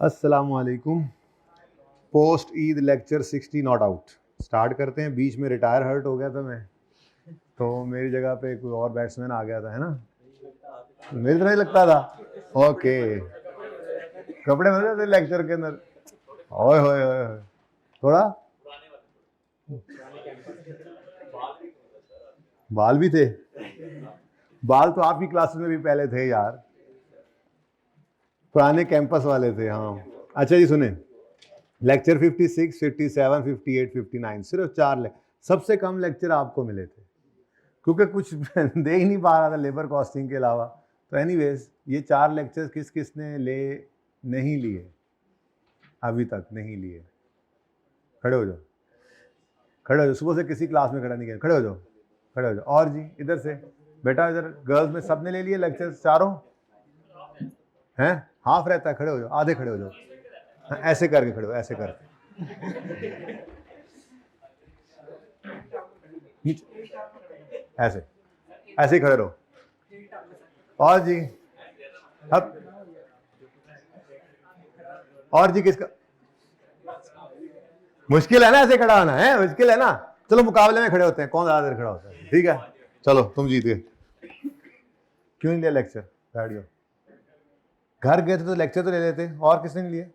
अस्सलाम वालेकुम। Post Eid lecture 60 not out start करते हैं। बीच में रिटायर हर्ट हो गया था मैं, तो मेरी जगह पे कोई और बैट्समैन आ गया था, है ना। मेरी तरह ही लगता था। ओके, कपड़े बदले थे लेक्चर के अंदर। ओए होए होए होए। थोड़ा बाल भी थे। बाल तो आपकी क्लासेस में भी पहले थे यार, पुराने कैंपस वाले थे। हाँ अच्छा जी, सुने। लेक्चर 56, 57, 58, 59 सिर्फ 4 सबसे कम लेक्चर आपको मिले थे, क्योंकि कुछ दे ही नहीं पा रहा था लेबर कॉस्टिंग के अलावा। तो एनीवेज ये 4 लेक्चर्स किस किस ने नहीं लिए, अभी तक नहीं लिए। खड़े हो जाओ, खड़े हो जाओ। सुबह से किसी क्लास में खड़ा नहीं किया। खड़े हो जाओ, खड़े हो जाओ। और जी इधर से बेटा, इधर गर्ल्स में सबने ले लिए लेक्चर्स चारों हैं। हाफ रहता है, खड़े हो जाओ। आधे खड़े हो जाओ। ऐसे करके खड़े हो, ऐसे करके ऐसे ऐसे ही खड़े रहो। और जी अब, और जी किसका मुश्किल है ना, ऐसे खड़ा होना है, मुश्किल है ना। चलो मुकाबले में खड़े होते हैं, कौन ज्यादा देर खड़ा होता है। ठीक है, चलो तुम जीत गए। क्यों नहीं लिया लेक्चर? बैठ जाओ। घर गए थे तो लेक्चर तो ले लेते। और किसने नहीं लिए?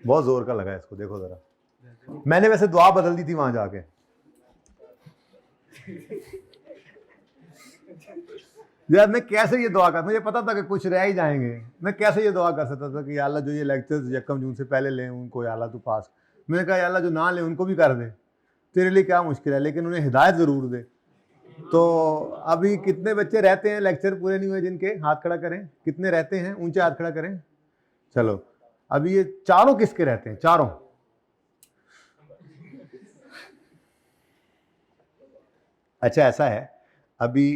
बहुत जोर का लगा इसको, देखो जरा। मैंने वैसे दुआ बदल दी थी वहां जाके। यार मैं कैसे ये दुआ कर, मुझे पता था कि कुछ रह ही जाएंगे। मैं कैसे ये दुआ कर सकता था कि या अल्लाह जो ये लेक्चर्स 1 जून से पहले लें उनको या अल्लाह तू पास। मैंने कहा या अल्लाह जो ना लें उनको भी कर दे, तेरे लिए क्या मुश्किल है, लेकिन उन्हें हिदायत ज़रूर दे। तो अभी कितने बच्चे रहते हैं लेक्चर पूरे नहीं हुए जिनके? हाथ खड़ा करें। कितने रहते हैं? ऊंचे हाथ खड़ा करें। चलो, अभी ये चारों किसके रहते हैं? चारों। अच्छा ऐसा है, अभी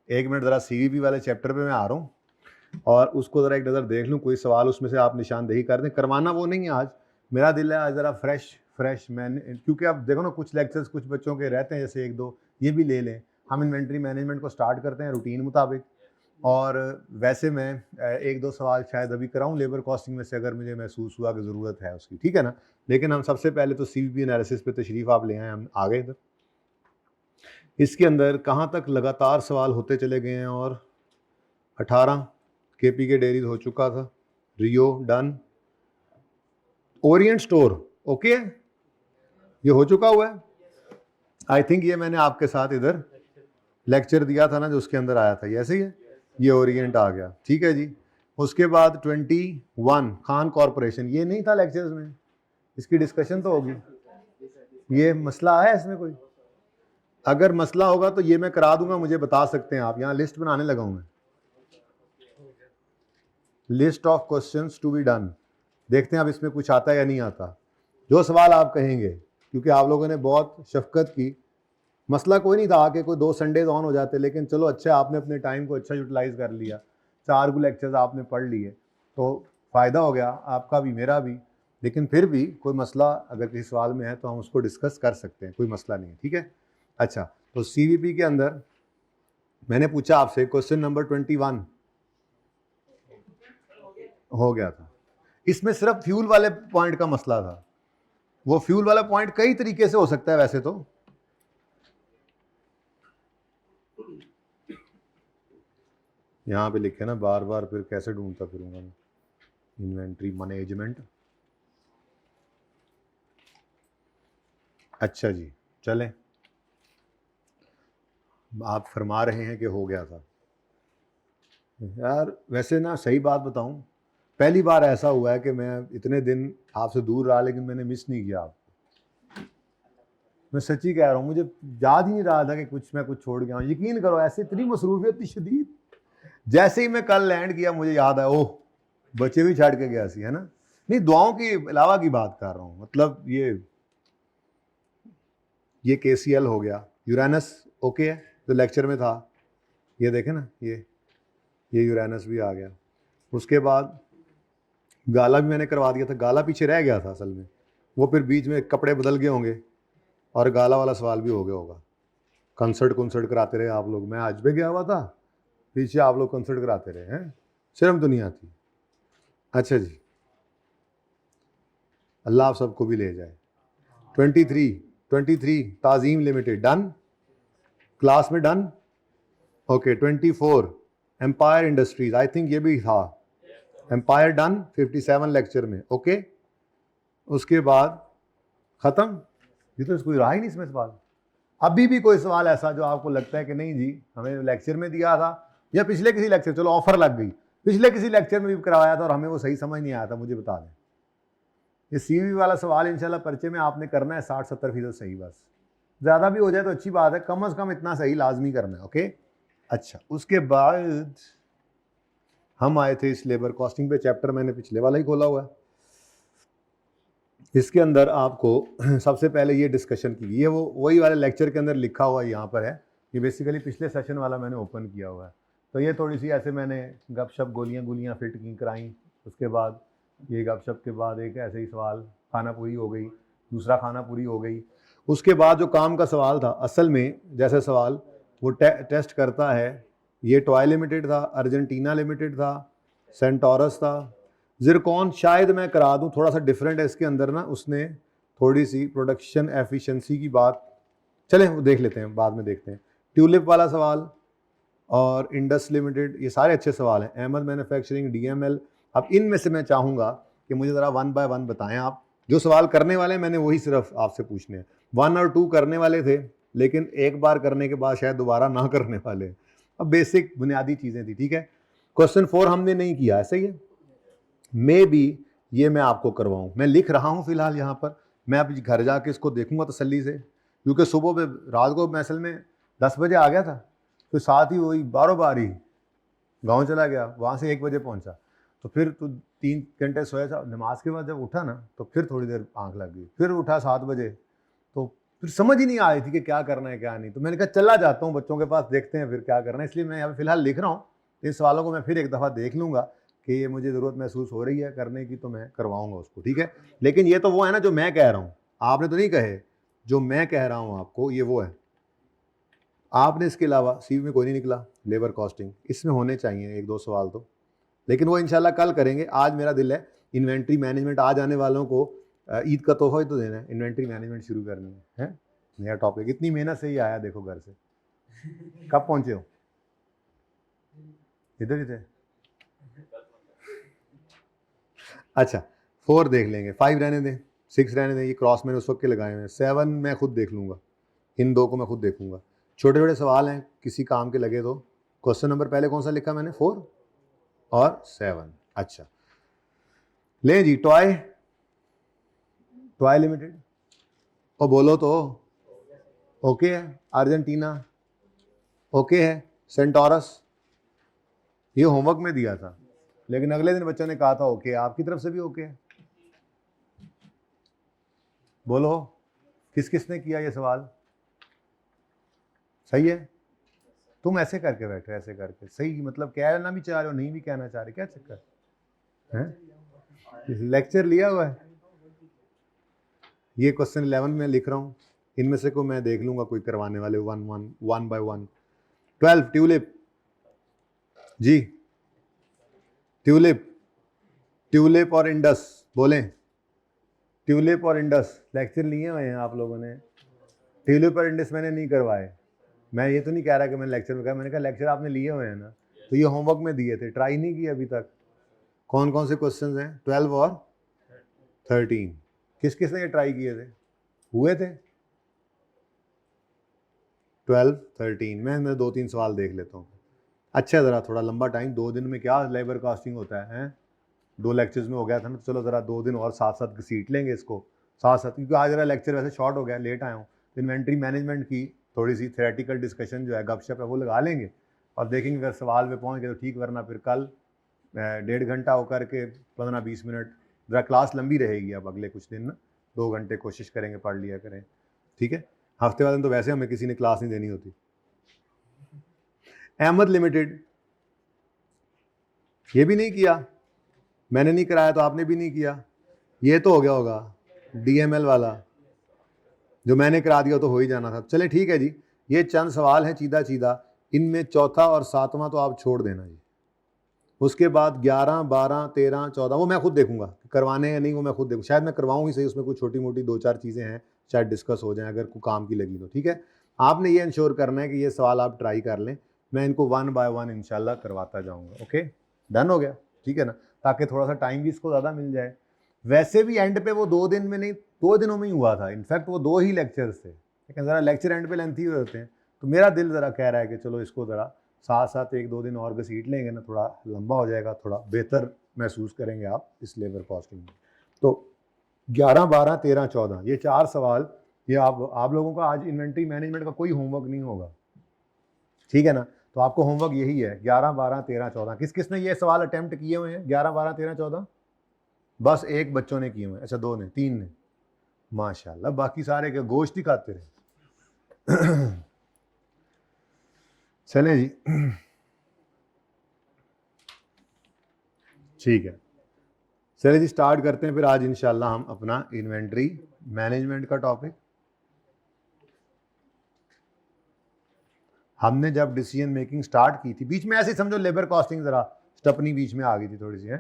1 मिनट ज़रा CVP वाले चैप्टर पे मैं आ रहा हूँ और उसको ज़रा एक नज़र देख लूँ। कोई सवाल उसमें से आप निशानदेही कर दें। करवाना वो नहीं है आज, मेरा दिल है आज ज़रा फ्रेश मैंने, क्योंकि आप देखो ना कुछ लेक्चर्स कुछ बच्चों के रहते हैं, जैसे 1-2 ये भी ले लें। हम इन्वेंट्री मैनेजमेंट को स्टार्ट करते हैं रूटीन मुताबिक, और वैसे मैं 1-2 सवाल शायद अभी कराऊँ लेबर कॉस्टिंग में से, अगर मुझे महसूस हुआ कि ज़रूरत है उसकी, ठीक है ना। लेकिन हम सबसे पहले तो CVP एनालिसिस पे तशरीफ़ आप ले आए, हम आ गए इधर। इसके अंदर कहाँ तक लगातार सवाल होते चले गए हैं, और 18 KP के डेयरीज हो चुका था। रियो डन। ओरिएंट स्टोर ओके, ये हो चुका हुआ है। आई थिंक ये मैंने आपके साथ इधर लेक्चर दिया था ना, जो उसके अंदर आया था, ये ऐसे ही है। ये ओरिएंट आ गया, ठीक है जी। उसके बाद 21 खान कॉरपोरेशन, ये नहीं था लेक्चर्स में, इसकी डिस्कशन तो होगी। ये मसला है इसमें कोई? अगर मसला होगा तो ये मैं करा दूंगा, मुझे बता सकते हैं आप। यहाँ लिस्ट बनाने लगा हूं मैं, list of questions to be done. देखते हैं अब इसमें कुछ आता है या नहीं आता। जो सवाल आप कहेंगे, क्योंकि आप लोगों ने बहुत शफकत की। मसला कोई नहीं था कि कोई 2 संडेज ऑन हो जाते, लेकिन चलो अच्छा आपने अपने टाइम को अच्छा यूटिलाइज कर लिया। 4 लेक्चर्स आपने पढ़ लिए, तो फ़ायदा हो गया आपका भी मेरा भी। लेकिन फिर भी कोई मसला अगर किसी सवाल में है तो हम उसको डिस्कस कर सकते हैं, कोई मसला नहीं है, ठीक है। अच्छा, तो CVP के अंदर मैंने पूछा आपसे क्वेश्चन नंबर 21 हो गया था। इसमें सिर्फ फ्यूल वाले पॉइंट का मसला था। वो फ्यूल वाला पॉइंट कई तरीके से हो सकता है वैसे तो। यहां पे लिखे ना बार बार, फिर कैसे ढूंढता फिरूंगा मैं। Inventory management. अच्छा जी, चलें। आप फरमा रहे हैं कि हो गया था। यार वैसे ना सही बात बताऊं, पहली बार ऐसा हुआ है कि मैं इतने दिन आपसे दूर रहा लेकिन मैंने मिस नहीं किया आपको। मैं सच्ची कह रहा हूँ, मुझे याद ही नहीं रहा था कि मैं कुछ छोड़ गया हूँ। यकीन करो, ऐसे इतनी मसरूफियत थी शदीद। जैसे ही मैं कल लैंड किया मुझे याद आया, ओह बच्चे भी छाड़ के गया सी, है ना। नहीं, दुआओं की अलावा की बात कर रहा हूँ, मतलब ये KCL हो गया। यूरेनस ओके है, जो लेक्चर में था। ये देखें ना, ये यूरेनस भी आ गया। उसके बाद गाला भी मैंने करवा दिया था। गाला पीछे रह गया था असल में, वो फिर बीच में कपड़े बदल गए होंगे और गाला वाला सवाल भी हो गया होगा। कंसर्ट कराते रहे आप लोग, मैं आज भी गया हुआ था, पीछे आप लोग कंसर्ट कराते रहे हैं, शर्म तो नहीं आती। अच्छा जी, अल्लाह आप सबको भी ले जाए। 23 ताजीम लिमिटेड डन, क्लास में done. Okay 24 empire industries, I think ये भी था, एम्पायर डन 57 लेक्चर में। ओके उसके बाद खत्म, ये तो कोई रहा ही नहीं इसमें सवाल। अभी भी कोई सवाल ऐसा जो आपको लगता है कि नहीं जी हमें लेक्चर में दिया था या पिछले किसी लेक्चर, चलो ऑफर लग गई, पिछले किसी लेक्चर में भी करवाया था और हमें वो सही समझ नहीं आया था, मुझे बता दें। ये सीवी वाला सवाल इंशाल्लाह पर्चे में आपने करना है 60-70% सही, बस ज़्यादा भी हो जाए तो अच्छी बात है, कम से कम इतना सही लाजमी करना है। ओके अच्छा, उसके बाद हम आए थे इस लेबर कॉस्टिंग पे, चैप्टर मैंने पिछले वाला ही खोला हुआ है। इसके अंदर आपको सबसे पहले ये डिस्कशन की, ये वो वही वाले लेक्चर के अंदर लिखा हुआ यहाँ पर है, ये बेसिकली पिछले सेशन वाला मैंने ओपन किया हुआ है। तो ये थोड़ी सी ऐसे मैंने गपशप गोलियाँ फिट की कराई, उसके बाद ये गपशप के बाद एक ऐसे ही सवाल, खाना पूरी हो गई, दूसरा खाना पूरी हो गई। उसके बाद जो काम का सवाल था, असल में जैसे सवाल वो टेस्ट करता है, ये टॉय लिमिटेड था, अर्जेंटीना लिमिटेड था, सेंटोरस था, जिरकॉन शायद मैं करा दूं, थोड़ा सा डिफरेंट है इसके अंदर ना, उसने थोड़ी सी प्रोडक्शन एफिशिएंसी की बात, चलें वो देख लेते हैं, बाद में देखते हैं। ट्यूलिप वाला सवाल और इंडस लिमिटेड, ये सारे अच्छे सवाल हैं। Ahmed manufacturing, DML. अब इनमें से मैं चाहूँगा कि मुझे ज़रा 1 बाय 1 बताएं आप, जो सवाल करने वाले हैं मैंने वही सिर्फ आपसे पूछने हैं। 1 और 2 करने वाले थे, लेकिन एक बार करने के बाद शायद दोबारा ना करने वाले। अब बेसिक बुनियादी चीज़ें थी, ठीक है। क्वेश्चन 4 हमने नहीं किया, ऐसा ही है, मे बी ये मैं आपको करवाऊँ, मैं लिख रहा हूँ फिलहाल यहाँ पर, मैं अब घर जाके इसको देखूंगा तसल्ली से, क्योंकि सुबह में रात को मैं असल में 10 बजे आ गया था, तो साथ ही वही बारों बार ही गाँव चला गया, वहाँ से 1 बजे पहुँचा, तो फिर तो 3 घंटे सोया था। नमाज के बाद जब उठा ना तो फिर थोड़ी देर आँख लग गई, फिर उठा 7 बजे, तो फिर समझ ही नहीं आ रही थी कि क्या करना है क्या नहीं। तो मैंने कहा चला जाता हूँ बच्चों के पास, देखते हैं फिर क्या करना है। इसलिए मैं यहाँ पे फिलहाल लिख रहा हूँ, इन सवालों को मैं फिर एक दफ़ा देख लूँगा कि ये मुझे ज़रूरत महसूस हो रही है करने की, तो मैं करवाऊँगा उसको, ठीक है। लेकिन ये तो वो है ना जो मैं कह रहा हूँ, आपने तो नहीं कहे, जो मैं कह रहा हूँ आपको ये वो है। आपने इसके अलावा सीवी में कोई नहीं निकला, लेबर कॉस्टिंग इसमें होने चाहिए 1-2 सवाल तो, लेकिन वो इंशाल्लाह कल करेंगे। आज मेरा दिल है इन्वेंट्री मैनेजमेंट, आज आने वालों को ईद का तोहफा ही तो देना है, इन्वेंट्री मैनेजमेंट शुरू करनी है नया टॉपिक। इतनी मेहनत से ही आया, देखो घर से कब पहुंचे हो, इधर ही थे। अच्छा 4 देख लेंगे, 5 रहने दें, 6 रहने दें, ये क्रॉस मैंने उस वक्त के लगाए हुए हैं, 7 मैं खुद देख लूँगा, इन 2 को मैं खुद देखूंगा। छोटे छोटे सवाल हैं, किसी काम के लगे तो। क्वेश्चन नंबर पहले कौन सा लिखा मैंने, 4 और 7। अच्छा ले जी, टॉय लिमिटेड, और बोलो तो ओके है, अर्जेंटीना ओके है, सेंटोरस ये होमवर्क में दिया था, लेकिन अगले दिन बच्चों ने कहा था ओके, आपकी तरफ से भी ओके है। बोलो किस किस ने किया ये सवाल, सही है। तुम ऐसे करके बैठे, ऐसे करके सही, मतलब कहना भी चाह रहे हो, नहीं भी कहना चाह रहे, क्या चक्कर है। लेक्चर लिया हुआ है, ये क्वेश्चन 11 में लिख रहा हूँ, इनमें से को मैं देख लूंगा कोई करवाने वाले 1 बाय 1। 12 ट्यूलिप जी, ट्यूलिप और इंडस, बोलें ट्यूलिप और इंडस लेक्चर लिए हुए हैं आप लोगों ने। ट्यूलिप और इंडस मैंने नहीं करवाए, मैं ये तो नहीं कह रहा कि मैंने लेक्चर में कहा, मैंने कहा लेक्चर आपने लिए हुए हैं ना, तो ये होमवर्क में दिए थे, ट्राई नहीं किया अभी तक। कौन कौन से क्वेश्चंस हैं, 12 और 13, किस किस ने ये ट्राई किए थे, हुए थे 12 13। मैं 2-3 सवाल देख लेता हूँ। अच्छा ज़रा थोड़ा लंबा टाइम, 2 दिन में क्या लेबर कास्टिंग होता है 2 लेक्चर्स में हो गया था ना, तो चलो ज़रा 2 दिन और साथ साथ घसीट लेंगे इसको साथ साथ, क्योंकि आज ज़रा लेक्चर वैसे शॉर्ट हो गया, लेट आया हूँ। इन्वेंट्री मैनेजमेंट की थोड़ी सी थ्योरेटिकल डिस्कशन जो है, गपशप है, वो लगा लेंगे और देखेंगे अगर सवाल पे पहुँच गए तो ठीक, वरना फिर कल 1.5 घंटा होकर के 15-20 मिनट, ज़रा क्लास लंबी रहेगी। अब अगले कुछ दिन ना 2 घंटे कोशिश करेंगे पढ़ लिया करें, ठीक है। हफ्ते वाले दिन तो वैसे हमें किसी ने क्लास नहीं देनी होती। अहमद लिमिटेड ये भी नहीं किया, मैंने नहीं कराया तो आपने भी नहीं किया, ये तो हो गया होगा डीएमएल वाला, जो मैंने करा दिया तो हो ही जाना था। चले ठीक है जी, ये चंद सवाल हैं सीधा सीधा, इनमें चौथा और सातवां तो आप छोड़ देना जी। उसके बाद 11, 12, 13, 14 वो मैं खुद देखूंगा करवाने हैं या नहीं, वो मैं खुद देखूँ, शायद मैं करवाऊँ ही सही, उसमें कुछ छोटी मोटी 2-4 चीज़ें हैं शायद डिस्कस हो जाएं अगर कोई काम की लगी तो, ठीक है। आपने ये इंश्योर करना है कि ये सवाल आप ट्राई कर लें, मैं इनको 1 बाय 1 इंशाल्लाह करवाता जाऊँगा। ओके, डन हो गया, ठीक है ना, ताकि थोड़ा सा टाइम भी इसको ज़्यादा मिल जाए। वैसे भी एंड पे वो 2 दिन में नहीं, 2 दिनों में ही हुआ था, इनफैक्ट वो 2 ही लेक्चर्स थे, लेकिन ज़रा लेक्चर एंड पे लेंथी हो जाते हैं, तो मेरा दिल ज़रा कह रहा है कि चलो इसको ज़रा साथ साथ 1-2 दिन और घसीट लेंगे ना, थोड़ा लंबा हो जाएगा, थोड़ा बेहतर महसूस करेंगे आप इस लेबर कॉस्टिंग में। तो 11, 12, 13, 14 ये 4 सवाल, ये आप लोगों का आज इन्वेंट्री मैनेजमेंट का कोई होमवर्क नहीं होगा, ठीक है ना। तो आपको होमवर्क यही है 11, 12, 13, 14। किस किस ने ये सवाल अटेम्प्ट किए हुए हैं 11, 12, 13, 14? बस एक बच्चों ने किए हुए हैं, अच्छा 2 ने, 3 ने, माशाल्लाह, बाकी सारे के गोश्त ही खाते रहे। चलें जी, ठीक है, चलिए जी स्टार्ट करते हैं फिर आज इंशाल्लाह हम अपना इन्वेंट्री मैनेजमेंट का टॉपिक। हमने जब डिसीजन मेकिंग स्टार्ट की थी, बीच में ऐसे समझो लेबर कॉस्टिंग ज़रा स्टपनी बीच में आ गई थी थोड़ी सी, है,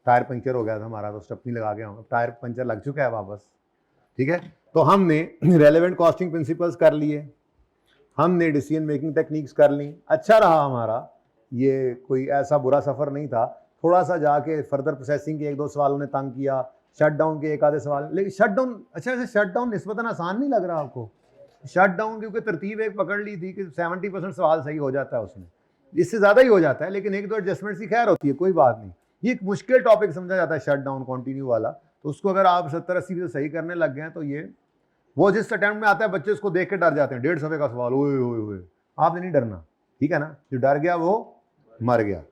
टायर पंचर हो गया था हमारा, तो स्टपनी लगा के हम, टायर पंचर लग चुका है वापस, ठीक है। तो हमने रेलेवेंट कॉस्टिंग प्रिंसिपल्स कर लिए, हमने डिसीजन मेकिंग टेक्निक्स कर ली, अच्छा रहा हमारा, ये कोई ऐसा बुरा सफ़र नहीं था। थोड़ा सा जाके फर्दर प्रोसेसिंग के 1-2 सवालों ने तंग किया, शट डाउन के 1 आधे सवाल, लेकिन शट डाउन, अच्छा वैसे शट डाउन निस्बतन आसान नहीं लग रहा आपको? शट डाउन क्योंकि तरतीब एक पकड़ ली थी कि 70% सवाल सही हो जाता है उसमें, इससे ज़्यादा ही हो जाता है, लेकिन 1-2 एडजस्टमेंट्स की खैर होती है, कोई बात नहीं। ये एक मुश्किल टॉपिक समझा जाता है शट डाउन कंटिन्यू वाला, तो उसको अगर आप 70-80% सही करने लग गए हैं तो ये, वो जिस अटेम्प्ट में आता है बच्चे उसको देख के डर जाते हैं, 1.5 सफ़े का सवाल, ओए ओए ओए, आपने नहीं डरना, ठीक है ना, जो डर गया वो मर गया।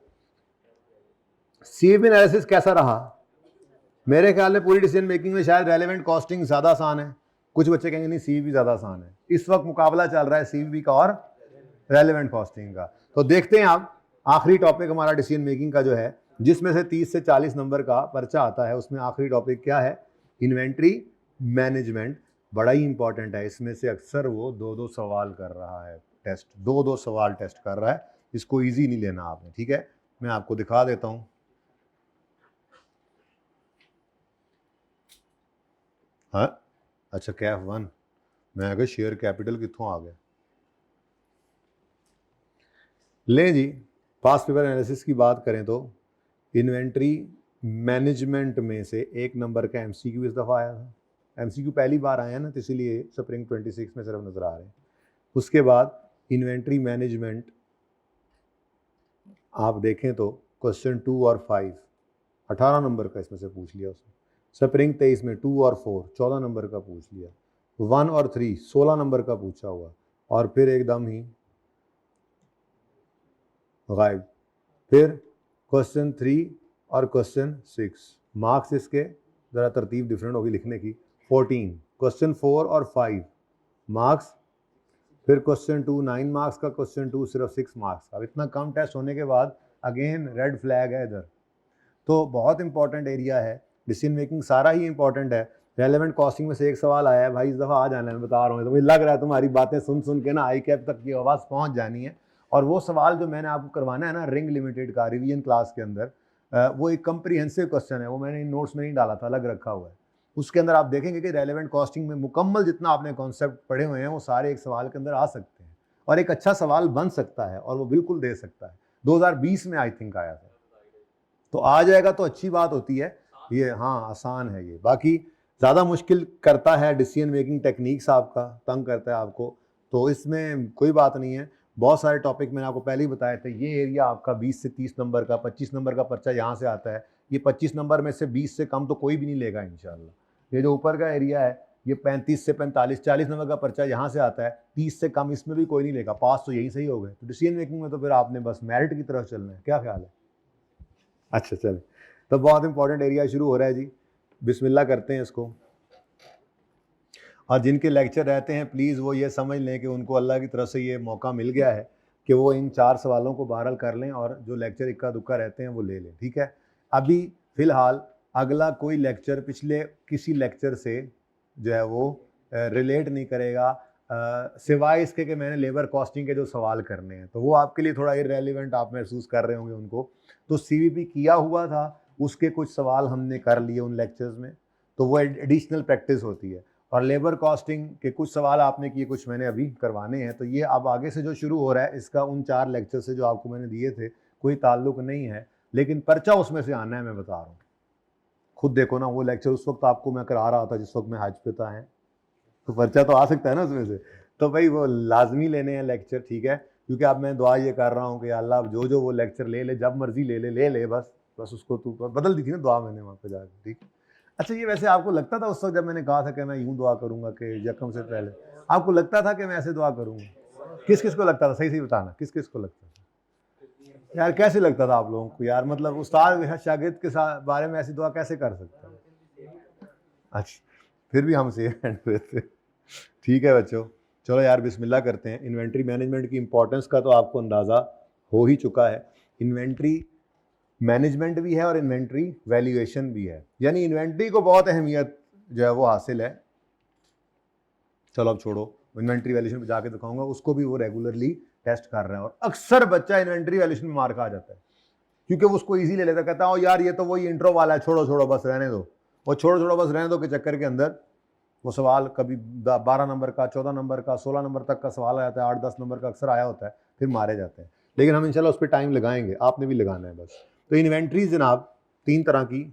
सीवीपी एनालिसिस कैसा रहा? मेरे ख्याल में पूरी डिसीजन मेकिंग में शायद रेलेवेंट कॉस्टिंग ज़्यादा आसान है, कुछ बच्चे कहेंगे नहीं सीवीपी ज़्यादा आसान है, इस वक्त मुकाबला चल रहा है सीवीपी का और रेलेवेंट कॉस्टिंग का। तो देखते हैं आप, आखिरी टॉपिक हमारा डिसीजन मेकिंग का जो है, जिसमें से 30 से 40 नंबर का पर्चा आता है, उसमें आखिरी टॉपिक क्या है? Inventory management. बड़ा ही इंपॉर्टेंट है, इसमें से अक्सर वो 2-2 सवाल कर रहा है टेस्ट, 2-2 सवाल टेस्ट कर रहा है, इसको ईजी नहीं लेना आपने, ठीक है। मैं आपको दिखा देता हूँ, हाँ अच्छा कैफ 1, मैं अगर शेयर कैपिटल कितों आ गया, लें जी। पास्ट पेपर एनालिसिस की बात करें तो इन्वेंट्री मैनेजमेंट में से 1 नंबर का एमसीक्यू इस दफ़ा आया था, एमसीक्यू पहली बार आया ना, तो इसीलिए स्प्रिंग 26 में सिर्फ नज़र आ रहे हैं। उसके बाद इन्वेंट्री मैनेजमेंट आप देखें तो क्वेश्चन 2 और 5 18 नंबर का इसमें से पूछ लिया उसने, स्प्रिंग 23 में 2 और 4 14 नंबर का पूछ लिया, 1 और 3 16 नंबर का पूछा हुआ, और फिर एकदम ही गायब। फिर क्वेश्चन 3 और क्वेश्चन 6, मार्क्स इसके ज़रा तरतीब डिफरेंट होगी लिखने की, 14, क्वेश्चन 4 और 5 मार्क्स, फिर क्वेश्चन 2 9 मार्क्स का, क्वेश्चन 2 सिर्फ 6 मार्क्स। अब इतना कम टेस्ट होने के बाद अगेन रेड फ्लैग है इधर, तो बहुत इंपॉर्टेंट एरिया है, डिसीजन मेकिंग सारा ही इंपॉर्टेंट है। रेलेवेंट कॉस्टिंग में से एक सवाल आया है भाई, इस दफ़ा आ जाना है, मैं बता रहा हूँ, तो मुझे लग रहा है तुम्हारी बातें सुन सुन के ना आई कैप तक की आवाज़ पहुँच जानी है। और वो सवाल जो मैंने आपको करवाना है ना रिंग लिमिटेड का रिवीजन क्लास के अंदर, वो एक कंप्रीहेंसिव क्वेश्चन है, वो मैंने नोट्स में नहीं डाला था, अलग रखा हुआ है। उसके अंदर आप देखेंगे कि रेलेवेंट कॉस्टिंग में मुकम्मल जितना आपने कॉन्सेप्ट पढ़े हुए हैं वो सारे एक सवाल के अंदर आ सकते हैं, और एक अच्छा सवाल बन सकता है, और वो बिल्कुल दे सकता है। 2020 में आई थिंक आया था, तो आ जाएगा तो अच्छी बात होती है ये, हाँ आसान है ये। बाकी ज़्यादा मुश्किल करता है डिसीजन मेकिंग टेक्निक्स, आपका तंग करता है आपको, तो इसमें कोई बात नहीं है। बहुत सारे टॉपिक मैंने आपको पहले ही बताए थे, ये एरिया आपका 20 से 30 नंबर का, 25 नंबर का पर्चा यहाँ से आता है, ये 25 नंबर में से 20 से कम तो कोई भी नहीं लेगा इंशाल्लाह। ये जो ऊपर का एरिया है ये 35 से 45 40 नंबर का पर्चा यहाँ से आता है, 30 से कम इसमें भी कोई नहीं लेगा, पास तो यही सही हो गए। तो डिसीजन मेकिंग में तो फिर आपने बस मेरिट की तरफ चलना है, क्या ख्याल है? अच्छा चले, तो बहुत इंपॉर्टेंट एरिया शुरू हो रहा है जी, बिस्मिल्लाह करते हैं इसको। और जिनके लेक्चर रहते हैं प्लीज़ वो ये समझ लें कि उनको अल्लाह की तरफ से ये मौका मिल गया है कि वो इन 4 सवालों को बहरहाल कर लें, और जो लेक्चर इक्का दुक्का रहते हैं वो ले लें, ठीक है। अभी फ़िलहाल अगला कोई लेक्चर पिछले किसी लेक्चर से जो है वो रिलेट नहीं करेगा, सिवाय इसके कि मैंने लेबर कॉस्टिंग के जो सवाल करने हैं तो वो आपके लिए थोड़ा इररेलेवेंट आप महसूस कर रहे होंगे उनको, तो सीवीपी किया हुआ था, उसके कुछ सवाल हमने कर लिए उन लेक्चर्स में, तो वो एडिशनल प्रैक्टिस होती है। और लेबर कॉस्टिंग के कुछ सवाल आपने किए, कुछ मैंने अभी करवाने हैं, तो ये अब आगे से जो शुरू हो रहा है इसका उन 4 लेक्चर से जो आपको मैंने दिए थे कोई ताल्लुक नहीं है, लेकिन पर्चा उसमें से आना है, मैं बता रहा हूँ। खुद देखो ना, वो लेक्चर उस वक्त आपको मैं करा रहा था जिस वक्त मैं हज पे था, है तो पर्चा तो आ सकता है ना उसमें से। तो भाई वो लाजमी लेने हैं लेक्चर, ठीक है, क्योंकि अब मैं दुआ ये कर रहा हूँ कि अल्लाह जो जो वो लेक्चर ले ले, जब मर्जी ले ले, बस उसको तू बदल दी थी ना दुआ मैंने वहाँ पे जाकर, ठीक। अच्छा, ये वैसे आपको लगता था उस वक्त जब मैंने कहा था कि मैं यूं दुआ करूंगा कि यकम से पहले, आपको लगता था कि मैं ऐसे दुआ करूंगा? किस किस को लगता था, सही सही बताना, किस किस को लगता था यार? कैसे लगता था आप लोगों को यार? मतलब उस्ताद शागिर्द के साथ बारे में ऐसी दुआ कैसे कर सकता है? अच्छा, फिर भी हमसे हैंड पे थे। ठीक है बच्चों, चलो यार बिस्मिल्लाह करते हैं। इन्वेंट्री मैनेजमेंट की इंपॉर्टेंस का तो आपको अंदाज़ा हो ही चुका है। इन्वेंट्री मैनेजमेंट भी है और इन्वेंट्री वैल्यूएशन भी है, यानी इन्वेंट्री को बहुत अहमियत जो है वो हासिल है। चलो अब छोड़ो, इन्वेंट्री वैल्यूएशन पे जाके दिखाऊंगा, उसको भी वो रेगुलरली टेस्ट कर रहे हैं। और अक्सर बच्चा इन्वेंट्री वैल्यूएशन में मार खा जाता है क्योंकि वो उसको ईजी ले लेता, कहता है यार ये तो वही इंट्रो वाला है, छोड़ो छोड़ो बस रहने दो, और छोड़ो छोड़ो बस रहने दो के चक्कर के अंदर वो सवाल कभी 12 नंबर का, 14 नंबर का, 16 नंबर तक का सवाल आ जाता है, 8-10 नंबर का अक्सर आया होता है, फिर मारे जाते हैं। लेकिन हम इंशाल्लाह उस पर टाइम लगाएंगे, आपने भी लगाना है बस। तो इन्वेंट्री जनाब 3 तरह की,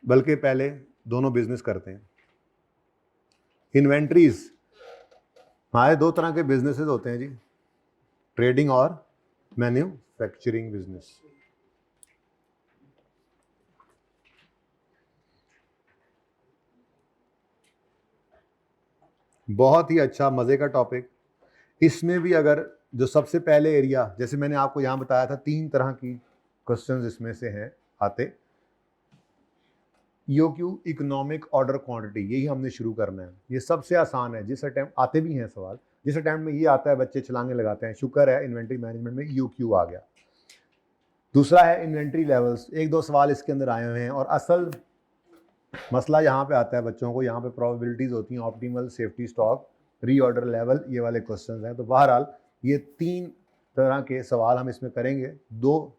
बल्कि पहले दोनों बिजनेस करते हैं। इन्वेंट्रीज हमारे 2 तरह के बिजनेसेस होते हैं जी, ट्रेडिंग और मैन्युफैक्चरिंग बिजनेस। बहुत ही अच्छा मजे का टॉपिक। इसमें भी अगर जो सबसे पहले एरिया, जैसे मैंने आपको यहां बताया था 3 तरह की क्वेश्चंस इसमें से हैं आते, ईओक्यू इकोनॉमिक ऑर्डर क्वांटिटी, यही हमने शुरू करना है। ये सबसे आसान है, जिस अटेम्प्ट आते भी हैं सवाल, जिस अटेम्प्ट में ये आता है बच्चे छलांगे लगाते हैं। शुक्र है इन्वेंट्री मैनेजमेंट में ईओक्यू आ गया। दूसरा है इन्वेंट्री लेवल्स, 1-2 सवाल इसके अंदर आए हुए हैं। और असल मसला यहाँ पे आता है बच्चों को, यहाँ पे प्रोबेबिलिटीज होती हैं, optimal, safety stock, reorder level, ये वाले क्वेश्चंस हैं। तो बहरहाल ये 3 तरह के सवाल हम इसमें करेंगे। 2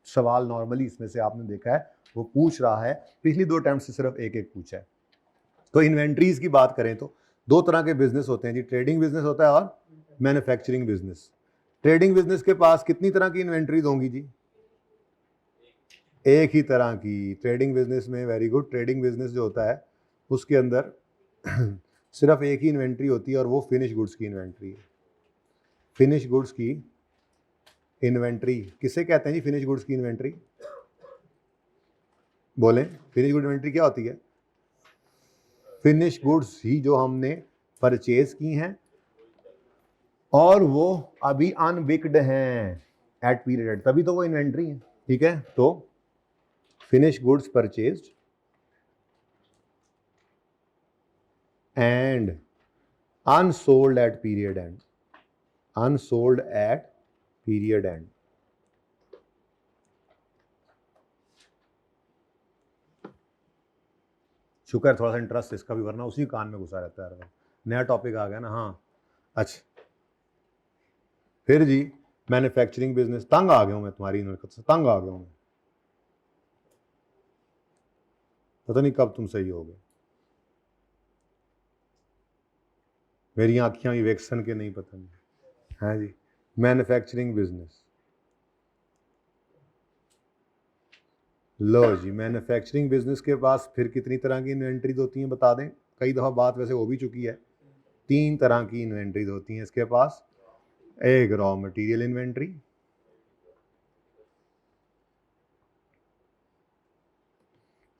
सवाल नॉर्मली इसमें से आपने देखा है वो पूछ रहा है, पिछली 2 अटेम्प्ट से सिर्फ एक पूछा है। तो इन्वेंट्रीज की बात करें तो 2 तरह के बिजनेस होते हैं जी, ट्रेडिंग बिजनेस होता है और मैन्युफैक्चरिंग बिजनेस। ट्रेडिंग बिजनेस के पास कितनी तरह की इन्वेंट्रीज होंगी जी? एक ही तरह की। ट्रेडिंग बिजनेस में, वेरी गुड, ट्रेडिंग बिजनेस जो होता है उसके अंदर सिर्फ एक ही इन्वेंट्री होती है और वो फिनिश गुड्स की इन्वेंट्री है। फिनिश गुड्स की इन्वेंट्री किसे कहते हैं जी? फिनिश गुड्स की इन्वेंट्री बोलें, फिनिश गुड इन्वेंट्री क्या होती है? फिनिश गुड्स ही जो हमने परचेज की हैं और वो अभी अनबिक्ड हैं एट पीरियड, तभी तो वो इन्वेंट्री है, ठीक है। तो finish goods purchased and unsold at period end, unsold at period end। शुक्र थोड़ा सा इंटरेस्ट इसका भी, वरना उसी कान में घुसा रहता है। नया टॉपिक आ गया ना, हाँ। अच्छा, फिर जी मैन्युफैक्चरिंग बिजनेस, तंग आ गया हूँ मैं तुम्हारी हरकत से, तंग आ गया हूँ मैं, पता नहीं कब तुम सही हो गए। मेरी आँखियाँ भी वेक्सन के नहीं, पता नहीं, हाँ जी। मैन्युफैक्चरिंग बिजनेस, लो जी, मैन्युफैक्चरिंग बिजनेस के पास फिर कितनी तरह की इन्वेंट्रीज होती हैं बता दें। कई दफ़ा बात वैसे हो भी चुकी है। 3 तरह की इन्वेंट्रीज होती हैं इसके पास। एक raw material inventory,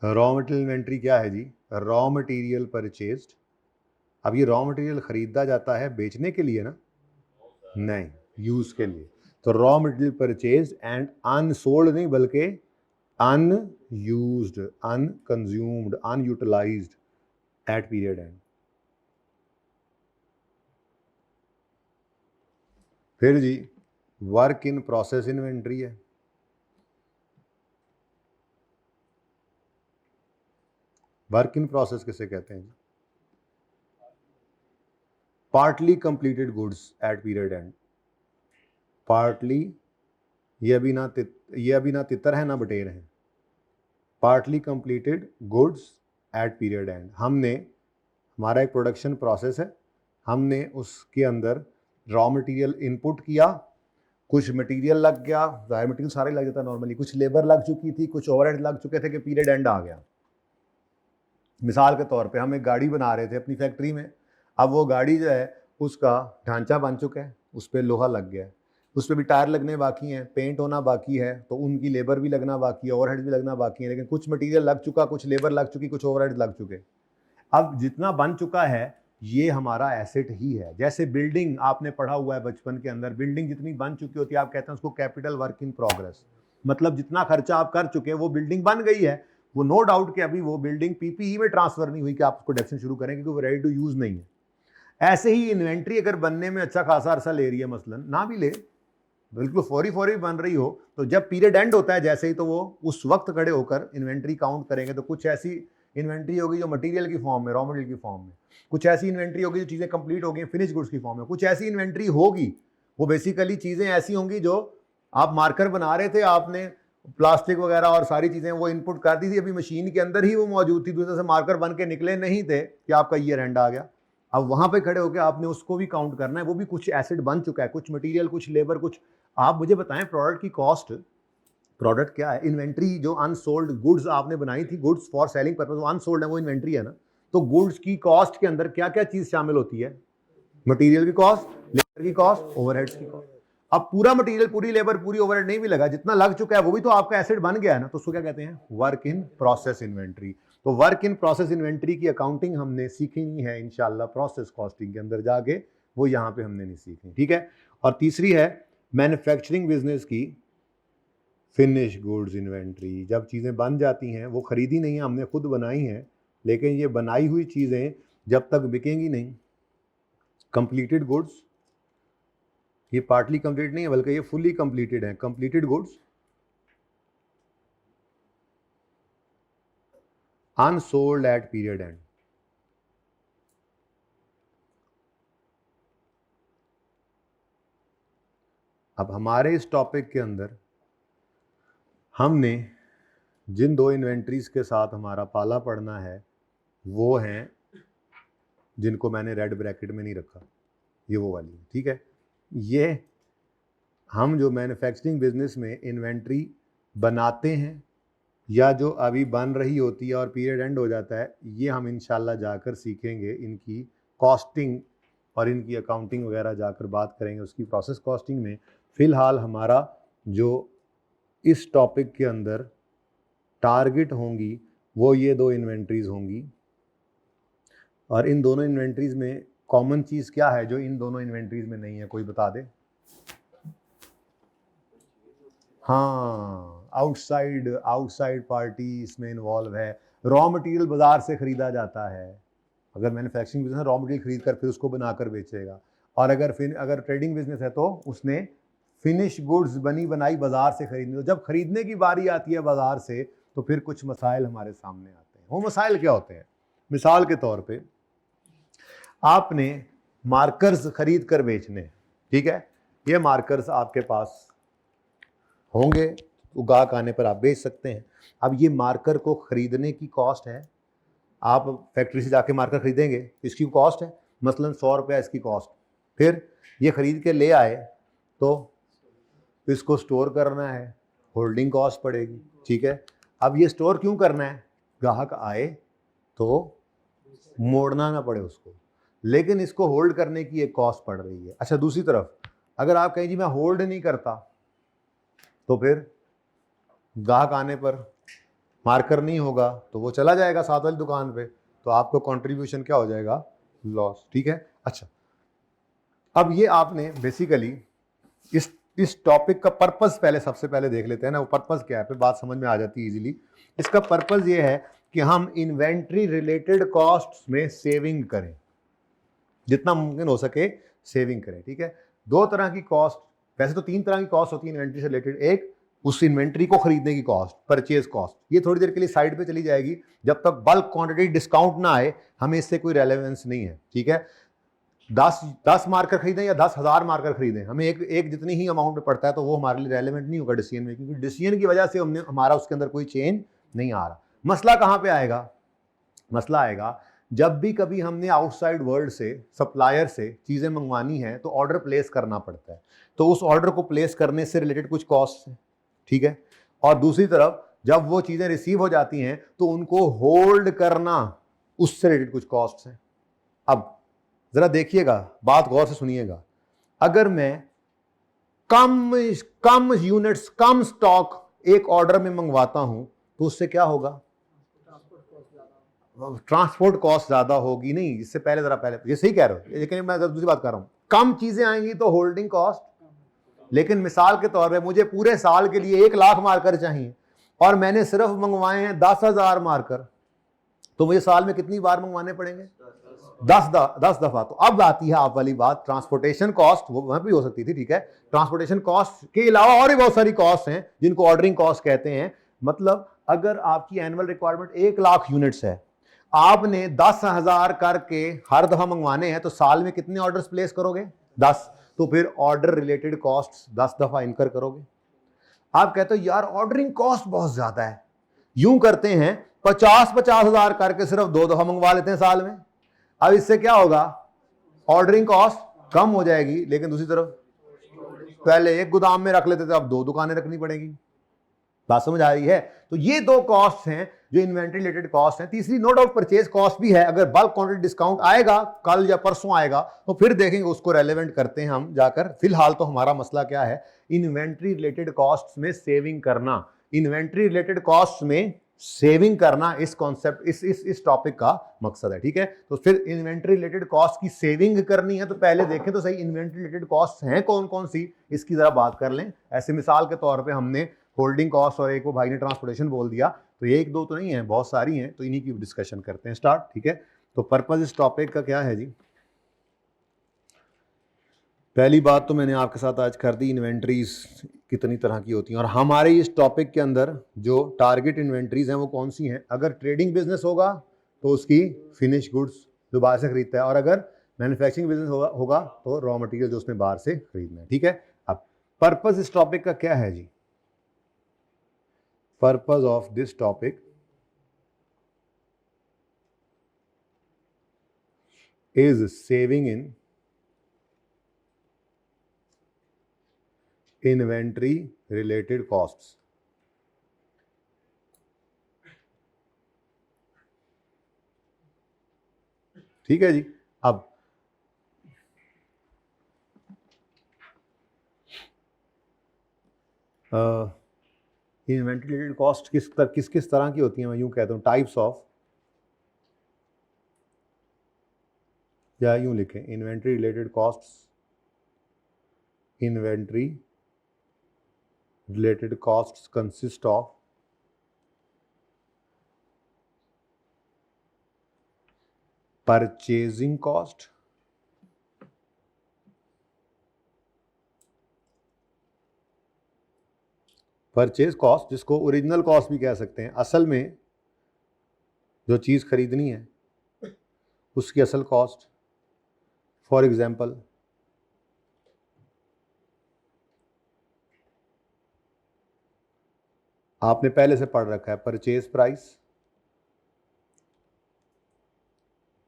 raw material inventory क्या है जी? Raw material purchased. अब ये रॉ मटेरियल खरीदा जाता है बेचने के लिए ना? नहीं, यूज के लिए। तो raw material purchased and unsold नहीं, बल्कि unused, unconsumed, unutilised at period end. फिर जी वर्क इन प्रोसेस इन्वेंट्री है। वर्क इन प्रोसेस किसे कहते हैं जी? Partly completed goods at period end, partly, ये अभी ना तितर है ना बटेर है, partly completed goods at period end. हमारा एक प्रोडक्शन प्रोसेस है, हमने उसके अंदर रॉ मटेरियल इनपुट किया, कुछ मटेरियल लग गया, जाहिर मटेरियल सारे लग जाता है नॉर्मली, कुछ लेबर लग चुकी थी, कुछ ओवरहेड लग चुके थे कि पीरियड एंड आ गया। मिसाल के तौर पे हम एक गाड़ी बना रहे थे अपनी फैक्ट्री में, अब वो गाड़ी जो है उसका ढांचा बन चुका है, उस पर लोहा लग गया है, उस पर भी टायर लगने बाकी हैं, पेंट होना बाकी है, तो उनकी लेबर भी लगना बाकी है, ओवरहेड भी लगना बाकी है, लेकिन कुछ मटेरियल लग चुका, कुछ लेबर लग चुकी, कुछ ओवरहेड लग चुके। अब जितना बन चुका है ये हमारा एसेट ही है। जैसे बिल्डिंग आपने पढ़ा हुआ है बचपन के अंदर, बिल्डिंग जितनी बन चुकी होती है आप कहते हैं उसको कैपिटल वर्क इन प्रोग्रेस, मतलब जितना खर्चा आप कर चुके हैं वो बिल्डिंग बन गई है, वो नो डाउट कि अभी वो बिल्डिंग पीपीई में ट्रांसफर नहीं हुई कि आप उसको प्रोडक्शन शुरू करें क्योंकि वो रेडी टू यूज नहीं है। ऐसे ही इन्वेंट्री अगर बनने में अच्छा खासा अरसा ले रही है, मसलन ना भी ले, बिल्कुल फौरी बन रही हो, तो जब पीरियड एंड होता है जैसे ही, तो वो उस वक्त खड़े होकर इन्वेंट्री काउंट करेंगे, तो कुछ ऐसी इन्वेंट्री होगी जो मटेरियल की फॉर्म में, रॉ मटेरियल की फॉर्म में, कुछ ऐसी इन्वेंट्री होगी जो चीज़ें कंप्लीट हो गई फिनिश गुड्स की फॉर्म में, कुछ ऐसी इन्वेंट्री होगी वो बेसिकली चीज़ें ऐसी होंगी जो आप मार्कर बना रहे थे, आपने प्लास्टिक वगैरह और सारी चीज़ें वो इनपुट कर दी थी, अभी मशीन के अंदर ही वो मौजूद थी, दूसरे से मार्कर बन के निकले नहीं थे कि आपका ईयर एंड आ गया। अब वहाँ पे खड़े होकर आपने उसको भी काउंट करना है, वो भी कुछ एसिड बन चुका है, कुछ मटेरियल, कुछ लेबर, कुछ। आप मुझे बताएं प्रोडक्ट की कॉस्ट, प्रोडक्ट क्या है? इन्वेंट्री जो अनसोल्ड गुड्स आपने बनाई थी, गुड्स फॉर सेलिंग पर्पस, वो अनसोल्ड है, वो इन्वेंट्री है ना। तो गुड्स की कॉस्ट के अंदर क्या क्या चीज शामिल होती है? मटेरियल की कॉस्ट, लेबर की कॉस्ट, ओवरहेड्स की कॉस्ट। अब पूरा मटेरियल, पूरी लेबर, पूरी ओवरहेड नहीं भी लगा, जितना लग चुका है वो भी तो आपका एसेट बन गया है ना, तो उसको क्या कहते हैं? Work in process inventory. तो वर्क इन प्रोसेस इन्वेंट्री की अकाउंटिंग हमने सीखनी है इंशाल्लाह प्रोसेस कॉस्टिंग के अंदर जाके, वो यहाँ पे हमने नहीं सीखनी, ठीक है। और तीसरी है मैन्युफैक्चरिंग बिजनेस की फिनिश गुड्स इन्वेंट्री। जब चीज़ें बन जाती हैं, वो खरीदी नहीं है, हमने खुद बनाई हैं, लेकिन ये बनाई हुई चीज़ें जब तक बिकेंगी नहीं, कंप्लीटेड गुड्स, ये पार्टली कंप्लीट नहीं है बल्कि ये फुली कंप्लीटेड है, completed goods unsold at period end. अब हमारे इस टॉपिक के अंदर हमने जिन दो इन्वेंट्रीज के साथ हमारा पाला पड़ना है वो हैं जिनको मैंने रेड ब्रैकेट में नहीं रखा, ये वो वाली है, ठीक है। ये हम जो मैन्युफैक्चरिंग बिजनेस में इन्वेंट्री बनाते हैं या जो अभी बन रही होती है और पीरियड एंड हो जाता है, ये हम इंशाल्लाह जाकर सीखेंगे, इनकी कॉस्टिंग और इनकी अकाउंटिंग वगैरह जाकर बात करेंगे उसकी प्रोसेस कॉस्टिंग में। फ़िलहाल हमारा जो इस टॉपिक के अंदर टारगेट होंगी वो ये दो इन्वेंट्रीज़ होंगी, और इन दोनों इन्वेंट्रीज़ में कॉमन चीज़ क्या है जो इन दोनों इन्वेंट्रीज़ में नहीं है? कोई बता दे। हाँ, आउटसाइड पार्टी इसमें इन्वॉल्व है। रॉ मटेरियल बाजार से खरीदा जाता है, अगर मैन्युफैक्चरिंग बिजनेस है रॉ मटेरियल खरीद कर फिर उसको बनाकर बेचेगा, और अगर ट्रेडिंग बिजनेस है तो उसने फिनिश गुड्स बनी बनाई बाजार से खरीदनी। तो जब खरीदने की बारी आती है बाजार से तो फिर कुछ मसाइल हमारे सामने आते हैं। वो मसाइल क्या होते हैं? मिसाल के तौर पे आपने मार्कर्स खरीद कर बेचने, ठीक है, ये मार्कर्स आपके पास होंगे, तो ग्राहक आने पर आप बेच सकते हैं। अब ये मार्कर को खरीदने की कॉस्ट है, आप फैक्ट्री से जाके मार्कर खरीदेंगे, इसकी कॉस्ट है मसलन 100 रुपया इसकी कॉस्ट। फिर ये खरीद के ले आए तो इसको स्टोर करना है, होल्डिंग कॉस्ट पड़ेगी, ठीक है। अब ये स्टोर क्यों करना है? ग्राहक आए तो मोड़ना ना पड़े उसको, लेकिन इसको होल्ड करने की एक कॉस्ट पड़ रही है। अच्छा, दूसरी तरफ अगर आप कहें जी मैं होल्ड नहीं करता, तो फिर ग्राहक आने पर मार्कर नहीं होगा तो वो चला जाएगा साथ वाली दुकान पे, तो आपको कंट्रीब्यूशन क्या हो जाएगा? लॉस, ठीक है। अच्छा, अब ये आपने बेसिकली इस टॉपिक का पर्पस पहले सबसे पहले देख लेते हैं ना, वो पर्पस क्या है, फिर बात समझ में आ जाती है इजीली। इसका पर्पस ये है कि हम इन्वेंट्री रिलेटेड कॉस्ट्स में सेविंग करें, जितना मुमकिन हो सके सेविंग करें, ठीक है। दो तरह की कॉस्ट, वैसे तो 3 तरह की कॉस्ट होती है इन्वेंट्री से रिलेटेड। एक उस इन्वेंट्री को खरीदने की कॉस्ट, परचेज कॉस्ट, ये थोड़ी देर के लिए साइड पे चली जाएगी, जब तक बल्क क्वांटिटी डिस्काउंट ना आए हमें इससे कोई रेलेवेंस नहीं है, ठीक है। 10 मार्कर खरीदें या 10,000 मार्कर खरीदें, हमें एक जितनी ही अमाउंट में पड़ता है तो वो हमारे लिए रेलेवेंट नहीं होगा डिसीजन में, क्योंकि डिसीजन की वजह से हमारा उसके अंदर कोई चेंज नहीं आ रहा। मसला कहाँ पे आएगा? मसला आएगा जब भी कभी हमने आउटसाइड वर्ल्ड से, सप्लायर से चीज़ें मंगवानी है तो ऑर्डर प्लेस करना पड़ता है, तो उस ऑर्डर को प्लेस करने से रिलेटेड कुछ कॉस्ट है, ठीक है। और दूसरी तरफ जब वो चीज़ें रिसीव हो जाती हैं तो उनको होल्ड करना, उससे रिलेटेड कुछ कॉस्ट है। अब जरा देखिएगा, बात गौर से सुनिएगा, अगर मैं कम यूनिट्स, कम स्टॉक एक ऑर्डर में मंगवाता हूं तो उससे क्या होगा? ट्रांसपोर्ट कॉस्ट ज्यादा होगी। नहीं, इससे पहले जरा पहले, ये सही कह रहे हो, लेकिन मैं दूसरी बात कर रहा हूं, कम चीजें आएंगी तो होल्डिंग कॉस्ट, लेकिन मिसाल के तौर पे मुझे पूरे साल के लिए 1,00,000 मार्कर चाहिए और मैंने सिर्फ मंगवाए हैं 10,000 मार्कर, तो मुझे साल में कितनी बार मंगवाने पड़ेंगे? 10 दफा। तो अब आती है आप वाली बात, ट्रांसपोर्टेशन कॉस्ट, वो वहां भी हो सकती थी, ठीक है। ट्रांसपोर्टेशन कॉस्ट के अलावा और भी बहुत सारी कॉस्ट हैं जिनको ऑर्डरिंग कॉस्ट कहते हैं। मतलब अगर आपकी एनुअल रिक्वायरमेंट 1,00,000 यूनिट्स है, आपने 10,000 करके हर दफा मंगवाने हैं, तो साल में कितने ऑर्डर्स प्लेस करोगे? 10। तो फिर ऑर्डर रिलेटेड कॉस्ट 10 दफा इनकर करोगे। आप कहते हो यार ऑर्डरिंग कॉस्ट बहुत ज्यादा है, यूं करते हैं 50,000 करके सिर्फ 2 दफा मंगवा लेते हैं साल में। अब इससे क्या होगा? ऑर्डरिंग कॉस्ट कम हो जाएगी, लेकिन दूसरी तरफ पहले एक गोदाम में रख लेते थे, अब 2 दुकानें रखनी पड़ेगी। बात समझ आ रही है? तो ये 2 कॉस्ट हैं जो इन्वेंटरी रिलेटेड कॉस्ट हैं। तीसरी नो डाउट परचेज कॉस्ट भी है, अगर बल्क क्वांटिटी डिस्काउंट आएगा कल या परसों आएगा तो फिर देखेंगे, उसको रेलेवेंट करते हैं हम जाकर। फिलहाल तो हमारा मसला क्या है? इन्वेंटरी रिलेटेड कॉस्ट में सेविंग करना, इन्वेंटरी रिलेटेड कॉस्ट में सेविंग करना, इस कॉन्सेप्ट, इस टॉपिक का मकसद है, ठीक है। तो फिर इन्वेंटरी रिलेटेड कॉस्ट की सेविंग करनी है तो पहले देखें तो सही इन्वेंटरी रिलेटेड कॉस्ट हैं कौन कौन सी, इसकी जरा बात कर लें। ऐसे मिसाल के तौर पे हमने होल्डिंग कॉस्ट और एक वो भाई ने ट्रांसपोर्टेशन बोल दिया, तो ये 1-2 तो नहीं है, बहुत सारी हैं, तो इन्हीं की डिस्कशन करते हैं स्टार्ट, ठीक है। तो पर्पस इस टॉपिक का क्या है जी? पहली बात तो मैंने आपके साथ आज कर दी, इन्वेंट्रीज कितनी तरह की होती हैं, और हमारे इस टॉपिक के अंदर जो टारगेट इन्वेंट्रीज हैं वो कौन सी हैं। अगर ट्रेडिंग बिजनेस होगा तो उसकी फिनिश गुड्स जो बाहर से खरीदता है, और अगर मैन्युफैक्चरिंग बिजनेस होगा तो रॉ मटेरियल जो उसने बाहर से खरीदना है, ठीक है। अब पर्पस इस टॉपिक का क्या है जी? Purpose of this topic is saving in inventory related costs. ठीक है जी। अब इन्वेंट्री रिलेटेड कॉस्ट किस किस तरह की होती हैं? मैं यूं कहता हूं टाइप्स ऑफ, या यूं लिखें inventory related costs, inventory related costs consist of purchasing cost, purchase cost जिसको ओरिजिनल कॉस्ट भी कह सकते हैं, असल में जो चीज खरीदनी है उसकी असल कॉस्ट। फॉर एग्जाम्पल आपने पहले से पढ़ रखा है purchase price,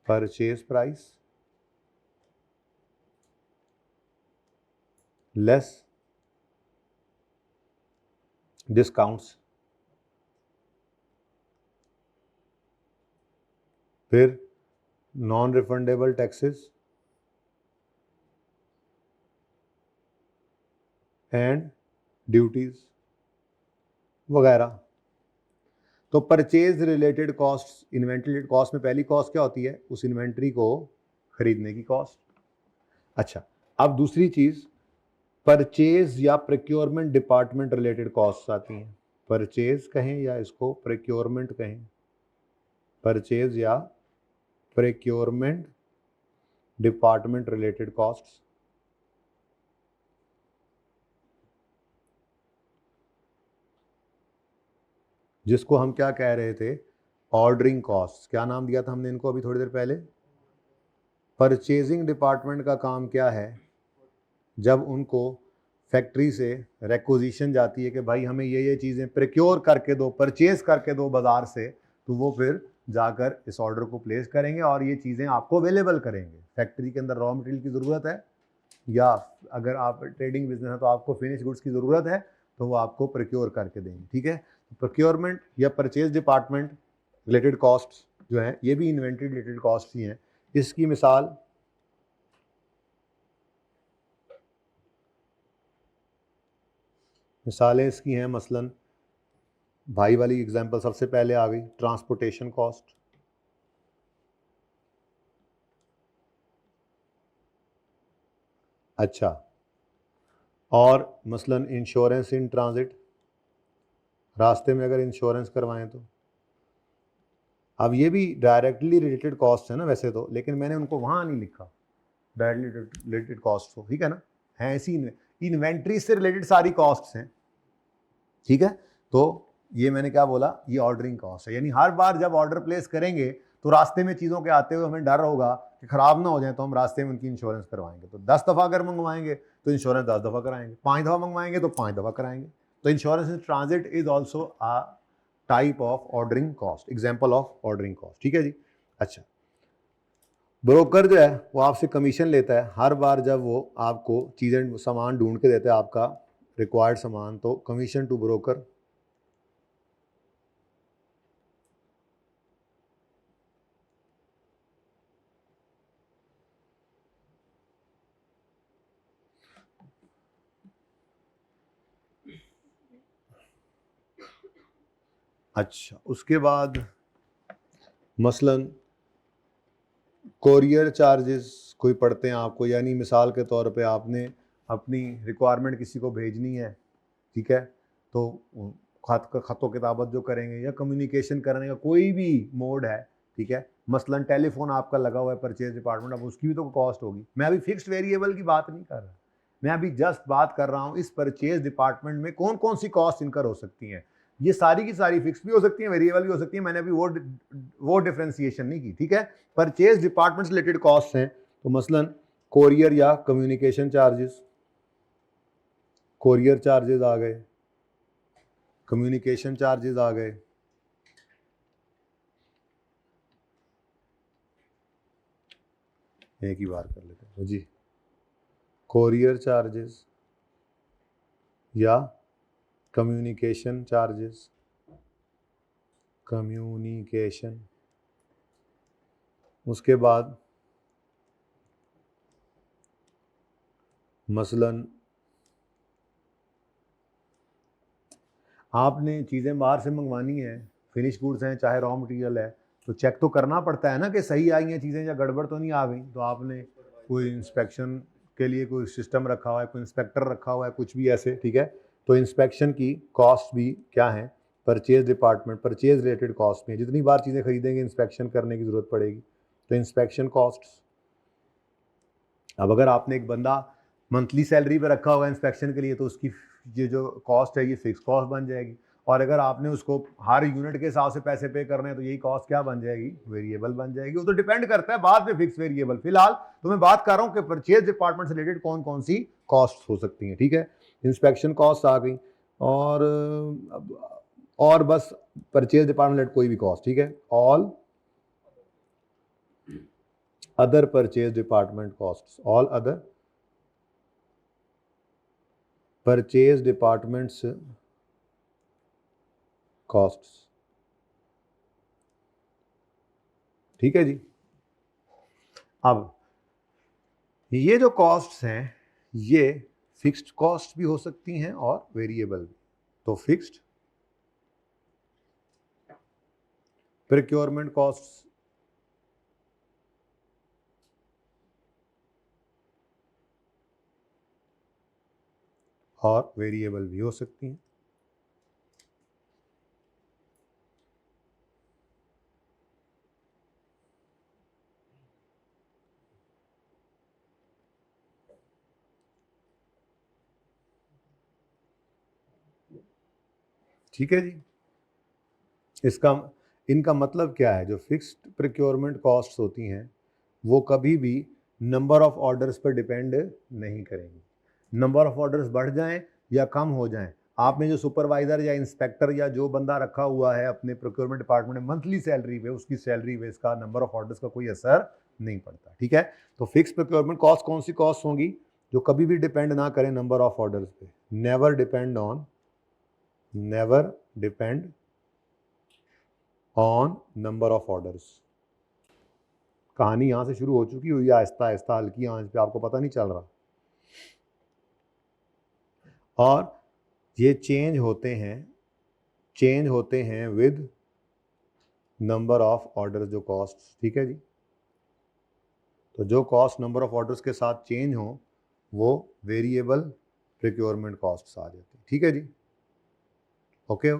purchase price less discounts, फिर non refundable taxes and duties वगैरह। तो purchase related cost, inventory related cost में पहली कॉस्ट क्या होती है? उस इन्वेंट्री को खरीदने की कॉस्ट। अच्छा, अब दूसरी चीज परचेज या प्रोक्योरमेंट डिपार्टमेंट रिलेटेड कॉस्ट आती हैं। परचेज कहें या इसको प्रोक्योरमेंट कहें, परचेज या प्रोक्योरमेंट डिपार्टमेंट रिलेटेड कॉस्ट्स। जिसको हम क्या कह रहे थे? Ordering cost. क्या नाम दिया था हमने इनको अभी थोड़ी देर पहले? परचेजिंग डिपार्टमेंट का काम क्या है, जब उनको फैक्ट्री से रेक्विजिशन जाती है कि भाई हमें ये चीज़ें प्रिक्योर करके दो, परचेज करके दो बाज़ार से, तो वो फिर जाकर इस ऑर्डर को प्लेस करेंगे और ये चीज़ें आपको अवेलेबल करेंगे। फैक्ट्री के अंदर रॉ मटेरियल की ज़रूरत है, या अगर आप ट्रेडिंग बिजनेस है तो आपको फिनिश गुड्स की ज़रूरत है, तो वो आपको प्रिक्योर करके देंगे। ठीक है, प्रोक्योरमेंट या परचेज डिपार्टमेंट रिलेटेड कॉस्ट जो है, ये भी इन्वेंट्री रिलेटेड कॉस्ट ही हैं। इसकी मिसालें इसकी हैं, मसलन भाई वाली एग्जांपल सबसे पहले आ गई, ट्रांसपोर्टेशन कॉस्ट। अच्छा, और मसलन इंश्योरेंस इन ट्रांजिट, रास्ते में अगर इंश्योरेंस करवाएं तो। अब ये भी डायरेक्टली रिलेटेड कॉस्ट है ना वैसे तो, लेकिन मैंने उनको वहाँ नहीं लिखा डायरेक्टली रिलेटेड कॉस्ट को, ठीक है ना, है ऐसी इन्वेंट्री से रिलेटेड सारी कॉस्ट्स हैं। ठीक है, तो ये मैंने क्या बोला, ये ऑर्डरिंग कॉस्ट है, यानी हर बार जब ऑर्डर प्लेस करेंगे तो रास्ते में चीज़ों के आते हुए हमें डर होगा कि ख़राब ना हो जाए, तो हम रास्ते में उनकी इंश्योरेंस करवाएंगे। तो 10 दफ़ा अगर मंगवाएंगे तो इंश्योरेंस 10 दफ़ा कराएंगे, 5 दफ़ा मंगवाएंगे तो 5 दफ़ा कराएंगे। तो insurance in transit is also a type of ordering cost, example of ordering cost. ठीक है जी। अच्छा, ब्रोकर जो है वो आपसे कमीशन लेता है हर बार जब वो आपको चीज़ें सामान ढूंढ के देता है, आपका रिक्वायर्ड सामान, तो कमीशन टू ब्रोकर। अच्छा, उसके बाद मसलन कोरियर चार्जेस कोई पड़ते हैं आपको, यानी मिसाल के तौर पे आपने अपनी रिक्वायरमेंट किसी को भेजनी है, ठीक है, तो खतों किताबत जो करेंगे या कम्युनिकेशन करने का कोई भी मोड है, ठीक है, मसलन टेलीफोन आपका लगा हुआ है परचेज डिपार्टमेंट, अब उसकी भी तो कॉस्ट होगी। मैं अभी फिक्स्ड वेरिएबल की बात नहीं कर रहा, मैं अभी जस्ट बात कर रहा हूँ इस परचेज डिपार्टमेंट में कौन कौन सी कॉस्ट इनकर हो सकती हैं। ये सारी की सारी फिक्स भी हो सकती है, वेरिएबल भी हो सकती है, मैंने अभी वो डिफ्रेंसिएशन नहीं की। ठीक है, परचेज डिपार्टमेंट से रिलेटेड कॉस्ट हैं, तो मसलन कोरियर या कम्युनिकेशन चार्जेस, कोरियर चार्जेस आ गए, कम्युनिकेशन चार्जेस आ गए, एक ही बार कर लेते हैं जी, कोरियर चार्जेस या कम्युनिकेशन चार्जेस, कम्युनिकेशन। उसके बाद मसलन आपने चीज़ें बाहर से मंगवानी है, फिनिश गुड्स हैं चाहे रॉ मटेरियल है, तो चेक तो करना पड़ता है ना कि सही आई हैं चीज़ें या गड़बड़ तो नहीं आ गई। तो आपने कोई इंस्पेक्शन के लिए कोई सिस्टम रखा हुआ है, कोई इंस्पेक्टर रखा हुआ है, कुछ भी ऐसे, ठीक है, तो इंस्पेक्शन की कॉस्ट भी क्या है, purchase department, purchase related cost में जितनी बार चीज़ें खरीदेंगे इंस्पेक्शन करने की ज़रूरत पड़ेगी, तो इंस्पेक्शन कॉस्ट्स। अब अगर आपने एक बंदा मंथली सैलरी पे रखा होगा इंस्पेक्शन के लिए, तो उसकी ये जो कॉस्ट है ये फिक्स कॉस्ट बन जाएगी, और अगर आपने उसको हर यूनिट के हिसाब से पैसे पे करने हैं तो यही कॉस्ट क्या बन जाएगी, वेरिएबल बन जाएगी। वो तो डिपेंड करता है बाद में फिक्स वेरिएबल। फिलहाल तो मैं बात कर रहा हूँ कि परचेज डिपार्टमेंट से रिलेटेड कौन कौन सी कॉस्ट हो सकती हैं। ठीक है, इंस्पेक्शन कॉस्ट आ गई, और बस परचेज डिपार्टमेंट कोई भी कॉस्ट, ठीक है, all other purchase department costs, all other purchase departments costs। ठीक है जी। अब ये जो कॉस्ट्स हैं ये फिक्स्ड कॉस्ट भी हो सकती हैं और वेरिएबल भी। तो फिक्स्ड प्रोक्योरमेंट कॉस्ट्स और वेरिएबल भी हो सकती हैं। ठीक है जी। इनका मतलब क्या है, जो फिक्स्ड प्रोक्योरमेंट कॉस्ट्स होती हैं वो कभी भी नंबर ऑफ ऑर्डर्स पर डिपेंड नहीं करेंगी। नंबर ऑफ ऑर्डर्स बढ़ जाएं या कम हो जाएं, आपने जो सुपरवाइजर या इंस्पेक्टर या जो बंदा रखा हुआ है अपने प्रोक्योरमेंट डिपार्टमेंट में मंथली सैलरी पे, उसकी सैलरी पे इसका नंबर ऑफ ऑर्डर्स का कोई असर नहीं पड़ता। ठीक है, तो फिक्स प्रोक्योरमेंट कॉस्ट कौन सी कॉस्ट होंगी? जो कभी भी डिपेंड ना करें नंबर ऑफ ऑर्डर्स पे। Never depend on number of orders. कहानी यहां से शुरू हो चुकी हुई है, आहिस्ता आहिस्ता हल्की आंच पे, आपको पता नहीं चल रहा। और ये चेंज होते हैं विद नंबर ऑफ ऑर्डर्स जो कॉस्ट। ठीक है जी, तो जो कॉस्ट नंबर ऑफ ऑर्डर्स के साथ चेंज हो वो वेरिएबल प्रोक्योरमेंट कॉस्ट आ जाती है। ठीक है जी, ओके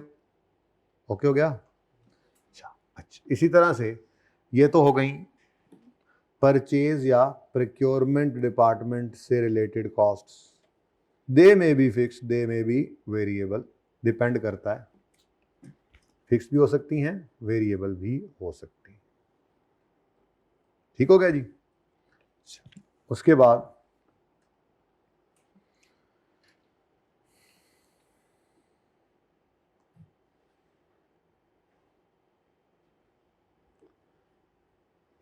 ओके हो गया। अच्छा, इसी तरह से ये तो हो गई परचेज या प्रोक्योरमेंट डिपार्टमेंट से रिलेटेड कॉस्ट्स। दे में बी फिक्स, दे में बी वेरिएबल, डिपेंड करता है, फिक्स भी हो सकती हैं, वेरिएबल भी हो सकती हैं। ठीक हो गया जी। उसके बाद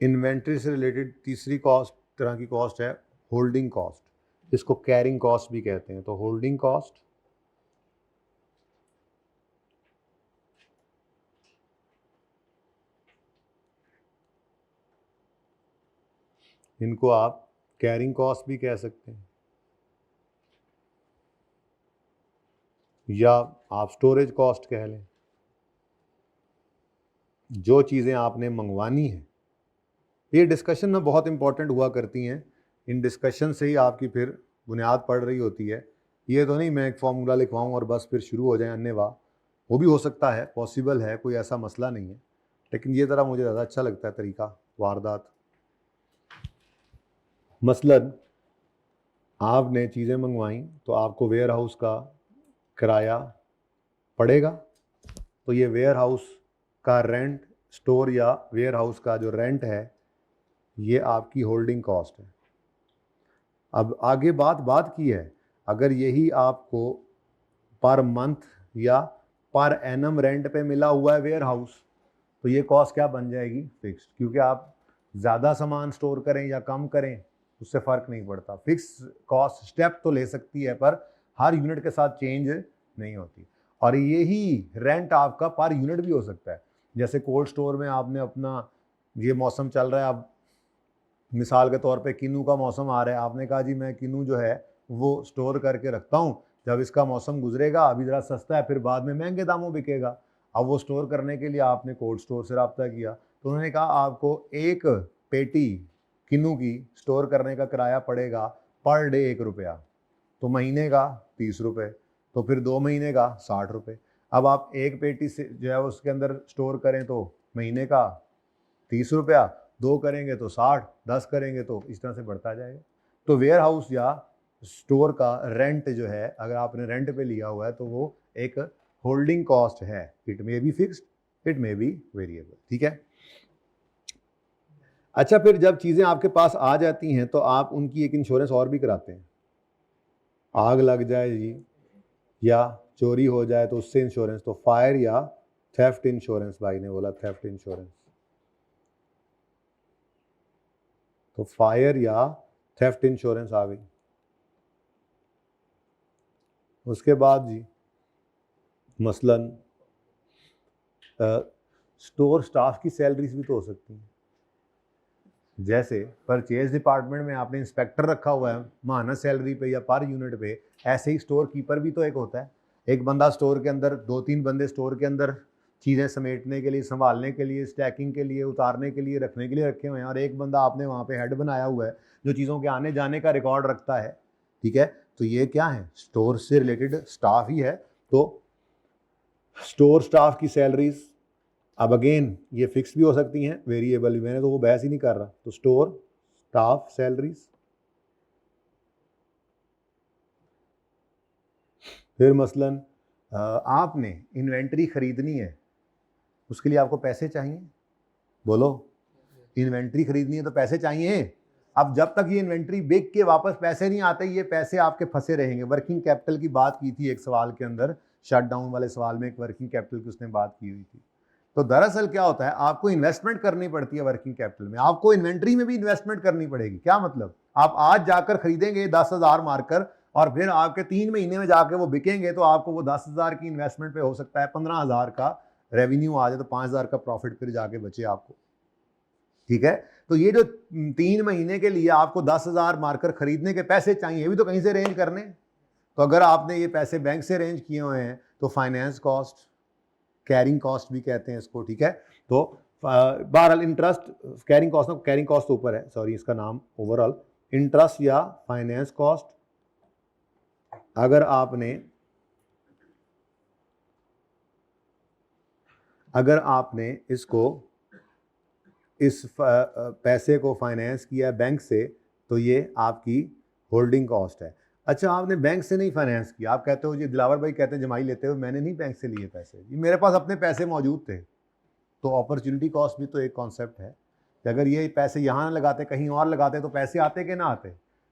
इन्वेंट्री से रिलेटेड तीसरी कॉस्ट तरह की कॉस्ट है होल्डिंग कॉस्ट, जिसको कैरिंग कॉस्ट भी कहते हैं। तो होल्डिंग कॉस्ट इनको आप कैरिंग कॉस्ट भी कह सकते हैं, या आप स्टोरेज कॉस्ट कह लें। जो चीज़ें आपने मंगवानी है, ये डिस्कशन में बहुत इंपॉर्टेंट हुआ करती हैं। इन डिस्कशन से ही आपकी फिर बुनियाद पड़ रही होती है। ये तो नहीं मैं एक फॉर्मूला लिखवाऊँ और बस फिर शुरू हो जाए अन्यवाह। वो भी हो सकता है, पॉसिबल है, कोई ऐसा मसला नहीं है, लेकिन ये तरह मुझे ज़्यादा अच्छा लगता है तरीका वारदात। मसलन आपने चीज़ें मंगवाई तो आपको वेयर हाउस का किराया पड़ेगा, तो ये वेयर हाउस का रेंट, स्टोर या वेयर हाउस का जो रेंट है, ये आपकी होल्डिंग कॉस्ट है। अब आगे बात की है, अगर यही आपको पर मंथ या पर एनम रेंट पे मिला हुआ है वेयर हाउस, तो ये कॉस्ट क्या बन जाएगी? फिक्स्ड, क्योंकि आप ज़्यादा सामान स्टोर करें या कम करें उससे फ़र्क नहीं पड़ता। फिक्स कॉस्ट स्टेप तो ले सकती है पर हर यूनिट के साथ चेंज नहीं होती। और यही रेंट आपका पर यूनिट भी हो सकता है। जैसे कोल्ड स्टोर में आपने अपना, ये मौसम चल रहा है, अब मिसाल के तौर पे किन्नू का मौसम आ रहा है, आपने कहा जी मैं किन्नू जो है वो स्टोर करके रखता हूँ, जब इसका मौसम गुजरेगा अभी ज़रा सस्ता है फिर बाद में महंगे दामों बिकेगा। अब वो स्टोर करने के लिए आपने कोल्ड स्टोर से रब्ता किया, तो उन्होंने कहा आपको एक पेटी किन्नू की स्टोर करने का किराया पड़ेगा पर डे 1 रुपया, तो महीने का 30 रुपये, तो फिर 2 महीने का 60 रुपये। अब आप एक पेटी से जो है उसके अंदर स्टोर करें तो महीने का 30 रुपया, 2 करेंगे तो 60, 10 करेंगे तो इस तरह से बढ़ता जाएगा। तो वेयर हाउस या स्टोर का रेंट जो है, अगर आपने रेंट पे लिया हुआ है तो वो एक होल्डिंग कॉस्ट है। It may be fixed, it may be variable. ठीक है। अच्छा, फिर जब चीज़ें आपके पास आ जाती हैं तो आप उनकी एक इंश्योरेंस और भी कराते हैं। आग लग जाए जी या चोरी हो जाए तो उससे इंश्योरेंस, तो फायर या थेफ्ट इंश्योरेंस, भाई ने बोला थेफ्ट इंश्योरेंस, तो फायर या थेफ्ट इंश्योरेंस आ गई। उसके बाद जी मसलन स्टोर स्टाफ की सैलरीज भी तो हो सकती हैं। जैसे परचेज डिपार्टमेंट में आपने इंस्पेक्टर रखा हुआ है माहाना सैलरी पे या पर यूनिट पे, ऐसे ही स्टोर कीपर भी तो एक होता है। एक बंदा स्टोर के अंदर, 2-3 बंदे स्टोर के अंदर चीज़ें समेटने के लिए, संभालने के लिए, स्टैकिंग के लिए, उतारने के लिए, रखने के लिए रखे हुए हैं, और एक बंदा आपने वहाँ पे हेड बनाया हुआ है जो चीज़ों के आने जाने का रिकॉर्ड रखता है। ठीक है, तो ये क्या है? स्टोर से रिलेटेड स्टाफ ही है। तो स्टोर स्टाफ की सैलरीज अब अगेन ये फिक्स भी हो सकती हैं, वेरिएबल भी, मैंने तो वो बहस ही नहीं कर रहा। तो स्टोर स्टाफ सैलरीज। फिर मसलन आपने इन्वेंट्री खरीदनी है, उसके लिए आपको पैसे चाहिए, बोलो, इन्वेंट्री खरीदनी है तो पैसे चाहिए। अब जब तक ये इन्वेंट्री बिक के वापस पैसे नहीं आते, ये पैसे आपके फंसे रहेंगे। वर्किंग कैपिटल की बात की थी एक सवाल के अंदर, शटडाउन वाले सवाल में एक वर्किंग कैपिटल की उसने बात की हुई थी। तो दरअसल क्या होता है, आपको इन्वेस्टमेंट करनी पड़ती है वर्किंग कैपिटल में, आपको इन्वेंट्री में भी इन्वेस्टमेंट करनी पड़ेगी। क्या मतलब, आप आज जाकर खरीदेंगे 10,000 मार्कर और फिर आपके 3 महीने में जाके वो बिकेंगे, तो आपको वो 10,000 की इन्वेस्टमेंट पे हो सकता है 15,000 का रेवेन्यू आ जाए, तो 5,000 का प्रॉफिट फिर जाके बचे आपको। ठीक है, तो ये जो 3 महीने के लिए आपको 10,000 मार्कर खरीदने के पैसे चाहिए, भी तो कहीं से अरेंज करने। तो अगर आपने ये पैसे बैंक से अरेंज किए हुए हैं तो फाइनेंस कॉस्ट, कैरिंग कॉस्ट भी कहते हैं इसको, ठीक है। तो बहरहाल interest, carrying cost, carrying cost तो ऊपर है, सॉरी इसका नाम ओवरऑल इंटरेस्ट या फाइनेंस कॉस्ट। अगर आपने इसको, इस पैसे को फाइनेंस किया बैंक से, तो ये आपकी होल्डिंग कॉस्ट है। अच्छा, आपने बैंक से नहीं फाइनेंस किया, आप कहते हो जी दिलावर भाई कहते हैं जमाई लेते हो, मैंने नहीं बैंक से लिए पैसे, ये मेरे पास अपने पैसे मौजूद थे। तो अपॉर्चुनिटी कॉस्ट भी तो एक कॉन्सेप्ट है कि अगर ये पैसे यहाँ लगाते कहीं और लगाते तो पैसे आते कि ना आते।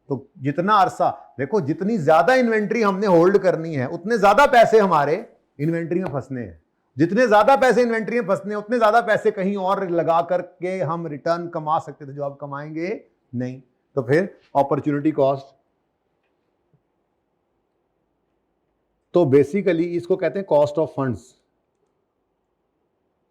तो जितना अरसा, देखो जितनी ज़्यादा इन्वेंट्री हमने होल्ड करनी है उतने ज़्यादा पैसे हमारे इन्वेंट्री में फंसने हैं, जितने ज़्यादा पैसे इन्वेंट्री में फंसने हैं उतने ज़्यादा पैसे कहीं और लगा करके हम रिटर्न कमा सकते थे, जो अब कमाएंगे नहीं। तो फिर अपॉर्चुनिटी कॉस्ट, तो बेसिकली इसको कहते हैं cost of funds,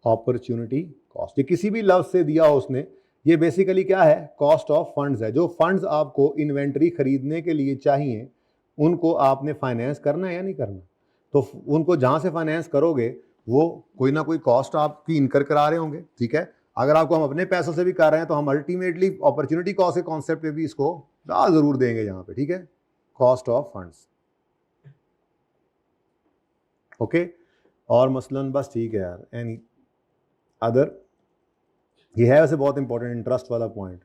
opportunity cost. ये किसी भी लफ्ज से दिया हो उसने, ये बेसिकली क्या है, कॉस्ट ऑफ फंड्स है। जो फंड्स आपको इन्वेंट्री खरीदने के लिए चाहिए उनको आपने फाइनेंस करना है या नहीं करना। तो उनको जहां से फाइनेंस करोगे वो कोई ना कोई कॉस्ट आपकी इनकर करा रहे होंगे, ठीक है। अगर आपको हम अपने पैसों से भी कर रहे हैं तो हम अल्टीमेटली अपॉर्चुनिटी कॉस्ट के कॉन्सेप्ट पे भी इसको जरूर देंगे यहाँ पे, ठीक है, कॉस्ट ऑफ फंड्स। ओके, और मसलन बस ठीक है यार, एनी अदर, ये है वैसे बहुत इंपॉर्टेंट इंटरेस्ट वाला पॉइंट,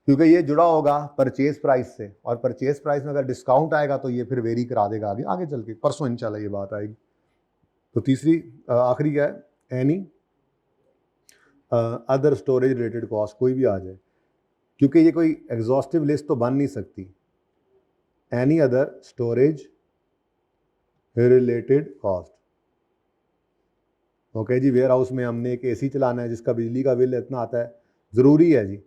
क्योंकि ये जुड़ा होगा परचेज प्राइस से, और परचेज प्राइस में अगर डिस्काउंट आएगा तो ये फिर वेरी करा देगा आगे आगे चल के, परसों इंशाल्लाह ये बात आएगी। तो तीसरी आखिरी क्या है, any other storage related cost, कोई भी आ जाए, क्योंकि ये कोई एग्जॉस्टिव लिस्ट तो बन नहीं सकती। Any other storage related cost. Okay जी, वेयर हाउस में हमने एक एसी चलाना है जिसका बिजली का बिल इतना आता है, ज़रूरी है जी,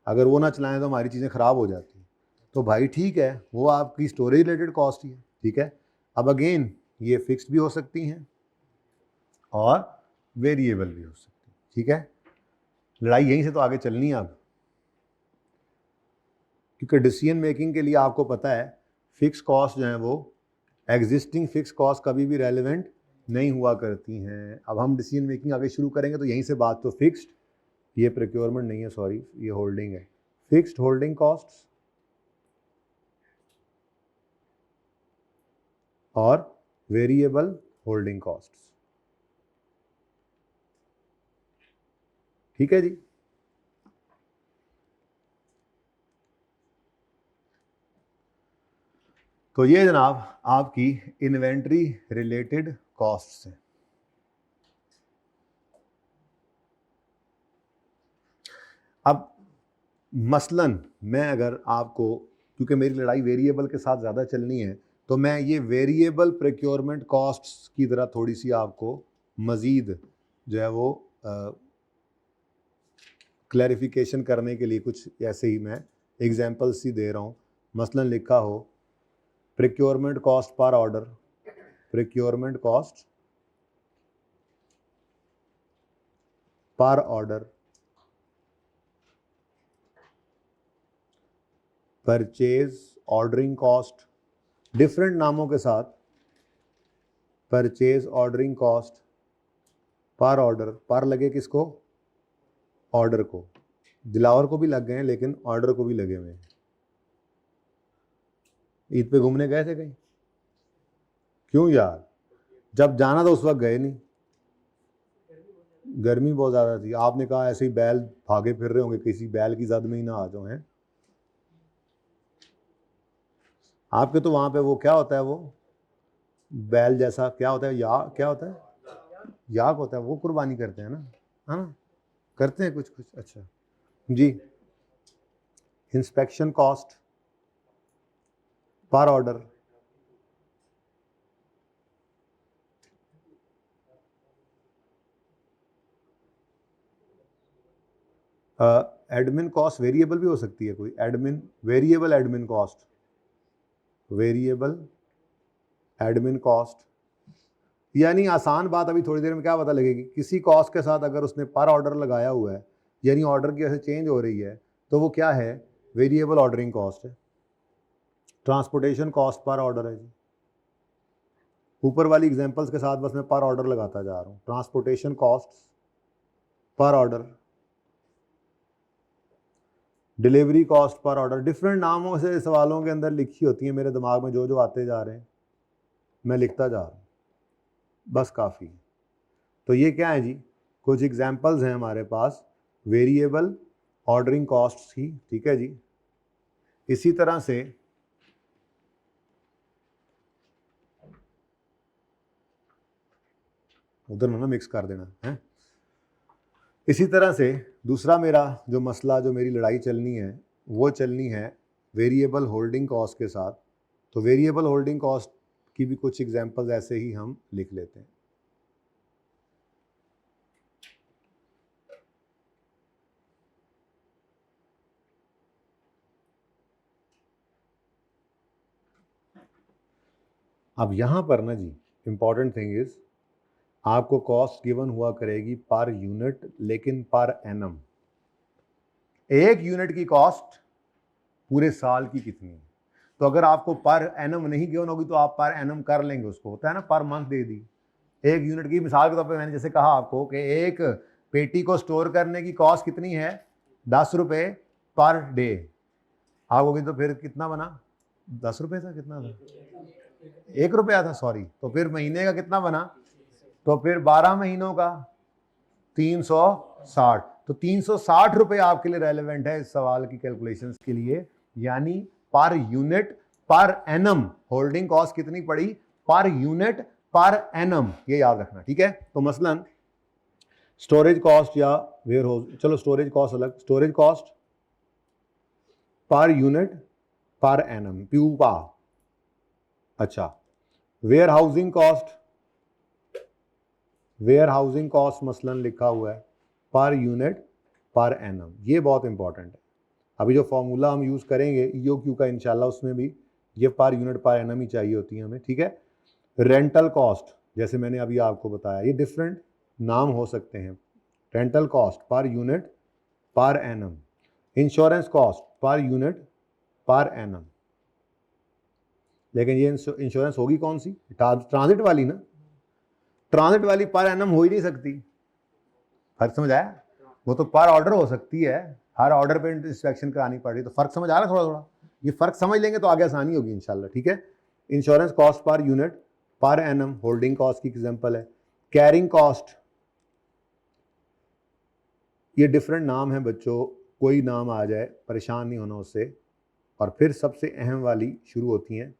अगर वो ना चलाएं तो हमारी चीज़ें ख़राब हो जाती हैं। तो भाई ठीक है, वो आपकी स्टोरेज रिलेटेड कॉस्ट ही है, ठीक है। अब अगेन ये फिक्स्ड भी हो सकती हैं और वेरिएबल भी हो सकती है, ठीक है। लड़ाई यहीं से तो आगे चलनी है अब, क्योंकि डिसीजन मेकिंग के लिए आपको पता है फिक्स कॉस्ट जो है वो एग्जिस्टिंग फिक्स कॉस्ट कभी भी रेलिवेंट नहीं हुआ करती हैं। अब हम डिसीजन मेकिंग आगे शुरू करेंगे तो यहीं से बात, तो फिक्स्ड, ये प्रोक्योरमेंट नहीं है सॉरी, ये होल्डिंग है, फिक्स्ड होल्डिंग कॉस्ट्स और वेरिएबल होल्डिंग कॉस्ट्स, ठीक है जी। तो ये जनाब आपकी इन्वेंट्री रिलेटेड कॉस्ट्स हैं। अब मसलन मैं अगर आपको, क्योंकि मेरी लड़ाई वेरिएबल के साथ ज़्यादा चलनी है, तो मैं ये वेरिएबल प्रोक्योरमेंट कॉस्ट्स की तरह थोड़ी सी आपको मज़ीद जो है वो क्लैरिफिकेशन करने के लिए कुछ ऐसे ही मैं एग्जांपल्स ही दे रहा हूँ। मसलन लिखा हो procurement cost per order, procurement cost per order, purchase ordering cost, different नामों के साथ, purchase ordering cost per order, पर लगे किसको, ऑर्डर को, दिलावर को भी लग गए हैं लेकिन ऑर्डर को भी लगे हुए हैं। ईद पे घूमने गए थे कहीं, क्यों यार, जब जाना था उस वक्त गए नहीं, गर्मी बहुत ज़्यादा थी, आपने कहा ऐसे ही बैल भागे फिर रहे होंगे, किसी बैल की जद में ही ना आ जाओ हैं आपके। तो वहाँ पे वो क्या होता है, वो बैल जैसा क्या होता है, या क्या होता है, याक होता है, वो कुर्बानी करते हैं ना, है ना, करते हैं कुछ कुछ। अच्छा, जी, inspection cost per order, admin cost variable भी हो सकती है कोई, admin variable admin cost, variable admin cost, यानी आसान बात अभी थोड़ी देर में क्या पता लगेगी, किसी कॉस्ट के साथ अगर उसने पर ऑर्डर लगाया हुआ है यानी ऑर्डर की वजह से चेंज हो रही है तो वो क्या है, वेरिएबल ऑर्डरिंग कॉस्ट है। ट्रांसपोर्टेशन कॉस्ट पर ऑर्डर है जी, ऊपर वाली एग्जांपल्स के साथ बस मैं पर ऑर्डर लगाता जा रहा हूँ। Transportation cost per order, delivery cost per order, different नामों से सवालों के अंदर लिखी होती है, मेरे दिमाग में जो जो आते जा रहे हैं मैं लिखता जा रहा हूँ, बस काफ़ी। तो ये क्या है जी, कुछ एग्जांपल्स हैं हमारे पास वेरिएबल ऑर्डरिंग कॉस्ट्स की, ठीक है जी। इसी तरह से उधर ना मिक्स कर देना है। इसी तरह से दूसरा मेरा जो मसला, जो मेरी लड़ाई चलनी है वो चलनी है वेरिएबल होल्डिंग कॉस्ट के साथ। तो वेरिएबल होल्डिंग कॉस्ट की भी कुछ एग्जांपल्स ऐसे ही हम लिख लेते हैं। अब यहां पर ना जी इंपॉर्टेंट थिंग इज, आपको कॉस्ट गिवन हुआ करेगी पर यूनिट, लेकिन पर एनम। एक यूनिट की कॉस्ट पूरे साल की कितनी है, तो अगर आपको पर एनम नहीं गिवन होगी तो आप पर एनम कर लेंगे, उसको होता है ना पर मंथ दे दी। एक यूनिट की मिसाल के तौर पे मैंने जैसे कहा आपको कि एक पेटी को स्टोर करने की कॉस्ट कितनी है, 10 रुपये पर डे। आप होगी तो फिर कितना बना, 10 रुपये था, कितना था, 1 रुपया था, सॉरी। तो फिर महीने का कितना बना, तो फिर 12 महीनों का 360। तो 360 रुपये आपके लिए रेलेवेंट है इस सवाल की कैलकुलेशंस के लिए, यानी पर unit per annum holding cost कितनी पड़ी, पर यूनिट पर एनम, ये याद रखना, ठीक है। तो मसलन स्टोरेज कॉस्ट या वेयर हाउस, चलो स्टोरेज कॉस्ट अलग, storage cost per unit per annum, PUPA. अच्छा, warehousing cost, warehousing cost मसलन लिखा हुआ है पर यूनिट पर एनम, ये बहुत इंपॉर्टेंट है। अभी जो फॉर्मूला हम यूज करेंगे ईओक्यू का इंशाल्लाह, उसमें भी ये पर यूनिट पर एनम ही चाहिए होती है हमें, ठीक है। रेंटल कॉस्ट, जैसे मैंने अभी आपको बताया, ये डिफरेंट नाम हो सकते हैं। Rental cost per unit per annum, insurance cost per unit per annum. लेकिन ये इंश्योरेंस होगी कौन सी, ट्रांजिट वाली ना, ट्रांजिट वाली पर एनम हो ही नहीं सकती। फर्क समझ आया, वो तो पर ऑर्डर हो सकती है, हर ऑर्डर पे इंस्पेक्शन करानी पड़ रही है। तो फर्क समझ आ रहा है थोड़ा थोड़ा, ये फर्क समझ लेंगे तो आगे आसानी होगी इंशाल्लाह, ठीक है। Insurance cost per unit per annum, holding cost की एग्जांपल है। कैरिंग कॉस्ट, ये डिफरेंट नाम है बच्चों, कोई नाम आ जाए परेशान नहीं होना उससे। और फिर सबसे अहम वाली शुरू होती हैं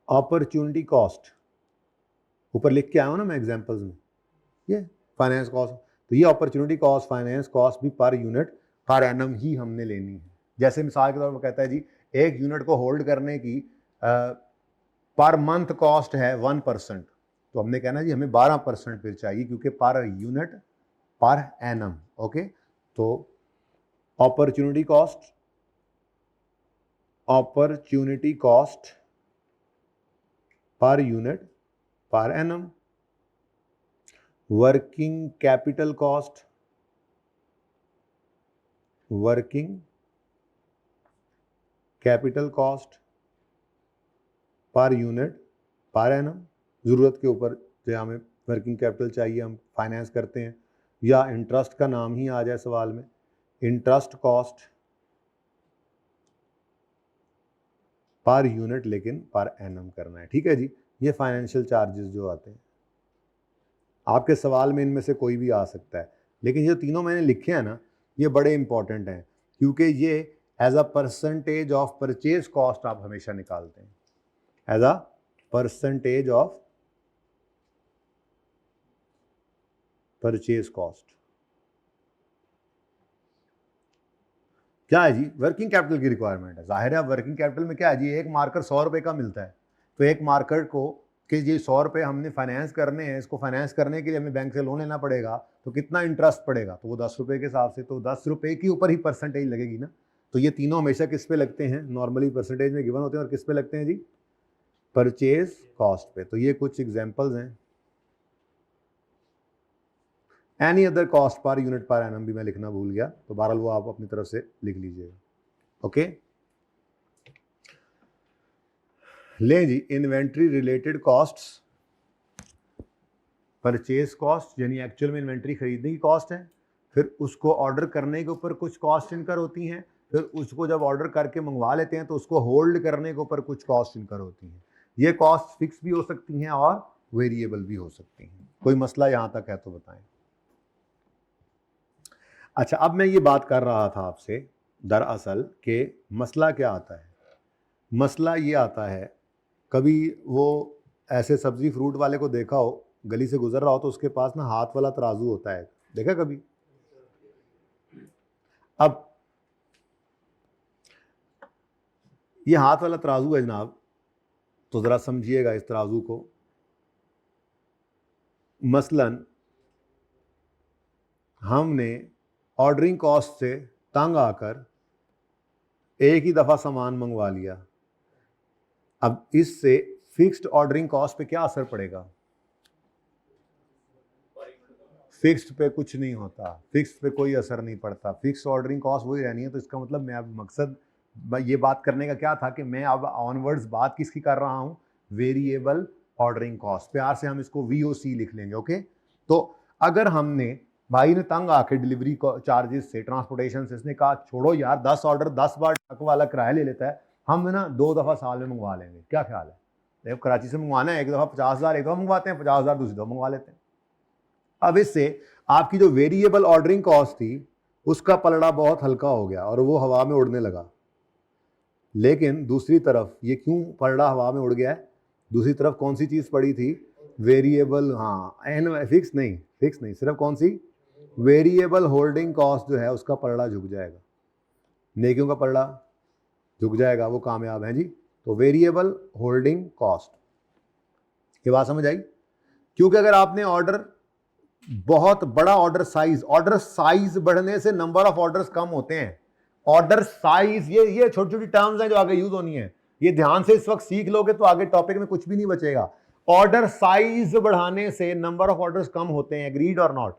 अपॉर्चुनिटी कॉस्ट, ऊपर लिख के आया हूं ना मैं एग्जांपल्स में, ये फाइनेंस कॉस्ट। तो ये अपॉर्चुनिटी कॉस्ट, फाइनेंस कॉस्ट भी पर यूनिट पर एनम ही हमने लेनी है। जैसे मिसाल के तौर पर कहता है जी एक यूनिट को होल्ड करने की पर मंथ कॉस्ट है 1%, तो हमने कहना जी हमें 12% फिर चाहिए, क्योंकि per unit per annum, okay. तो opportunity cost, opportunity cost per unit per annum. Working capital cost, working capital cost per unit per annum. ज़रूरत के ऊपर जो हमें वर्किंग कैपिटल चाहिए, हम फाइनेंस करते हैं, या इंटरेस्ट का नाम ही आ जाए सवाल में, इंटरेस्ट कॉस्ट पर यूनिट लेकिन पर एनम करना है, ठीक है जी। ये फाइनेंशियल चार्जेस जो आते हैं आपके सवाल में, इनमें से कोई भी आ सकता है, लेकिन ये तीनों मैंने लिखे हैं ना, ये बड़े इंपॉर्टेंट हैं, क्योंकि ये as a percentage of purchase cost आप हमेशा निकालते हैं, as a percentage of purchase cost. क्या है जी, वर्किंग कैपिटल की रिक्वायरमेंट है। जाहिर है वर्किंग कैपिटल में क्या है जी, एक मार्कर 100 रुपये का मिलता है, तो एक मार्कर को कि ये 100 रुपये हमने फाइनेंस करने हैं, इसको फाइनेंस करने के लिए हमें बैंक से लोन लेना पड़ेगा, तो कितना इंटरेस्ट पड़ेगा, तो वो 10 रुपये के हिसाब से, तो 10 रुपये के ऊपर ही परसेंटेज लगेगी ना। तो ये तीनों हमेशा किस पे लगते हैं, नॉर्मली परसेंटेज में गिवन होते हैं, और किस पे लगते हैं जी, परचेज कॉस्ट पे। तो ये कुछ एग्जाम्पल्स हैं। Any other cost per unit per annum भी मैं लिखना भूल गया, तो बहरहाल वो आप अपनी तरफ से लिख लीजिएगा। ओके, लें जी, inventory related costs, purchase cost यानी एक्चुअल में इन्वेंट्री खरीदने की कॉस्ट है, फिर उसको ऑर्डर करने के ऊपर कुछ कॉस्ट इनकर होती हैं, फिर उसको जब ऑर्डर करके मंगवा लेते हैं तो उसको होल्ड करने के ऊपर कुछ कॉस्ट इनकर होती हैं। ये कॉस्ट फिक्स भी हो सकती हैं और वेरिएबल भी हो सकती हैं। कोई मसला यहाँ तक है तो बताएं। अच्छा, अब मैं ये बात कर रहा था आपसे दरअसल कि मसला क्या आता है। मसला ये आता है, कभी वो ऐसे सब्जी फ्रूट वाले को देखा हो, गली से गुजर रहा हो, तो उसके पास ना हाथ वाला तराजू होता है, देखा कभी? अब ये हाथ वाला तराजू है जनाब, तो ज़रा समझिएगा इस तराजू को। मसलन हमने ऑर्डरिंग कॉस्ट से तंग आकर एक ही दफ़ा सामान मंगवा लिया, अब इससे फिक्स्ड ऑर्डरिंग कॉस्ट पे क्या असर पड़ेगा? फिक्स्ड पे कुछ नहीं होता, फिक्स्ड पे कोई असर नहीं पड़ता, फिक्स्ड ऑर्डरिंग कॉस्ट वही रहनी है। तो इसका मतलब मैं अब मकसद ये बात करने का क्या था कि मैं अब ऑनवर्ड्स बात किसकी कर रहा हूँ, वेरिएबल ऑर्डरिंग कॉस्ट। प्यार से हम इसको VOC लिख लेंगे। ओके, तो अगर हमने, भाई ने तंग आके डिलीवरी चार्जेस से, ट्रांसपोर्टेशन से, इसने कहा छोड़ो यार 10 ऑर्डर 10 बार ट्रक वाला किराया ले लेता है, हम ना 2 दफ़ा साल में मंगवा लेंगे, क्या ख्याल है? देखो कराची से मंगवाना है, एक दफ़ा 50,000 एक दफ़ा मंगवाते हैं, 50,000 दूसरी दफ़ा मंगवा लेते हैं। अब इससे आपकी जो वेरिएबल ऑर्डरिंग कॉस्ट थी उसका पलड़ा बहुत हल्का हो गया और वो हवा में उड़ने लगा। लेकिन दूसरी तरफ ये क्यों पलड़ा हवा में उड़ गया है? दूसरी तरफ कौन सी चीज़ पड़ी थी? वेरिएबल, हाँ, फिक्स नहीं, सिर्फ कौन सी? वेरिएबल होल्डिंग कॉस्ट जो है उसका पलड़ा झुक जाएगा, नेकियों का पलड़ा झुक जाएगा, वो कामयाब है जी। तो वेरिएबल होल्डिंग कॉस्ट, ये बात समझ आई? क्योंकि अगर आपने ऑर्डर, बहुत बड़ा ऑर्डर साइज बढ़ने से नंबर ऑफ ऑर्डर्स कम होते हैं। ऑर्डर साइज, ये छोटी छोटी टर्म्स हैं जो आगे यूज होनी है, ये ध्यान से इस वक्त सीख लोगे तो आगे टॉपिक में कुछ भी नहीं बचेगा। ऑर्डर साइज बढ़ाने से नंबर ऑफ ऑर्डर्स कम होते हैं, एग्रीड और नॉट?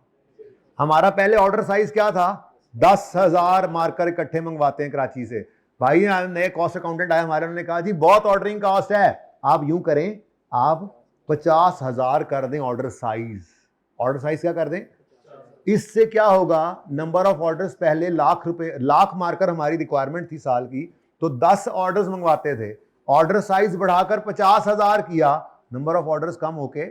हमारा पहले ऑर्डर साइज क्या था? 10,000 मार्कर इकट्ठे मंगवाते हैं कराची से। भाई नए कॉस्ट अकाउंटेंट आए हमारे, उन्होंने कहा जी बहुत ऑर्डरिंग कॉस्ट है, आप यूं करें, आप 50,000 कर दें ऑर्डर साइज। ऑर्डर साइज क्या कर दें? इससे क्या होगा, नंबर ऑफ ऑर्डर्स, पहले लाख मार्कर हमारी रिक्वायरमेंट थी साल की, तो 10 ऑर्डर्स मंगवाते थे, ऑर्डर साइज बढ़ाकर 50,000 किया, नंबर ऑफ ऑर्डर्स कम होके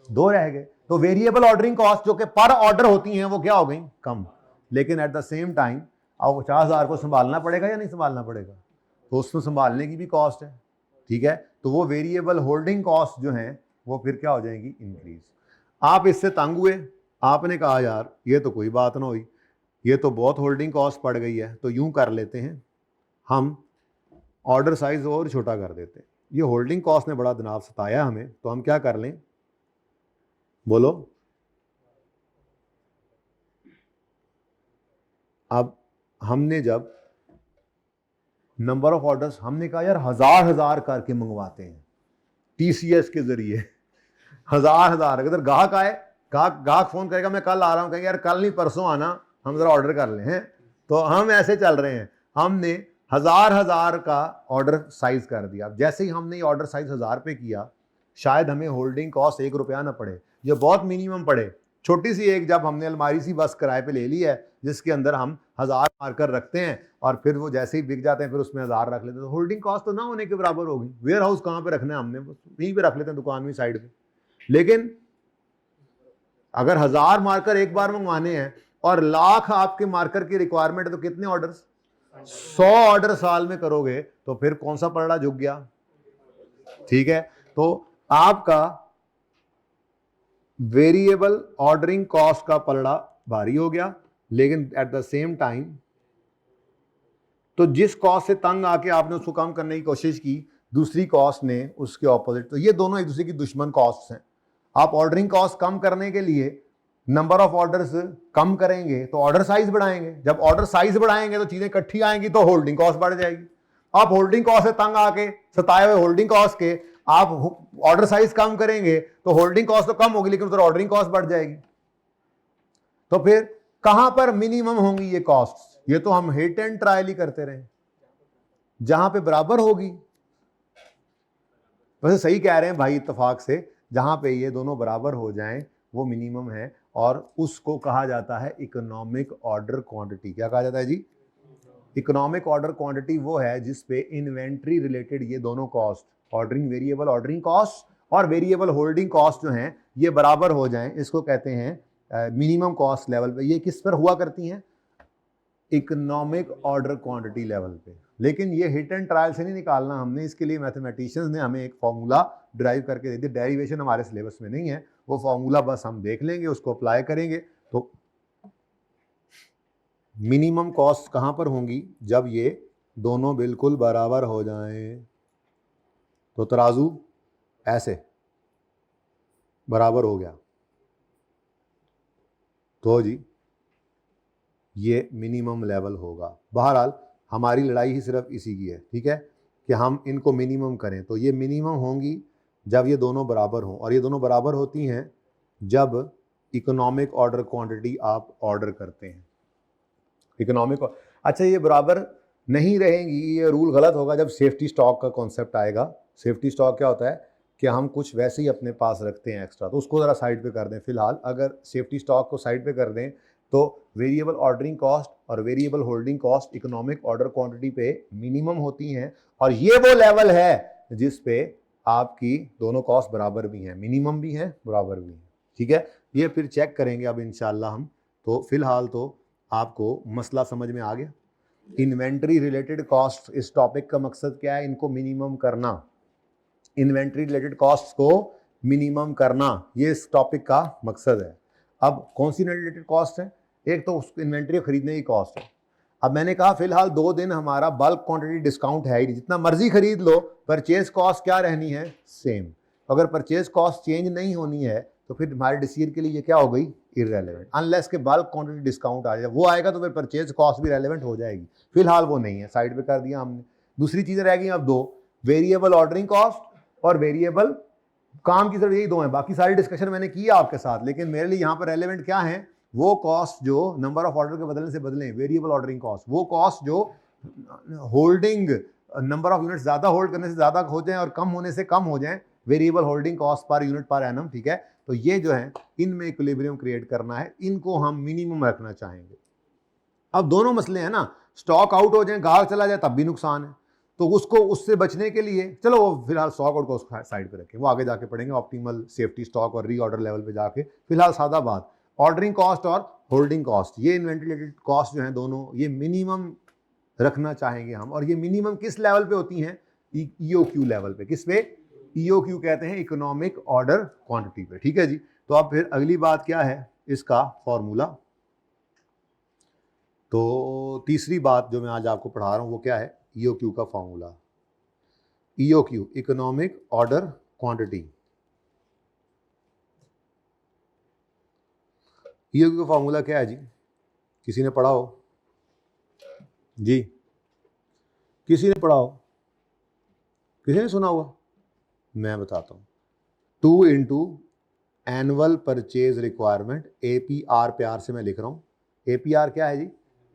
2 रह गए। तो वेरिएबल ऑर्डरिंग कॉस्ट जो कि पर ऑर्डर होती हैं वो क्या हो गई? कम। लेकिन एट द सेम टाइम अब 50,000 को संभालना पड़ेगा या नहीं संभालना पड़ेगा? तो उसमें संभालने की भी कॉस्ट है, ठीक है? तो वो वेरिएबल होल्डिंग कॉस्ट जो है वो फिर क्या हो जाएगी? इंक्रीज। आप इससे तंग हुए, आपने कहा यार ये तो कोई बात ना हुई, ये तो बहुत होल्डिंग कॉस्ट पड़ गई है, तो यूं कर लेते हैं, हम ऑर्डर साइज और छोटा कर देते हैं। ये होल्डिंग कॉस्ट ने बड़ा दिमाग सताया हमें, तो हम क्या कर लें, बोलो? अब हमने जब नंबर ऑफ ऑर्डर्स, हमने कहा यार हजार करके मंगवाते हैं TCS के जरिए, हजार। अगर ग्राहक आए, ग्राहक फोन करेगा मैं कल आ रहा हूं, कहेंगे यार कल नहीं परसों आना, हम जरा ऑर्डर कर लें, हैं? तो हम ऐसे चल रहे हैं, हमने हजार का ऑर्डर साइज कर दिया। जैसे ही हमने ये ऑर्डर साइज 1000 पे किया, शायद हमें होल्डिंग कॉस्ट 1 रुपया ना पड़े, ये बहुत मिनिमम पड़े, छोटी सी एक, जब हमने अलमारी सी बस किराए पे ले ली है जिसके अंदर हम 1000 मार्कर रखते हैं और फिर वो जैसे ही बिक जाते हैं फिर उसमें 1000 रख लेते हैं, तो होल्डिंग कॉस्ट तो ना होने के बराबर होगी। वेयर हाउस कहाँ पे रखना है हमने, यहीं पे रख लेते हैं, दुकान में साइड पे। लेकिन अगर 1000 मार्कर एक बार मंगवाने हैं और लाख आपके मार्कर की रिक्वायरमेंट है, तो कितने ऑर्डर्स? 100 ऑर्डर साल में करोगे, तो फिर कौन सा पलड़ा झुक गया? ठीक है, तो आपका वेरिएबल ऑर्डरिंग कॉस्ट का पलड़ा भारी हो गया, लेकिन एट द सेम टाइम तो जिस कॉस्ट से तंग आके आपने उसको कम करने की कोशिश की, दूसरी कॉस्ट ने उसके ऑपोजिट, तो ये दोनों एक दूसरे की दुश्मन कॉस्ट हैं। आप ऑर्डरिंग कॉस्ट कम करने के लिए नंबर ऑफ ऑर्डर्स कम करेंगे तो ऑर्डर साइज बढ़ाएंगे, जब ऑर्डर साइज बढ़ाएंगे तो चीजें इकट्ठी आएंगी तो होल्डिंग कॉस्ट बढ़ जाएगी। आप होल्डिंग कॉस्ट से तंग आके सताए हुए होल्डिंग कॉस्ट के आप ऑर्डर साइज कम करेंगे तो होल्डिंग कॉस्ट तो कम होगी लेकिन उधर ऑर्डरिंग कॉस्ट बढ़ जाएगी। तो फिर कहां पर मिनिमम होंगी ये कॉस्ट? ये तो हम हिट एंड ट्रायल ही करते रहे, जहां पे बराबर होगी। वैसे सही कह रहे हैं भाई इत्तेफाक से, जहां पे ये दोनों बराबर हो जाएं वो मिनिमम है, और उसको कहा जाता है इकोनॉमिक ऑर्डर क्वांटिटी। क्या कहा जाता है जी? इकोनॉमिक ऑर्डर क्वांटिटी वो है जिसपे इन्वेंट्री रिलेटेड ये दोनों cost, ordering variable ordering cost और वेरिएबल होल्डिंग कॉस्ट जो हैं ये बराबर हो जाएं, इसको कहते हैं मिनिमम कॉस्ट लेवल पे। ये किस पर हुआ करती हैं? इकोनॉमिक ऑर्डर क्वांटिटी लेवल पे। लेकिन ये हिट एंड ट्रायल से नहीं निकालना हमने, इसके लिए मैथमेटिशियंस ने हमें एक फॉर्मूला ड्राइव करके दे दिया। डेरिवेशन हमारे सिलेबस में नहीं है, वो फॉर्मूला बस हम देख लेंगे, उसको अप्लाई करेंगे। तो मिनिमम कॉस्ट कहां पर होंगी? जब ये दोनों बिल्कुल बराबर हो जाएं। तो तराजू ऐसे बराबर हो गया तो जी ये मिनिमम लेवल होगा। बहरहाल हमारी लड़ाई ही सिर्फ इसी की है, ठीक है, कि हम इनको मिनिमम करें। तो ये मिनिमम होंगी जब ये दोनों बराबर हों, और ये दोनों बराबर होती हैं जब इकोनॉमिक ऑर्डर क्वांटिटी आप ऑर्डर करते हैं। इकोनॉमिक, अच्छा ये बराबर नहीं रहेंगी, ये रूल गलत होगा जब सेफ्टी स्टॉक का कॉन्सेप्ट आएगा। सेफ्टी स्टॉक क्या होता है कि हम कुछ वैसे ही अपने पास रखते हैं एक्स्ट्रा, तो उसको ज़रा साइड पे कर दें। फिलहाल अगर सेफ्टी स्टॉक को साइड पे कर दें तो वेरिएबल ऑर्डरिंग कॉस्ट और variable holding cost economic order quantity पे मिनिमम होती हैं, और ये वो लेवल है जिस पे आपकी दोनों कॉस्ट बराबर भी हैं, मिनिमम भी हैं बराबर भी हैं, ठीक है। ये फिर चेक करेंगे अब इंशाल्लाह हम। तो फिलहाल तो आपको मसला समझ में आ गया। इन्वेंट्री रिलेटेड कॉस्ट, इस टॉपिक का मकसद क्या है? इनको मिनिमम करना, इन्वेंट्री रिलेटेड कॉस्ट को मिनिमम करना, ये इस टॉपिक का मकसद है। अब कौन सी रिलेटेड कॉस्ट है? एक तो उस इन्वेंट्री खरीदने की कॉस्ट है। अब मैंने कहा फिलहाल 2 दिन हमारा बल्क क्वांटिटी डिस्काउंट है ही नहीं, जितना मर्जी खरीद लो, परचेज कॉस्ट क्या रहनी है? सेम। अगर परचेज कॉस्ट चेंज नहीं होनी है तो फिर हमारे डिसीजन के लिए ये क्या हो गई? इररेलेवेंट। अनलेस के बल्क क्वांटिटी डिस्काउंट आ जाए, वो आएगा तो फिर परचेज कॉस्ट भी रेलेवेंट हो जाएगी। फिलहाल वो नहीं है, साइड पे कर दिया हमने। दूसरी चीजें रह गई अब 2, वेरिएबल ऑर्डरिंग कॉस्ट और वेरिएबल, काम की सिर्फ यही 2 हैं, बाकी सारी डिस्कशन मैंने की है आपके साथ। लेकिन मेरे लिए यहाँ पर रेलेवेंट क्या है? वो कॉस्ट जो नंबर ऑफ ऑर्डर के बदलने से बदलें, वेरिएबल ऑर्डरिंग कॉस्ट। वो कॉस्ट जो होल्डिंग नंबर ऑफ यूनिट ज्यादा होल्ड करने से ज्यादा हो जाए और कम होने से कम हो जाए, variable holding cost per unit per annum, ठीक है। तो ये जो है इनमें इक्विलिब्रियम क्रिएट करना है, इनको हम मिनिमम रखना चाहेंगे। अब दोनों मसले हैं ना, स्टॉक आउट हो जाए, गाहक चला जाए तब भी नुकसान है, तो उसको उससे बचने के लिए चलो वो फिलहाल स्टॉक आउट को साइड पे रखें, वो आगे जाके पढ़ेंगे ऑप्टिमल सेफ्टी स्टॉक और रीऑर्डर लेवल पे जाके। फिलहाल सादा बात, ऑर्डरिंग कॉस्ट और होल्डिंग कॉस्ट, ये इन्वेंट्री रिलेटेड कॉस्ट जो है दोनों, ये मिनिमम रखना चाहेंगे हम। और ये मिनिमम किस लेवल पे होती हैं? ईओक्यू लेवल पे। किस पे? ईओक्यू कहते हैं इकोनॉमिक ऑर्डर क्वांटिटी पे, ठीक है जी। तो अब फिर अगली बात क्या है? इसका फॉर्मूला। तो तीसरी बात जो मैं आज आपको पढ़ा रहा हूं वो क्या है? ईओक्यू का formula. EOQ, economic order quantity. EOQ का फॉर्मूला क्या है जी? किसी ने पढ़ा हो जी? किसी ने पढ़ा हो? किसी ने सुना हुआ? मैं बताता हूं। 2 into annual purchase requirement, APR प्यार से मैं लिख रहा हूं। एपीआर क्या है जी?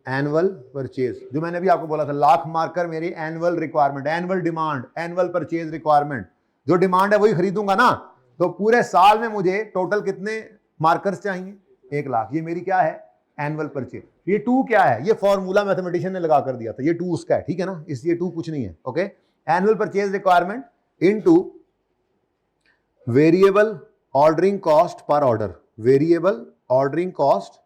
Annual purchase. जो मैंने भी आपको बोला था, लाख मार्कर मेरी annual requirement, annual demand, annual purchase requirement. जो डिमांड है वही खरीदूंगा ना, तो पूरे साल में मुझे टोटल कितने मार्कर्स चाहिए? 1 लाख। ये मेरी क्या है? Annual purchase. ये 2 क्या है? ये फॉर्मूला मैथमेटिशियन ने लगा कर दिया था, ये 2 उसका है, ठीक है ना, इसलिए 2 कुछ नहीं है। Okay, annual purchase requirement into variable ordering cost per order, variable ordering cost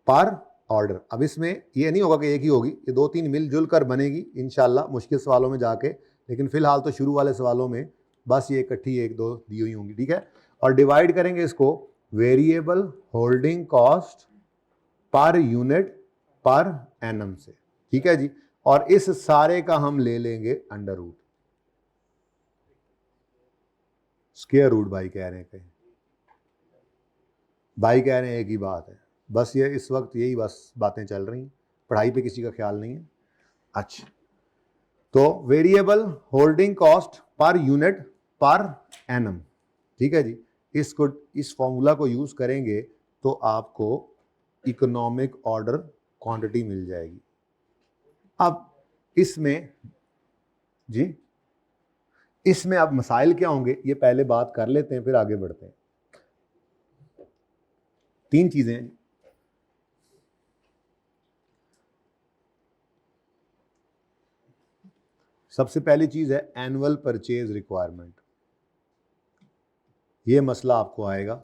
per order. अब इसमें ये नहीं होगा कि एक ही होगी, ये 2-3 मिलजुल कर बनेगी इंशाल्लाह मुश्किल सवालों में जाके, लेकिन फिलहाल तो शुरू वाले सवालों में बस ये इकट्ठी 1-2 दी हुई होंगी, ठीक है। और डिवाइड करेंगे इसको variable holding cost per unit per annum से, ठीक है जी। और इस सारे का हम ले लेंगे अंडर रूट, स्क्वायर रूट भाई कह रहे हैं, कहीं भाई कह रहे हैं एक ही बात है, बस ये इस वक्त यही बस बातें चल रही हैं, पढ़ाई पे किसी का ख्याल नहीं है। अच्छा, तो variable holding cost per unit per annum, ठीक है जी, इसको इस फॉर्मूला को यूज करेंगे तो आपको इकोनॉमिक ऑर्डर क्वांटिटी मिल जाएगी। अब इसमें जी, इसमें अब मसाइल क्या होंगे ये पहले बात कर लेते हैं, फिर आगे बढ़ते हैं। 3 चीजें हैं। सबसे पहली चीज है एनुअल परचेज रिक्वायरमेंट। ये मसला आपको आएगा,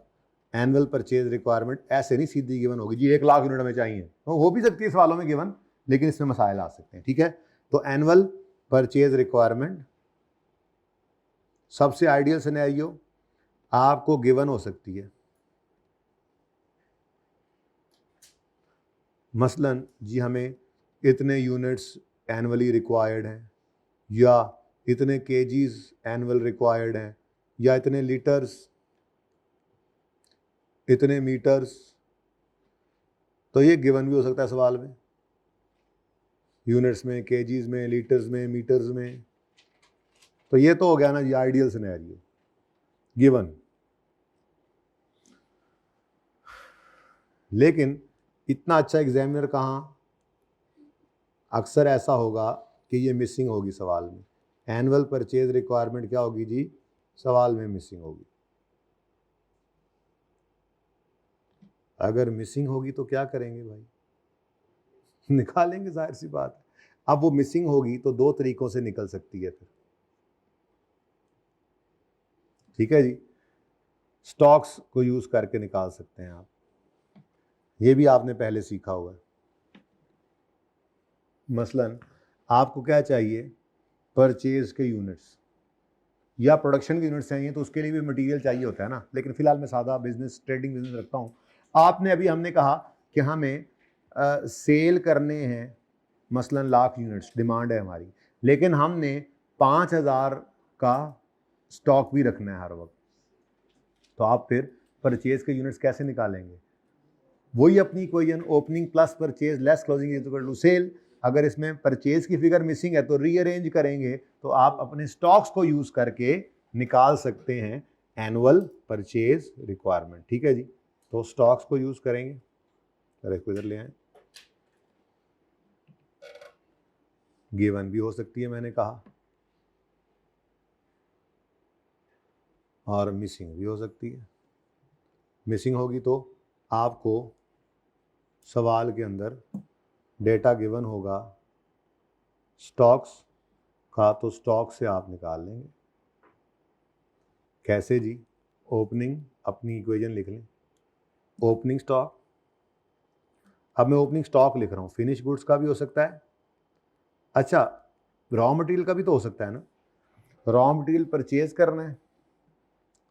एनुअल परचेज रिक्वायरमेंट ऐसे नहीं सीधी गिवन होगी जी 1 लाख यूनिट में चाहिए, तो हो भी सकती है सवालों में गिवन, लेकिन इसमें मसाइल आ सकते हैं, ठीक है। तो एनुअल परचेज रिक्वायरमेंट सबसे आइडियल सिनेरियो आपको गिवन हो सकती है, मसलन जी हमें इतने यूनिट्स एनुअली रिक्वायर्ड हैं, या इतने केजीज एनुअल रिक्वायर्ड हैं, या इतने लीटर्स, इतने मीटर्स, तो ये गिवन भी हो सकता है सवाल में, यूनिट्स में, केजीज में, लीटर्स में, मीटर्स में। तो ये तो हो गया ना जी आइडियल सिनेरियो, गिवन। लेकिन इतना अच्छा एग्जामिनर कहाँ, अक्सर ऐसा होगा कि ये मिसिंग होगी सवाल में, एनुअल परचेज रिक्वायरमेंट क्या होगी जी, सवाल में मिसिंग होगी। अगर मिसिंग होगी तो क्या करेंगे भाई, निकालेंगे, जाहिर सी बात है। अब वो मिसिंग होगी तो 2 तरीकों से निकल सकती है फिर, ठीक है जी। स्टॉक्स को यूज करके निकाल सकते हैं आप, ये भी आपने पहले सीखा हुआ है। मसलन आपको क्या चाहिए, परचेज के यूनिट्स या प्रोडक्शन के यूनिट्स चाहिए, तो उसके लिए भी मटेरियल चाहिए होता है ना, लेकिन फिलहाल मैं सादा बिजनेस, ट्रेडिंग बिजनेस रखता हूँ। आपने अभी हमने कहा कि हमें सेल करने हैं मसलन 1 लाख यूनिट्स डिमांड है हमारी, लेकिन हमने 5,000 का स्टॉक भी रखना है हर वक्त, तो आप फिर परचेज के यूनिट्स कैसे निकालेंगे, वही अपनी equation, opening plus purchase less closing is equal to sale. अगर इसमें परचेज की फिगर मिसिंग है तो रीअरेंज करेंगे, तो आप अपने स्टॉक्स को यूज करके निकाल सकते हैं एनुअल परचेज रिक्वायरमेंट, ठीक है जी। तो स्टॉक्स को यूज करेंगे, अरे इधर ले आए, गिवन भी हो सकती है मैंने कहा, और मिसिंग भी हो सकती है। मिसिंग होगी तो आपको सवाल के अंदर डेटा गिवन होगा स्टॉक्स का, तो स्टॉक से आप निकाल लेंगे। कैसे जी, ओपनिंग, अपनी इक्वेशन लिख लें, ओपनिंग स्टॉक, अब मैं ओपनिंग स्टॉक लिख रहा हूँ, फिनिश गुड्स का भी हो सकता है, अच्छा रॉ मटेरियल का भी तो हो सकता है ना, रॉ मटेरियल परचेज करना है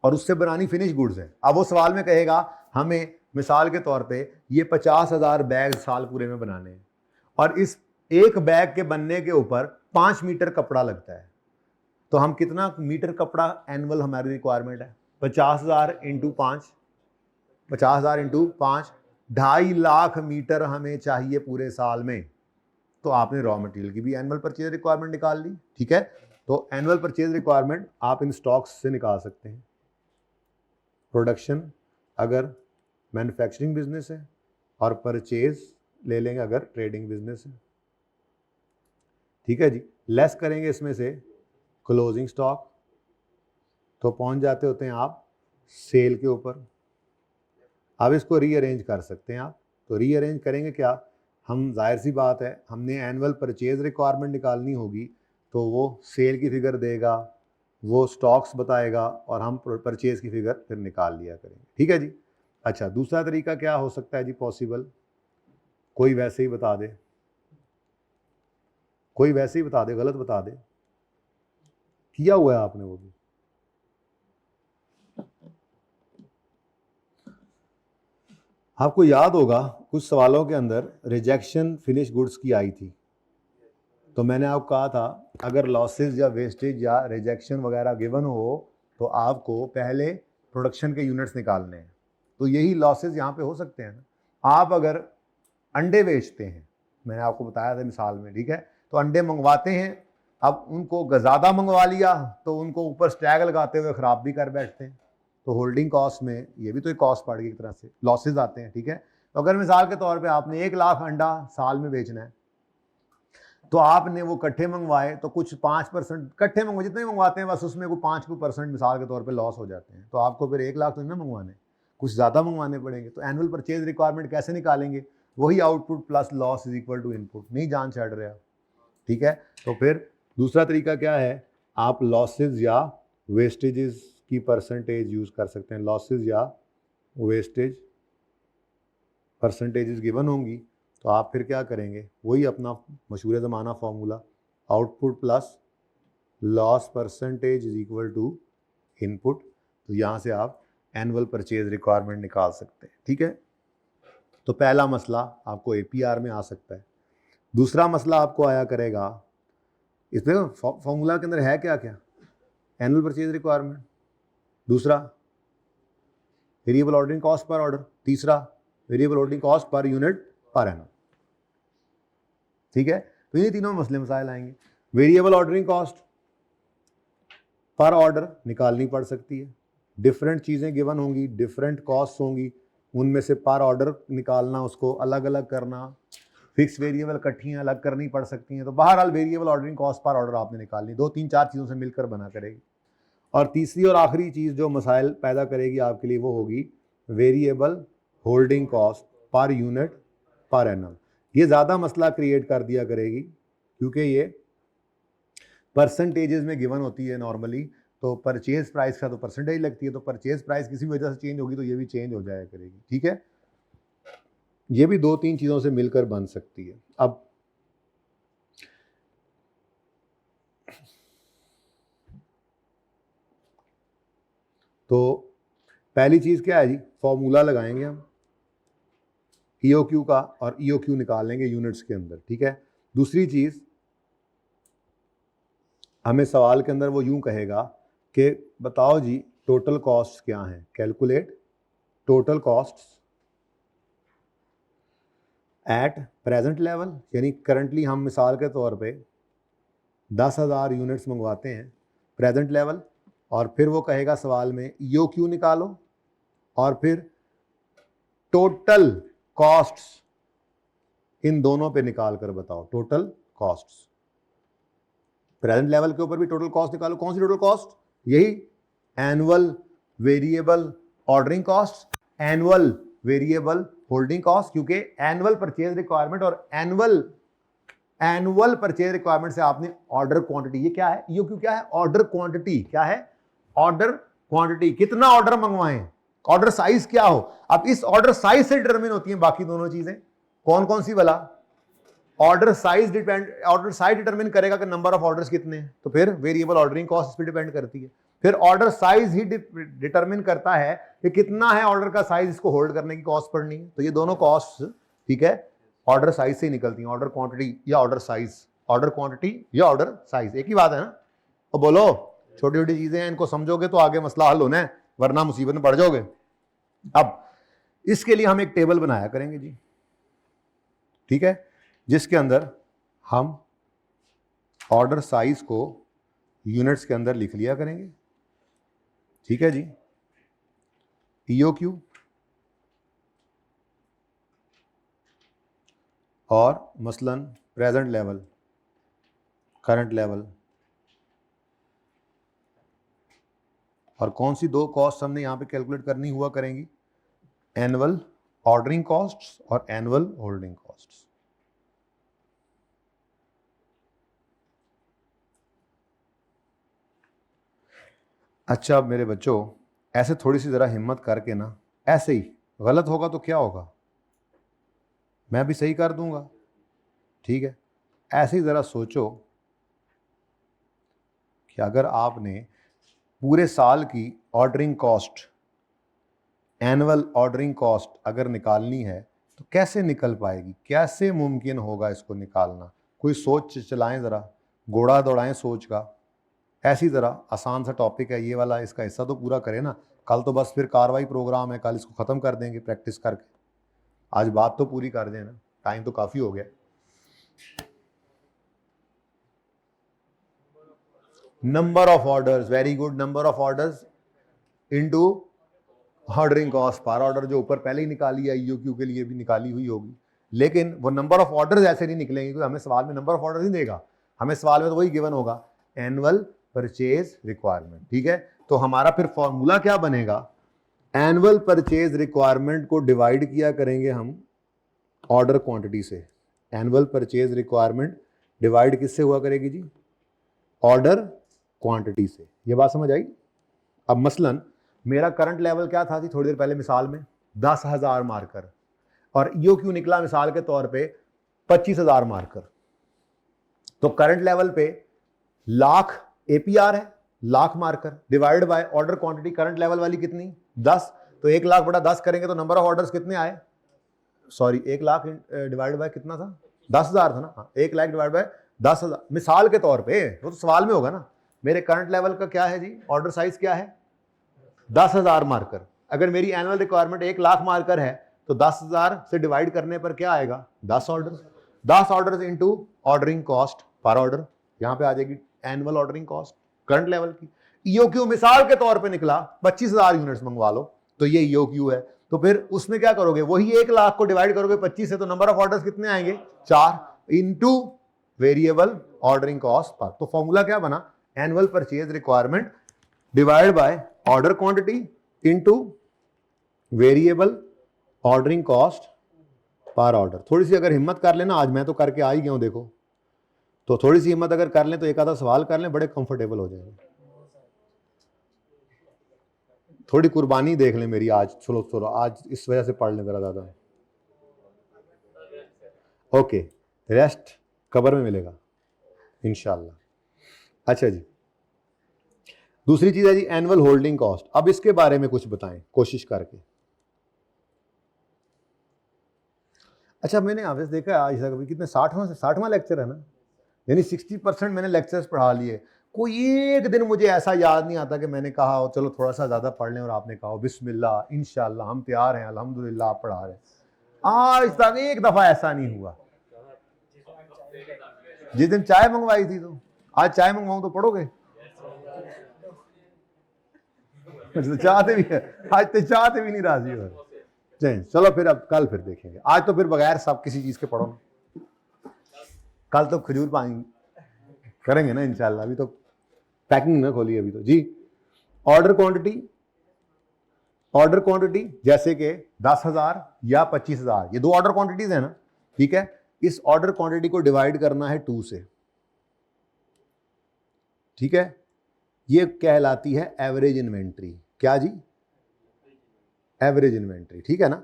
और उससे बनानी फिनिश गुड्स है। अब वो सवाल में कहेगा हमें मिसाल के तौर पे ये 50,000 बैग साल पूरे में बनाने हैं, और इस एक बैग के बनने के ऊपर 5 मीटर कपड़ा लगता है, तो हम कितना मीटर कपड़ा एनुअल हमारी रिक्वायरमेंट है, 50,000 इंटू 5, 50,000 इंटू 5, 2.5 लाख मीटर हमें चाहिए पूरे साल में। तो आपने रॉ मटेरियल की भी एनुअल परचेज रिक्वायरमेंट निकाल ली, ठीक है। तो एनुअल परचेज रिक्वायरमेंट आप इन स्टॉक्स से निकाल सकते हैं। प्रोडक्शन अगर मैन्युफैक्चरिंग बिजनेस है, और परचेज ले लेंगे अगर ट्रेडिंग बिजनेस है, ठीक है जी। लेस करेंगे इसमें से क्लोजिंग स्टॉक, तो पहुंच जाते होते हैं आप सेल के ऊपर। अब इसको रीअरेंज कर सकते हैं आप, तो रीअरेंज करेंगे क्या, हम जाहिर सी बात है हमने एनुअल परचेज रिक्वायरमेंट निकालनी होगी, तो वो सेल की फिगर देगा, वो स्टॉक्स बताएगा, और हम परचेज की फिगर फिर निकाल लिया करेंगे, ठीक है जी। अच्छा, दूसरा तरीका क्या हो सकता है जी पॉसिबल, कोई वैसे ही बता दे, कोई वैसे ही बता दे, गलत बता दे, किया हुआ है आपने वो भी, आपको याद होगा कुछ सवालों के अंदर रिजेक्शन फिनिश गुड्स की आई थी, तो मैंने आपको कहा था अगर लॉसेस या वेस्टेज या रिजेक्शन वगैरह गिवन हो तो आपको पहले प्रोडक्शन के यूनिट्स निकालने हैं। तो यही लॉसेस यहाँ पे हो सकते हैं ना। आप अगर अंडे बेचते हैं, मैंने आपको बताया था मिसाल में, ठीक है, तो अंडे मंगवाते हैं, अब उनको ज़्यादा मंगवा लिया तो उनको ऊपर स्टैग लगाते हुए ख़राब भी कर बैठते हैं, तो होल्डिंग कॉस्ट में ये भी तो एक कॉस्ट पड़ गई, एक तरह से लॉसेज आते हैं, ठीक है। तो अगर मिसाल के तौर पे आपने 1 लाख अंडा साल में बेचना है तो आपने वो कट्ठे मंगवाए तो कुछ 5% कट्ठे मंगवाए, जितने मंगवाते हैं बस उसमें कोई 5% मिसाल के तौर पे लॉस हो जाते हैं, तो आपको फिर 1 लाख तो नहीं मंगवाने, कुछ ज़्यादा मंगवाने पड़ेंगे। तो एनुअल परचेज रिक्वायरमेंट कैसे निकालेंगे? वही output plus loss is equal to input. नहीं जान छड़ रहे आप, ठीक है। तो फिर दूसरा तरीका क्या है, आप लॉसेज या वेस्टेजेस की परसेंटेज यूज़ कर सकते हैं। लॉसेज या वेस्टेज परसेंटेजेस गिवन होंगी तो आप फिर क्या करेंगे, वही अपना मशहूर ज़माना formula, output plus loss percentage is equal to input. तो यहाँ से आप एनुअल परचेज रिक्वायरमेंट निकाल सकते हैं, ठीक है। तो पहला मसला आपको एपीआर में आ सकता है। दूसरा मसला आपको आया करेगा, इसमें फॉर्मूला के अंदर है क्या क्या, एनुअल परचेज रिक्वायरमेंट, दूसरा variable ordering cost per order, तीसरा variable ordering cost per unit per annum, ठीक है। तो ये तीनों मसले मसाइल आएंगे। Variable ordering cost per order निकालनी पड़ सकती है, डिफरेंट चीज़ें गिवन होंगी, डिफरेंट कॉस्ट होंगी, उनमें से पर ऑर्डर निकालना, उसको अलग अलग करना, फिक्स वेरिएबल इकट्ठियाँ अलग करनी पड़ सकती हैं। तो बहरहाल variable ordering cost per order आपने निकालनी, 2-3-4 चीज़ों से मिलकर बना करेगी। और तीसरी और आखिरी चीज़ जो मसाइल पैदा करेगी आपके लिए वो होगी variable holding cost per unit per annum. ये ज़्यादा मसला क्रिएट कर दिया करेगी क्योंकि ये परसेंटेजेस में गिवन होती है नॉर्मली, तो परचेज प्राइस का तो परसेंटेज लगती है, तो परचेज प्राइस किसी वजह से चेंज होगी तो ये भी चेंज हो जाया करेगी, ठीक है। ये भी 2-3 चीज़ों से मिलकर बन सकती है। अब तो पहली चीज़ क्या है जी, फॉर्मूला लगाएंगे हम ईओक्यू का और ईओक्यू निकालेंगे यूनिट्स के अंदर, ठीक है। दूसरी चीज़, हमें सवाल के अंदर वो यूं कहेगा कि बताओ जी टोटल कॉस्ट क्या हैं, calculate total costs at present level, यानी करंटली हम मिसाल के तौर पे 10,000 यूनिट्स मंगवाते हैं प्रेजेंट लेवल, और फिर वो कहेगा सवाल में ईओक्यू निकालो और फिर टोटल कॉस्ट्स इन दोनों पे निकाल कर बताओ टोटल कॉस्ट्स। प्रेजेंट लेवल के ऊपर भी टोटल कॉस्ट निकालो, कौन सी टोटल कॉस्ट, यही annual variable ordering cost, annual variable holding cost, क्योंकि एनुअल परचेज रिक्वायरमेंट और एनुअल परचेज रिक्वायरमेंट से आपने ऑर्डर क्वांटिटी, ये क्या है, ईओक्यू क्या है, ऑर्डर क्वांटिटी, क्या है, ऑर्डर क्वांटिटी, कितना ऑर्डर मंगवाएं, ऑर्डर साइज क्या हो। अब इस ऑर्डर साइज से डिटरमिन होती हैं बाकी दोनों चीजें, कौन कौन सी वाला, ऑर्डर साइज डिटरमिन करेगा कि नंबर ऑफ ऑर्डर्स कितने हैं, तो फिर वेरिएबल ऑर्डरिंग कॉस्ट इस पर डिपेंड करती है। फिर ऑर्डर साइज ही डिटरमिन करता है कि कितना है ऑर्डर का साइज, इसको होल्ड करने की कॉस्ट पड़नी है। तो ये दोनों कॉस्ट, ठीक है, ऑर्डर साइज से ही निकलती हैं, ऑर्डर क्वांटिटी या ऑर्डर साइज, ऑर्डर क्वांटिटी या ऑर्डर साइज, एक ही बात है ना। तो बोलो, छोटी छोटी चीजें हैं, इनको समझोगे तो आगे मसला हल होना है, वरना मुसीबत में पड़ जाओगे। अब इसके लिए हम एक टेबल बनाया करेंगे जी, ठीक है, जिसके अंदर हम ऑर्डर साइज को यूनिट्स के अंदर लिख लिया करेंगे, ठीक है जी। ईओक्यू और मसलन प्रेजेंट लेवल, करंट लेवल, और कौन सी दो कॉस्ट हमने यहां पे कैलकुलेट करनी हुआ करेंगी, एनुअल ऑर्डरिंग कॉस्ट्स और एनुअल होल्डिंग कॉस्ट्स। अच्छा अब मेरे बच्चों, ऐसे थोड़ी सी ज़रा हिम्मत करके ना, ऐसे ही, गलत होगा तो क्या होगा, मैं भी सही कर दूंगा, ठीक है। ऐसे ही ज़रा सोचो कि अगर आपने पूरे साल की ordering cost, annual ordering cost अगर निकालनी है तो कैसे निकल पाएगी, कैसे मुमकिन होगा इसको निकालना। कोई सोच चलाएं, ज़रा घोड़ा दौड़ाएं सोच का। ऐसी तरह आसान सा टॉपिक है ये वाला, इसका हिस्सा तो पूरा करें ना। कल तो बस फिर कार्रवाई प्रोग्राम है, कल इसको ख़त्म कर देंगे प्रैक्टिस करके। आज बात तो पूरी कर दें ना, टाइम तो काफ़ी हो गया। Number of orders, very good. Number of orders into ordering cost per order, जो ऊपर पहले ही निकाली है, ईओक्यू के लिए भी निकाली हुई होगी, लेकिन वो नंबर ऑफ ऑर्डर्स ऐसे नहीं निकलेंगे, क्योंकि हमें सवाल में नंबर ऑफ ऑर्डर नहीं देगा, हमें सवाल में तो वही गिवन होगा, एनुअल परचेज रिक्वायरमेंट। ठीक है, तो हमारा फिर फॉर्मूला क्या बनेगा, एनुअल परचेज रिक्वायरमेंट को डिवाइड किया करेंगे हम ऑर्डर क्वांटिटी से। एनुअल परचेज रिक्वायरमेंट डिवाइड किससे हुआ करेगी जी, ऑर्डर क्वांटिटी से। ये बात समझ आई। अब मसलन मेरा करंट लेवल क्या था जी, थोड़ी देर पहले मिसाल में 10,000 मार्कर, और ईओक्यू निकला मिसाल के तौर पे 25,000 मार्कर। तो करंट लेवल पे लाख एपीआर है, lakh marker divide by order quantity current level वाली कितनी 10, तो 1 लाख बटा 10 करेंगे तो नंबर ऑफ ऑर्डर्स कितने आए, सॉरी 1 लाख डिवाइड बाय कितना था, 10,000 था ना। 1 लाख डिवाइड बाय 10,000 मिसाल के तौर पे, वो तो सवाल में होगा ना। मेरे करंट लेवल का क्या है जी, ऑर्डर साइज क्या है 10,000 मार्कर। अगर मेरी एनुअल रिक्वायरमेंट 1 लाख मार्कर है तो 10,000 से डिवाइड करने पर क्या आएगा 10 order. 10 order into ordering cost per order, यहां पे आ जाएगी annual ordering cost current level की। ईओक्यू मिसाल के तौर पे निकला 25,000 यूनिट्स मंगवा लो, तो ये ईओक्यू है। तो फिर उसमें क्या करोगे, वही 1 लाख को डिवाइड करोगे 25 से, तो नंबर ऑफ ऑर्डर्स कितने आएंगे 4 इनटू वेरिएबल ऑर्डरिंग कॉस्ट पर। तो फॉर्मूला क्या बना, annual purchase requirement divide by order quantity into variable ordering cost per order. थोड़ी सी अगर हिम्मत कर लेना, आज मैं तो करके आ ही गया हूं देखो, तो थोड़ी सी हिम्मत अगर कर लें तो एक आधा सवाल कर लें, बड़े कंफर्टेबल हो जाएंगे। थोड़ी कुर्बानी देख लें मेरी आज, चलो आज इस वजह से पढ़ लें जरा ज्यादा। ओके, रेस्ट कबर में मिलेगा इंशाल्लाह। अच्छा जी, दूसरी चीज है जी एनुअल होल्डिंग कॉस्ट। अब इसके बारे में कुछ बताएं कोशिश करके। अच्छा, मैंने ऑफिस देखा आज तक अभी कितने 60वां लेक्चर है ना, यानी 60% मैंने लेक्चर्स पढ़ा लिए। कोई एक दिन मुझे ऐसा याद नहीं आता कि मैंने कहा हो चलो थोड़ा सा ज्यादा पढ़ लें और आपने कहा बिस्मिल्लाह इंशाल्लाह हम तैयार हैं अल्हम्दुलिल्लाह आप पढ़ा रहे। आज तक एक दफा ऐसा नहीं हुआ। जिस दिन चाय मंगवाई थी, तो आज चाय मंगवाऊं तो पढ़ोगे, चाहते भी है आज तो चाहते भी नहीं राजी हो। चलो फिर अब कल फिर देखेंगे, आज तो फिर बगैर सब किसी चीज के पढ़ो ना। कल तो खजूर पानी करेंगे ना इंशाल्लाह। अभी तो पैकिंग ना खोली अभी तो जी। ऑर्डर क्वांटिटी जैसे कि 10,000 या 25,000, ये 2 ऑर्डर क्वांटिटीज है ना, ठीक है। इस ऑर्डर क्वांटिटी को डिवाइड करना है 2 से, ठीक है। ये कहलाती है एवरेज इन्वेंट्री। क्या जी, एवरेज इन्वेंट्री, ठीक है ना,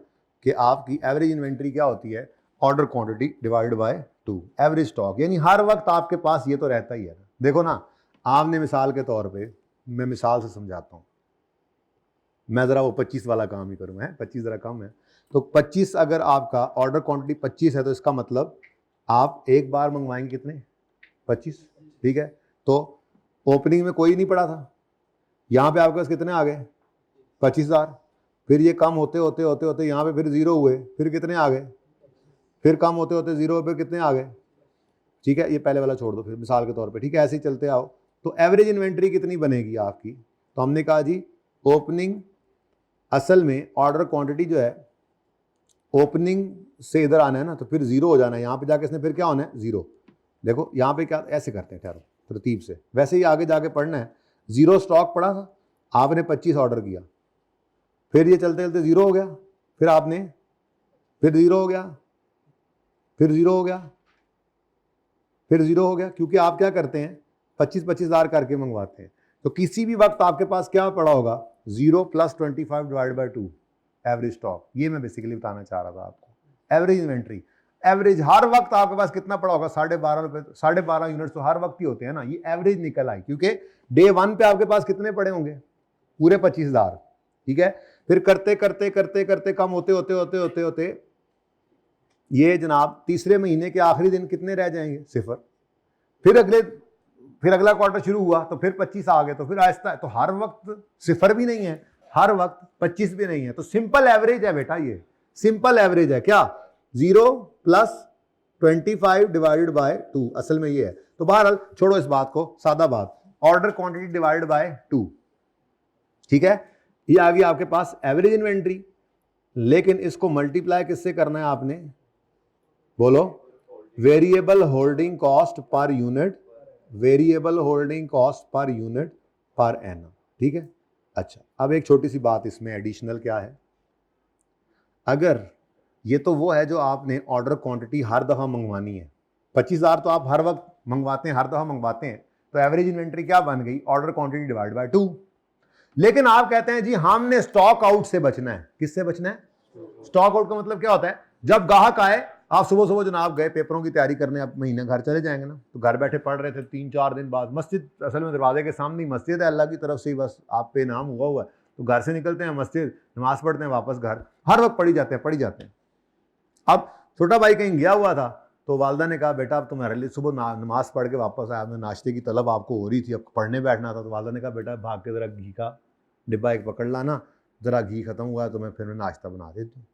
कि आपकी एवरेज इन्वेंट्री क्या होती है, order quantity divide by 2 average stock. यानी हर वक्त आपके पास ये तो रहता ही है। देखो ना, आपने मिसाल के तौर पे, मैं मिसाल से समझाता हूं, मैं जरा वो 25 वाला काम ही करूँ, है 25 जरा कम है। तो 25 अगर आपका ऑर्डर क्वांटिटी 25 है, तो इसका मतलब आप एक बार मंगवाएंगे कितने 25, ठीक है। तो ओपनिंग में कोई नहीं पड़ा था, यहाँ पे आपके पास कितने आ गए 25,000। फिर ये कम होते होते होते होते यहाँ पे फिर 0 हुए, फिर कितने आ गए, फिर कम होते होते 0 पे कितने आ गए, ठीक है। ये पहले वाला छोड़ दो फिर मिसाल के तौर पे, ठीक है। ऐसे ही चलते आओ, तो एवरेज इन्वेंट्री कितनी बनेगी आपकी। तो हमने कहा जी ओपनिंग, असल में ऑर्डर क्वांटिटी जो है ओपनिंग से इधर आना है ना, तो फिर 0 हो जाना है, यहाँ पे जाके इसने फिर क्या होना है 0। देखो यहाँ पे क्या ऐसे करते हैं, ठहरो तरतीब से, वैसे ही आगे जाके पढ़ना है। 0 स्टॉक पड़ा था, आपने 25 ऑर्डर किया, फिर ये चलते चलते 0 हो गया, फिर आपने फिर 0 हो गया, फिर 0 हो गया, फिर 0 हो गया, क्योंकि आप क्या करते हैं 25,000 करके मंगवाते हैं। तो किसी भी वक्त आपके पास क्या पड़ा होगा 0 + 25 डिवाइड बाय 2 एवरेज स्टॉक। ये मैं बेसिकली बताना चाह रहा था आपको। एवरेज इन्वेंट्री, एवरेज हर वक्त आपके पास कितना पड़ा होगा 12.5 रुपए, 12.5 यूनिट्स तो हर वक्त ही होते हैं ना। ये एवरेज निकल आई, क्योंकि डे 1 पे आपके पास कितने पड़े होंगे पूरे 25,000, ठीक है। फिर करते करते करते करते कम होते होते होते होते होते ये जनाब तीसरे महीने के आखिरी दिन कितने रह जाएंगे? 0। फिर अगला क्वार्टर शुरू हुआ तो फिर 25 आ गए, तो फिर आहिस्ता, तो हर वक्त 0 भी नहीं है, हर वक्त 25 भी नहीं है। तो सिंपल एवरेज है बेटा, ये सिंपल एवरेज है। क्या? 0 + 25 डिवाइडेड बाय 2, असल में ये है। तो बहरहाल छोड़ो इस बात को, सादा बात, ऑर्डर क्वांटिटी डिवाइडेड बाय 2, ठीक है। ये आ गई आपके पास एवरेज इन्वेंट्री, लेकिन इसको मल्टीप्लाई किससे करना है आपने? बोलो। Variable holding cost per unit, variable holding cost per unit per annum, ठीक है। अच्छा, अब एक छोटी सी बात इसमें एडिशनल क्या है, अगर ये तो वो है जो आपने ऑर्डर क्वांटिटी हर दफा मंगवानी है, 25,000 तो आप हर वक्त मंगवाते हैं, हर दफा मंगवाते हैं, तो एवरेज इन्वेंट्री क्या बन गई? Order quantity divide by 2। लेकिन आप कहते हैं जी हमने स्टॉक आउट से बचना है। किससे बचना है? स्टॉक आउट का मतलब क्या होता है? जब ग्राहक आए, आप सुबह सुबह जनाब गए पेपरों की तैयारी करने, आप महीने घर चले जाएंगे ना, तो घर बैठे पढ़ रहे थे, 3-4 दिन बाद मस्जिद, असल में दरवाजे के सामने ही मस्जिद है, अल्लाह की तरफ से ही बस आप पे नाम हुआ है, तो घर से निकलते हैं मस्जिद, नमाज पढ़ते हैं, वापस घर, हर वक्त पढ़ी जाते हैं। अब छोटा भाई कहीं गया हुआ था, तो वालदा ने कहा बेटा अब तुम्हारे लिए सुबह नमाज पढ़ के वापस आया, नाश्ते की तलब आपको हो रही थी, अब पढ़ने बैठना था, तो वालदा ने कहा बेटा भाग के ज़रा घी का डिब्बा एक पकड़ लाना, ज़रा घी खत्म हुआ है तो मैं फिर नाश्ता बना देती हूँ।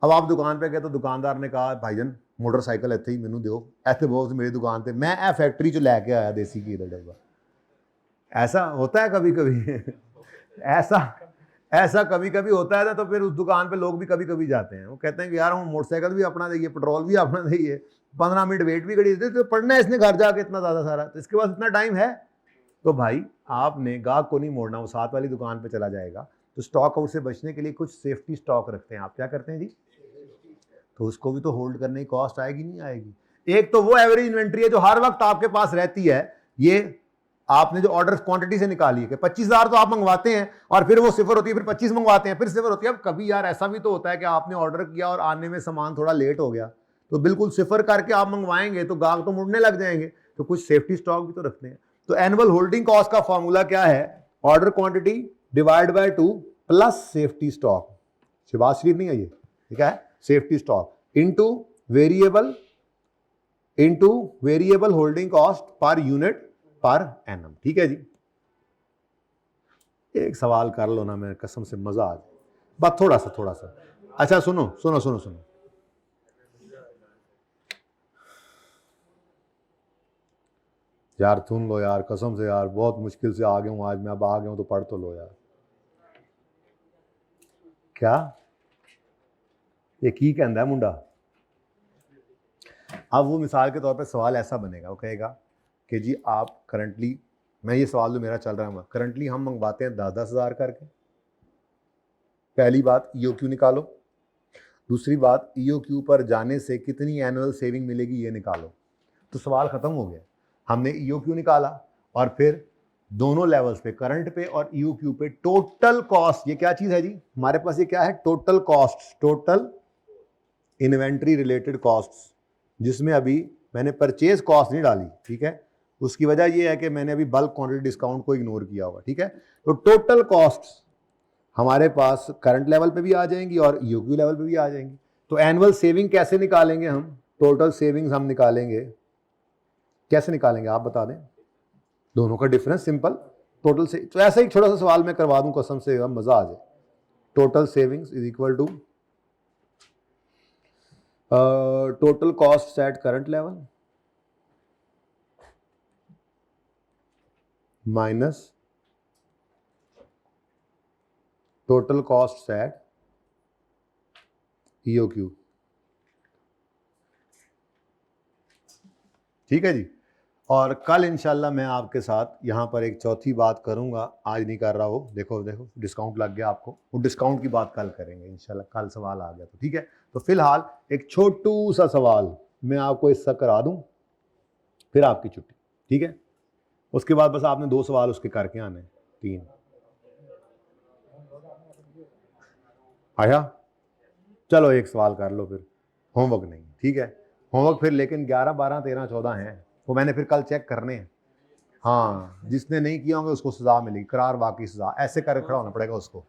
अब आप दुकान पे गए तो दुकानदार ने कहा भाईजान मोटरसाइकिल इतने ही मैनू दो, ऐसे बहुत मेरी दुकान पे, मैं ए फैक्ट्री चो लैके आया देसी घी का डब्बा। ऐसा होता है कभी कभी ऐसा कभी कभी होता है ना, तो फिर उस दुकान पे लोग भी कभी कभी जाते हैं, वो कहते हैं कि यार हम मोटरसाइकिल भी अपना देंगे, पेट्रोल भी अपना देंगे, 15 मिनट वेट भी करी, तो पढ़ना है इसने घर जाके इतना ज़्यादा सारा, तो इसके पास इतना टाइम है? तो भाई आपने गाहक को नहीं मोड़ना, वो साथ वाली दुकान पे चला जाएगा। तो स्टॉक आउट से बचने के लिए कुछ सेफ्टी स्टॉक रखते हैं। आप क्या करते हैं जी? तो उसको भी तो होल्ड करने की कॉस्ट आएगी, नहीं आएगी? एक तो वो एवरेज इन्वेंट्री है जो हर वक्त आपके पास रहती है, ये आपने जो ऑर्डर क्वांटिटी से निकाली है कि 25,000 तो आप मंगवाते हैं और फिर वो 0 होती है, फिर 25 मंगवाते हैं, फिर 0 होती है। अब कभी यार ऐसा भी तो होता है कि आपने ऑर्डर किया और आने में सामान थोड़ा लेट हो गया, तो बिल्कुल 0 करके आप मंगवाएंगे तो गाहक तो मुड़ने लग जाएंगे, तो कुछ सेफ्टी स्टॉक भी तो रखते हैं। तो एनुअल होल्डिंग कॉस्ट का फॉर्मूला क्या है? Order quantity divide by 2 plus safety stock, Shahbaz Sharif नहीं है ये, ठीक है, safety stock into variable holding cost per unit per annum, ठीक है जी। एक सवाल कर लो ना, मेरे कसम से मजा आ जाए, बस थोड़ा सा। अच्छा सुनो, यार सुन लो यार, कसम से यार बहुत मुश्किल से आ गया हूं आज मैं, अब आ गया हूं तो पढ़ तो लो यार। क्या ये की कहता है मुंडा? अब वो मिसाल के तौर पे सवाल ऐसा बनेगा, वो कहेगा कि जी आप करंटली, मैं ये सवाल जो मेरा चल रहा है, करंटली हम मंगवाते हैं 10-10 हज़ार करके। पहली बात EOQ निकालो, दूसरी बात EOQ पर जाने से कितनी एनुअल सेविंग मिलेगी ये निकालो। तो सवाल खत्म हो गया। हमने EOQ निकाला और फिर दोनों लेवल्स पे, करंट पे और EOQ पे, टोटल कॉस्ट, ये क्या चीज है जी हमारे पास? ये क्या है? Total cost, total inventory related costs, जिसमें अभी मैंने परचेज कॉस्ट नहीं डाली, ठीक है। उसकी वजह ये है कि मैंने अभी बल्क क्वांटिटी डिस्काउंट को इग्नोर किया हुआ, ठीक है। तो टोटल कॉस्ट्स हमारे पास करंट लेवल पे भी आ जाएंगी और EOQ लेवल पे भी आ जाएंगी। तो एनुअल सेविंग कैसे निकालेंगे हम? टोटल सेविंग्स हम निकालेंगे, कैसे निकालेंगे आप बता दें? दोनों का डिफरेंस सिंपल, टोटल से, तो ऐसा ही छोटा सा सवाल मैं करवा दूं कसम से, मजा आ जाए। Total savings is equal to total cost at current level minus total cost at EOQ, ठीक है जी। और कल इंशाल्लाह मैं आपके साथ यहाँ पर एक चौथी बात करूँगा, आज नहीं कर रहा वो, देखो डिस्काउंट लग गया आपको, वो डिस्काउंट की बात कल करेंगे इंशाल्लाह, कल सवाल आ गया तो ठीक है। तो फिलहाल एक छोटू सा सवाल मैं आपको इसका करा दूँ, फिर आपकी छुट्टी, ठीक है। उसके बाद बस आपने 2 सवाल उसके करके आने, 3 आया। चलो एक सवाल कर लो, फिर होमवर्क नहीं, ठीक है। होमवर्क फिर लेकिन 11, 12, 13, 14 हैं, वो मैंने फिर कल चेक करने हैं। हाँ, जिसने नहीं किया होंगे उसको सजा मिलेगी, करार वाकई सजा, ऐसे कर खड़ा होना पड़ेगा उसको।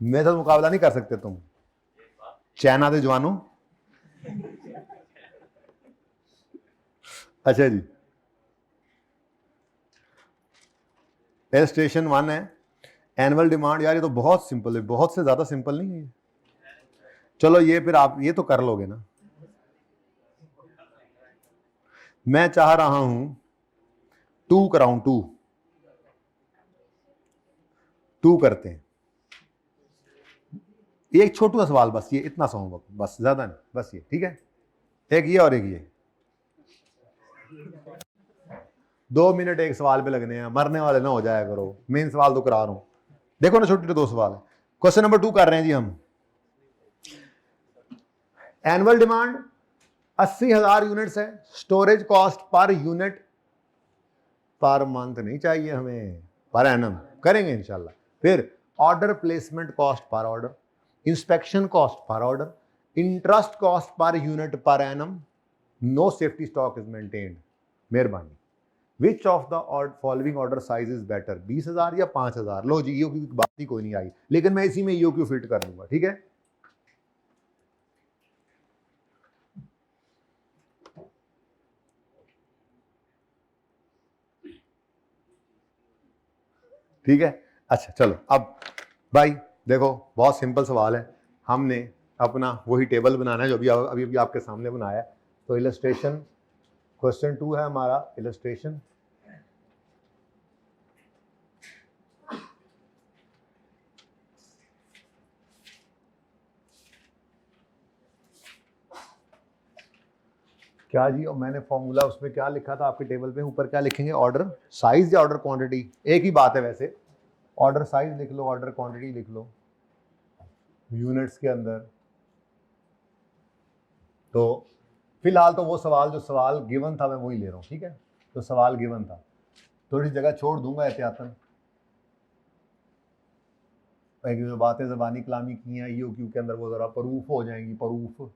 मेरे साथ मुकाबला नहीं कर सकते तुम, चाइना दे जवानों। अच्छा जी, इलस्ट्रेशन 1 है एनुअल डिमांड। यार ये तो बहुत सिंपल है, बहुत से ज्यादा सिंपल नहीं है। चलो ये फिर आप ये तो कर लोगे ना। मैं चाह रहा हूं 2 कराऊं, 2 करते हैं। एक छोटा सवाल बस, ये इतना सा होगा बस, ज्यादा नहीं, बस ये ठीक है। एक ये और एक ये, 2 मिनट एक सवाल पे लगने हैं, मरने वाले ना हो जाया करो। मेन सवाल तो करा रहा हूं, देखो ना छोटे 2 सवाल है। क्वेश्चन नंबर 2 कर रहे हैं जी हम। एनुअल डिमांड 80,000 यूनिट्स है, storage cost per unit, per month नहीं चाहिए हमें, पर एनम करेंगे इंशाल्लाह। फिर order placement cost per order, inspection cost per order, interest cost per unit per annum, no safety stock is maintained. मेहरबानी, which of the following order size is better, 20,000 या 5,000? लो जी, EOQ की बात ही कोई नहीं आई, लेकिन मैं इसी में ईओक्यू फिट कर दूंगा, ठीक है। ठीक है, अच्छा चलो अब भाई देखो, बहुत सिंपल सवाल है। हमने अपना वही टेबल बनाना है जो अभी आपके सामने बनाया है। तो इलस्ट्रेशन क्वेश्चन 2 है हमारा, इलस्ट्रेशन क्या जी, और मैंने फॉर्मूला उसमें क्या लिखा था आपके टेबल पे, ऊपर क्या लिखेंगे, ऑर्डर साइज या ऑर्डर क्वांटिटी? एक ही बात है वैसे, ऑर्डर साइज लिख लो, ऑर्डर क्वांटिटी लिख लो यूनिट्स के अंदर। तो फिलहाल तो वो सवाल जो सवाल गिवन था मैं वही ले रहा हूँ, ठीक है। तो सवाल गिवन था, थोड़ी जगह छोड़ दूंगा एहतियातन, जो बातें ज़बानी कलामी की हैं ईओक्यू के अंदर वो ज़रा प्रूफ हो जाएंगी, प्रूफ।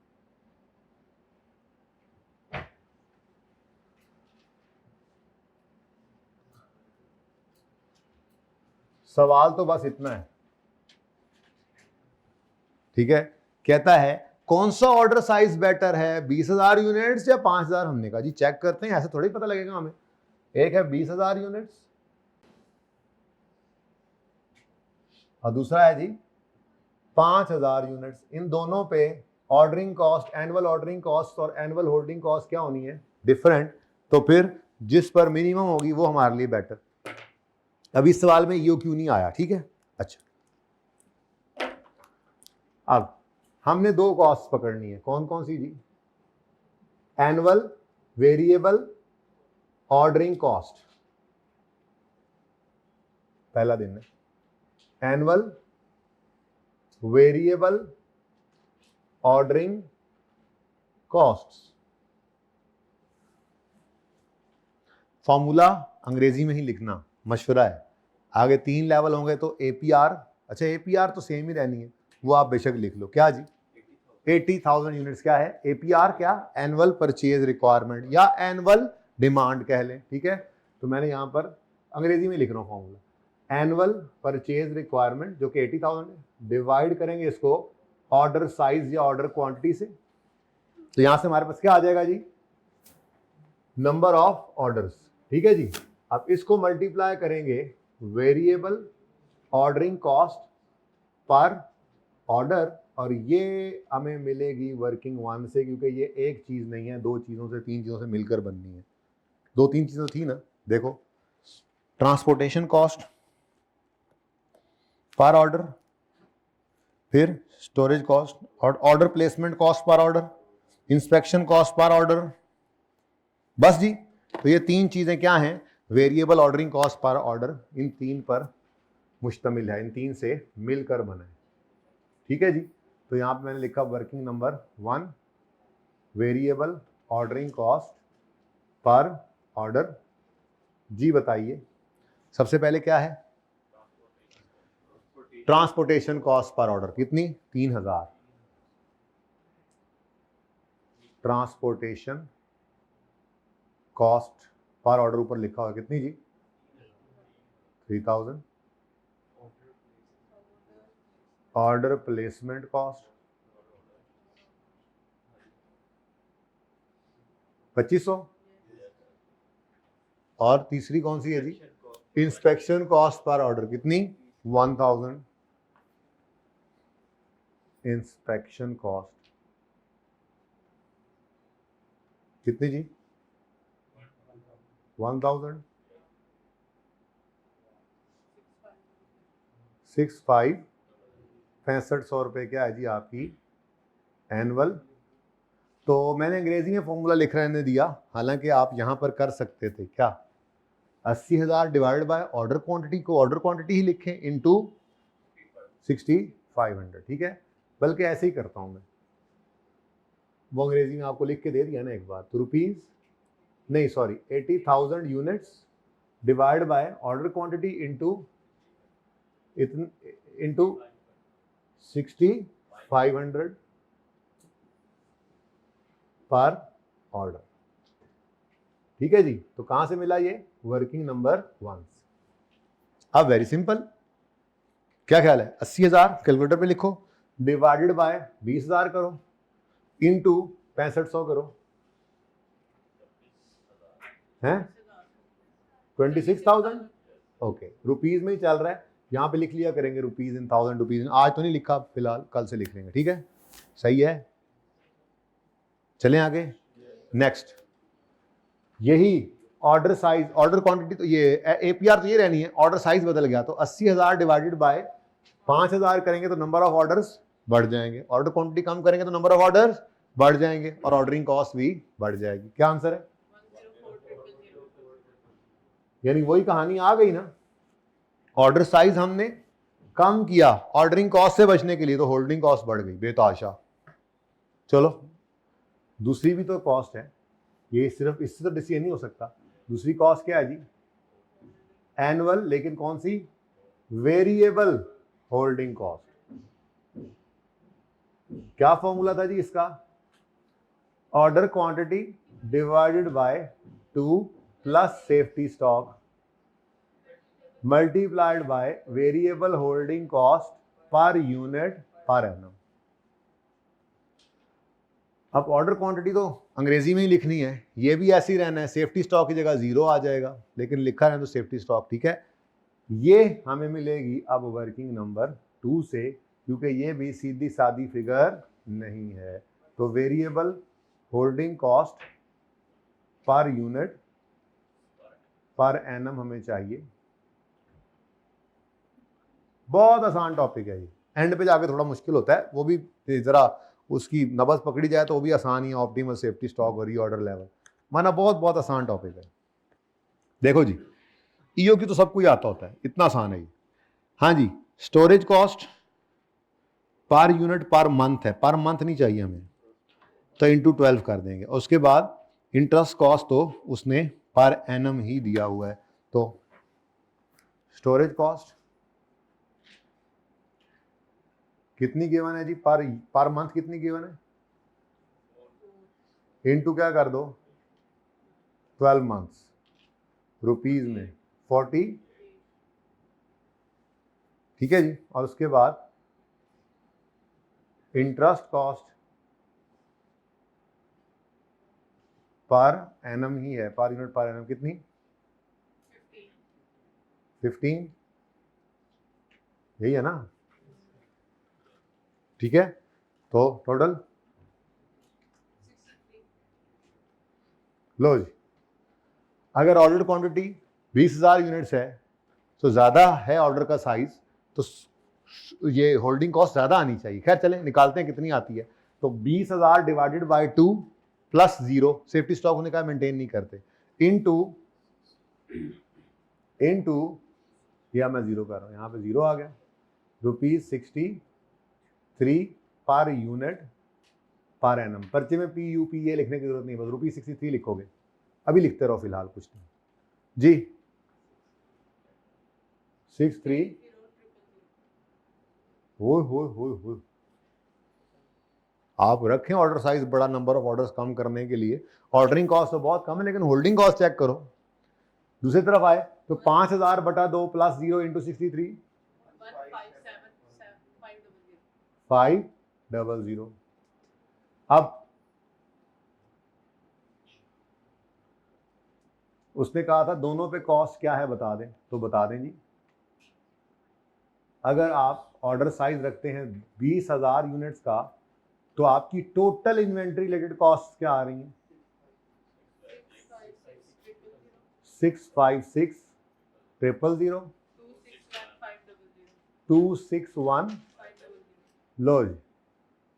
सवाल तो बस इतना है, ठीक है। कहता है कौन सा ऑर्डर साइज बेटर है, 20,000 यूनिट्स या 5,000? हमने कहा जी चेक करते हैं, ऐसे थोड़ी पता लगेगा हमें। एक है 20,000 यूनिट्स और दूसरा है जी 5,000 यूनिट्स। इन दोनों पे ordering cost, annual ordering cost और एनुअल होल्डिंग कॉस्ट क्या होनी है, डिफरेंट। तो फिर जिस पर मिनिमम होगी वो हमारे लिए बेटर। अब इस सवाल में ईओक्यू नहीं आया, ठीक है। अच्छा, अब हमने 2 कॉस्ट पकड़नी है, कौन कौन सी जी? एनुअल वेरिएबल ऑर्डरिंग कॉस्ट, पहला दिन है annual variable ordering cost. Formula अंग्रेजी में ही लिखना, मशवरा है। आगे 3 लेवल होंगे तो एपीआर, अच्छा एपीआर तो सेम ही रहनी है, वो आप बेशक लिख लो। क्या जी? 80,000 यूनिट्स क्या है एपीआर? क्या? एनुअल परचेज रिक्वायरमेंट या एनुअल डिमांड कह लें, ठीक है। तो मैंने यहां पर अंग्रेजी में लिख रहा हूं फॉर्मूला, एनुअल परचेज रिक्वायरमेंट जो कि 80,000 है, डिवाइड करेंगे इसको ऑर्डर साइज या ऑर्डर क्वांटिटी से। तो यहां से हमारे पास क्या आ जाएगा जी, नंबर ऑफ ऑर्डर्स, ठीक है जी। अब इसको मल्टीप्लाई करेंगे variable ordering cost per order, और ये हमें मिलेगी वर्किंग 1 से, क्योंकि ये एक चीज नहीं है, 2 चीजों से 3 चीजों से मिलकर बननी है। 2-3 चीजें थी ना, देखो, ट्रांसपोर्टेशन कॉस्ट पर ऑर्डर, फिर स्टोरेज कॉस्ट और order placement cost per order, inspection cost per order, बस जी। तो ये 3 चीजें क्या हैं, variable ordering cost per order, इन 3 पर मुश्तमिल है, इन 3 से मिलकर बना है, ठीक है जी। तो यहां पे मैंने लिखा working number 1 variable ordering cost per order. जी बताइए, सबसे पहले क्या है, ट्रांसपोर्टेशन कॉस्ट पर ऑर्डर कितनी, 3,000। ट्रांसपोर्टेशन कॉस्ट पर ऑर्डर ऊपर लिखा हुआ कितनी जी, 3,000। Order placement cost 2500। और तीसरी कौन सी है जी? इंस्पेक्शन कॉस्ट पर ऑर्डर कितनी? 1000। इंस्पेक्शन कॉस्ट कितनी जी? 1000। 65 रुपये क्या है जी आपकी एनुअल। तो मैंने अंग्रेजी में फॉर्मूला लिख रहने दिया, हालांकि आप यहां पर कर सकते थे क्या, 80,000 डिवाइडेड बाय ऑर्डर क्वांटिटी को ऑर्डर क्वांटिटी ही लिखें इनटू 6500, ठीक है। बल्कि ऐसे ही करता हूं मैं, वो अंग्रेजी में आपको लिख के दे दिया ना एक बार। तो रुपीज नहीं sorry 80,000 units divide by order quantity into 6500 पर ऑर्डर, ठीक है जी। तो कहां से मिला ये? Working number 1। अब वेरी सिंपल, क्या ख्याल है? 80,000 कैलकुलेटर पे लिखो, डिवाइडेड बाय 20,000 करो, इनटू 6500 करो, हैं 26,000। ओके, रुपीज में ही चल रहा है, यहां पे लिख लिया करेंगे रुपीज इन, 1000 रुपीज इन। आज तो नहीं लिखा फिलहाल, कल से लिख लेंगे, ठीक है, सही है। चलें आगे, नेक्स्ट। यही ऑर्डर साइज, ऑर्डर क्वांटिटी, तो ये एपीआर तो ये रहनी है, ऑर्डर साइज बदल गया। तो 80,000 डिवाइडेड बाय 5000 करेंगे तो नंबर ऑफ ऑर्डर्स बढ़ जाएंगे, ऑर्डर क्वांटिटी कम करेंगे तो नंबर ऑफ ऑर्डर्स बढ़ जाएंगे, और ऑर्डरिंग कॉस्ट भी बढ़ जाएगी। क्या आंसर है? यानी वही कहानी आ गई ना, ऑर्डर साइज हमने कम किया ऑर्डरिंग कॉस्ट से बचने के लिए, तो होल्डिंग कॉस्ट बढ़ गई बेताशा। चलो दूसरी भी तो कॉस्ट है, ये सिर्फ इससे तो डिसीजन नहीं हो सकता। दूसरी कॉस्ट क्या है जी? एनुअल, लेकिन कौन सी? Variable holding cost. क्या फॉर्मूला था जी इसका? Order quantity divided by 2 plus safety stock multiplied by variable holding cost per unit per annum. अब ऑर्डर क्वांटिटी तो अंग्रेजी में ही लिखनी है, ये भी ऐसे ही रहना है, सेफ्टी स्टॉक की जगह 0 आ जाएगा, लेकिन लिखा है तो सेफ्टी स्टॉक, ठीक है। ये हमें मिलेगी अब वर्किंग नंबर 2 से, क्योंकि ये भी सीधी सादी फिगर नहीं है। तो variable holding cost per unit per annum हमें चाहिए। बहुत आसान टॉपिक है ये, एंड पे जाके थोड़ा मुश्किल होता है, वो भी जरा उसकी नबज पकड़ी जाए तो वो भी आसान ही है, ऑप्टिमल सेफ्टी स्टॉक और रीऑर्डर लेवल, माना बहुत बहुत आसान टॉपिक है। देखो जी, ईओ की तो सबको ही आता होता है, इतना आसान है ये। हाँ जी, storage cost per unit per month है, पर मंथ नहीं चाहिए हमें, तो इंटू 12 कर देंगे। और उसके बाद इंटरेस्ट कॉस्ट तो उसने पर एनम ही दिया हुआ है, तो स्टोरेज कॉस्ट कितनी गिवन है जी? पर मंथ कितनी गिवन है? इनटू क्या कर दो? 12 मंथ्स, रुपीज में 40, ठीक है जी। और उसके बाद इंटरेस्ट कॉस्ट पर एनम ही है, पर यूनिट पर एनम कितनी? 15, यही है ना, ठीक है। तो टोटल लो जी, अगर ऑर्डर क्वांटिटी 20,000 यूनिट्स है तो ज़्यादा है ऑर्डर का साइज, तो ये होल्डिंग कॉस्ट ज़्यादा आनी चाहिए। खैर चलें निकालते हैं कितनी आती है। तो 20,000 divided by 2 plus 0, safety stock होने का मेंटेन नहीं करते, इनटू या मैं 0 कर रहा हूँ, यहाँ पे 0 आ गया, ₹63 पर यूनिट पर एनम। पर्चे में PUPA लिखने की जरूरत नहीं, बस ₹63 लिखोगे, अभी लिखते रहो फिलहाल कुछ नहीं जी। 63 हो आप रखें ऑर्डर साइज बड़ा, नंबर ऑफ ऑर्डर्स कम करने के लिए। ऑर्डरिंग कॉस्ट तो बहुत कम है, लेकिन होल्डिंग कॉस्ट चेक करो। दूसरी तरफ आए तो 5,000 बटा 2 प्लस 0 इंटू 63, 500। अब उसने कहा था दोनों पे कॉस्ट क्या है बता दें, तो बता दें जी। अगर आप ऑर्डर साइज रखते हैं 20,000 यूनिट्स का, तो आपकी टोटल इन्वेंट्री रिलेटेड कॉस्ट क्या आ रही है? 656,000 261। लो जी,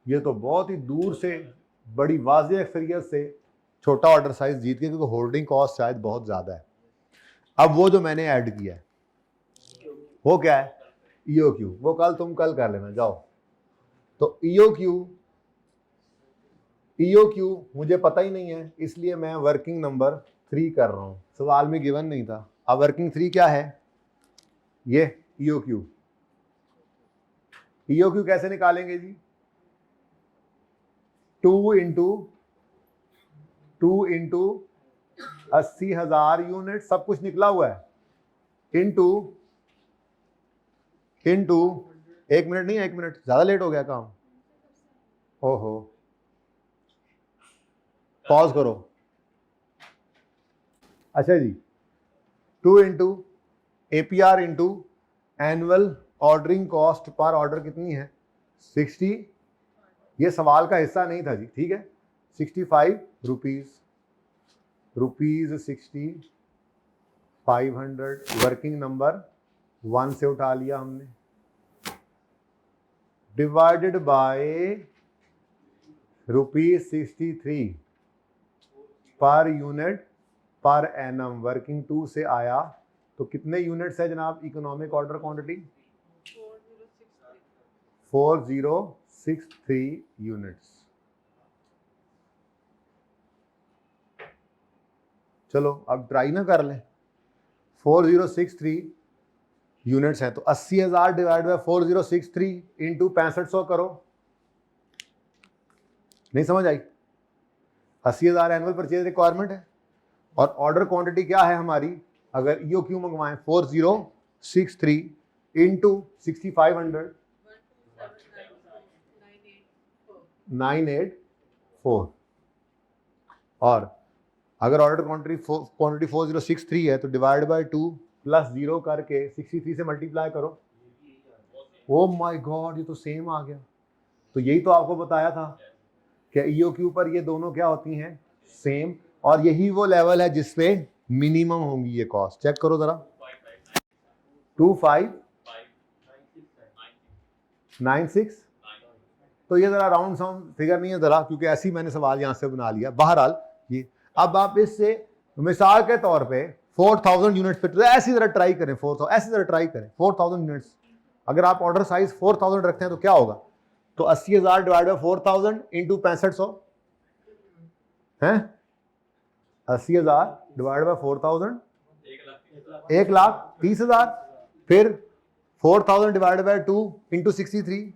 ये तो बहुत ही दूर से बड़ी वाज़ेह अक्सरियत से छोटा ऑर्डर साइज जीत गए, क्योंकि होल्डिंग कॉस्ट शायद बहुत ज़्यादा है। अब वो जो मैंने ऐड किया है वो क्या है? EOQ। वो तुम कल कर लेना, जाओ। तो EOQ मुझे पता ही नहीं है, इसलिए मैं वर्किंग नंबर 3 कर रहा हूँ। सवाल में गिवन नहीं था। अब वर्किंग 3 क्या है? ये EOQ कैसे निकालेंगे जी? 2 इंटू 80,000 यूनिट, सब कुछ निकला हुआ है, इंटू 1 मिनट नहीं, 1 मिनट ज्यादा लेट हो गया काम। ओहो, पॉज करो। अच्छा जी, 2 into APR into annual ordering cost per order कितनी है? 60। ये सवाल का हिस्सा नहीं था जी, ठीक है। 65 रुपीज 60, 500। वर्किंग नंबर 1 से उठा लिया हमने, डिवाइडेड बाय ₹63 पर यूनिट पर एनम। वर्किंग 2 से आया तो कितने यूनिट्स है जनाब? Economic order quantity 4063 units. चलो अब ट्राई ना कर लें। 4063 यूनिट्स हैं, तो 80,000 डिवाइड बाय 4063 इंटू 6500 करो। नहीं समझ आई? 80,000 एनुअल परचेज रिक्वायरमेंट है, और ऑर्डर क्वांटिटी क्या है हमारी? अगर EOQ मंगवाएं 4063 इंटू 6500 984। और अगर ऑर्डर क्वांटिटी 4063 है तो डिवाइड बाय 2 प्लस 0 करके 63 से मल्टीप्लाई करो। ओ माय गॉड, ये तो सेम आ गया। तो यही तो आपको बताया था कि EOQ पर ये दोनों क्या होती हैं? सेम। और यही वो लेवल है जिसपे मिनिमम होंगी ये कॉस्ट। चेक करो जरा, 2596। तो ये जरा राउंड साउंड फिगर नहीं है जरा, क्योंकि ऐसे ही मैंने सवाल यहां से बना लिया। बहरहाल ये, अब आप इससे मिसाल के तौर पे 4000 यूनिट्स पे ऐसी तरह ट्राई करें, 4000 ऐसी तरह ट्राई करें 4000 यूनिट्स। अगर आप ऑर्डर साइज 4000 रखते हैं तो क्या होगा? तो 80,000 डिवाइड बाय 4000 इंटू 6500 है। 80,000 डिवाइड बाय 4000 1,30,000। फिर 4000 डिवाइड बाय 2 इंटू 63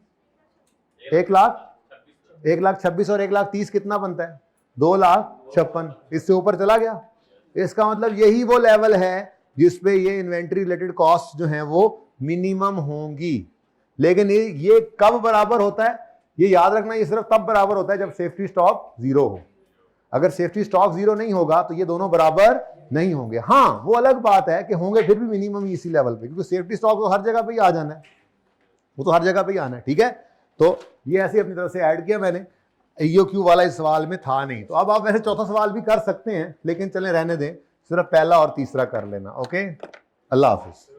1,26,000 और 1,30,000 कितना बनता है? 2,56,000। इससे ऊपर चला गया। इसका मतलब यही वो लेवल है जिसपे ये इन्वेंट्री रिलेटेड कॉस्ट जो है वो मिनिमम होंगी। लेकिन ये कब बराबर होता है? ये याद रखना, ये सिर्फ तब बराबर होता है जब सेफ्टी स्टॉक 0 हो। अगर सेफ्टी स्टॉक 0 नहीं होगा तो ये दोनों बराबर नहीं होंगे। हाँ, वो अलग बात है कि होंगे फिर भी मिनिमम इसी लेवल पे, क्योंकि सेफ्टी स्टॉक तो हर जगह पे ही आ जाना है, वो तो हर जगह पे ही आना है, ठीक है। तो ये ऐसे अपनी तरफ से ऐड किया मैंने। EOQ वाला इस सवाल में था नहीं, तो अब आप वैसे चौथा सवाल भी कर सकते हैं, लेकिन चलें रहने दें, सिर्फ पहला और तीसरा कर लेना। ओके, अल्लाह हाफिज।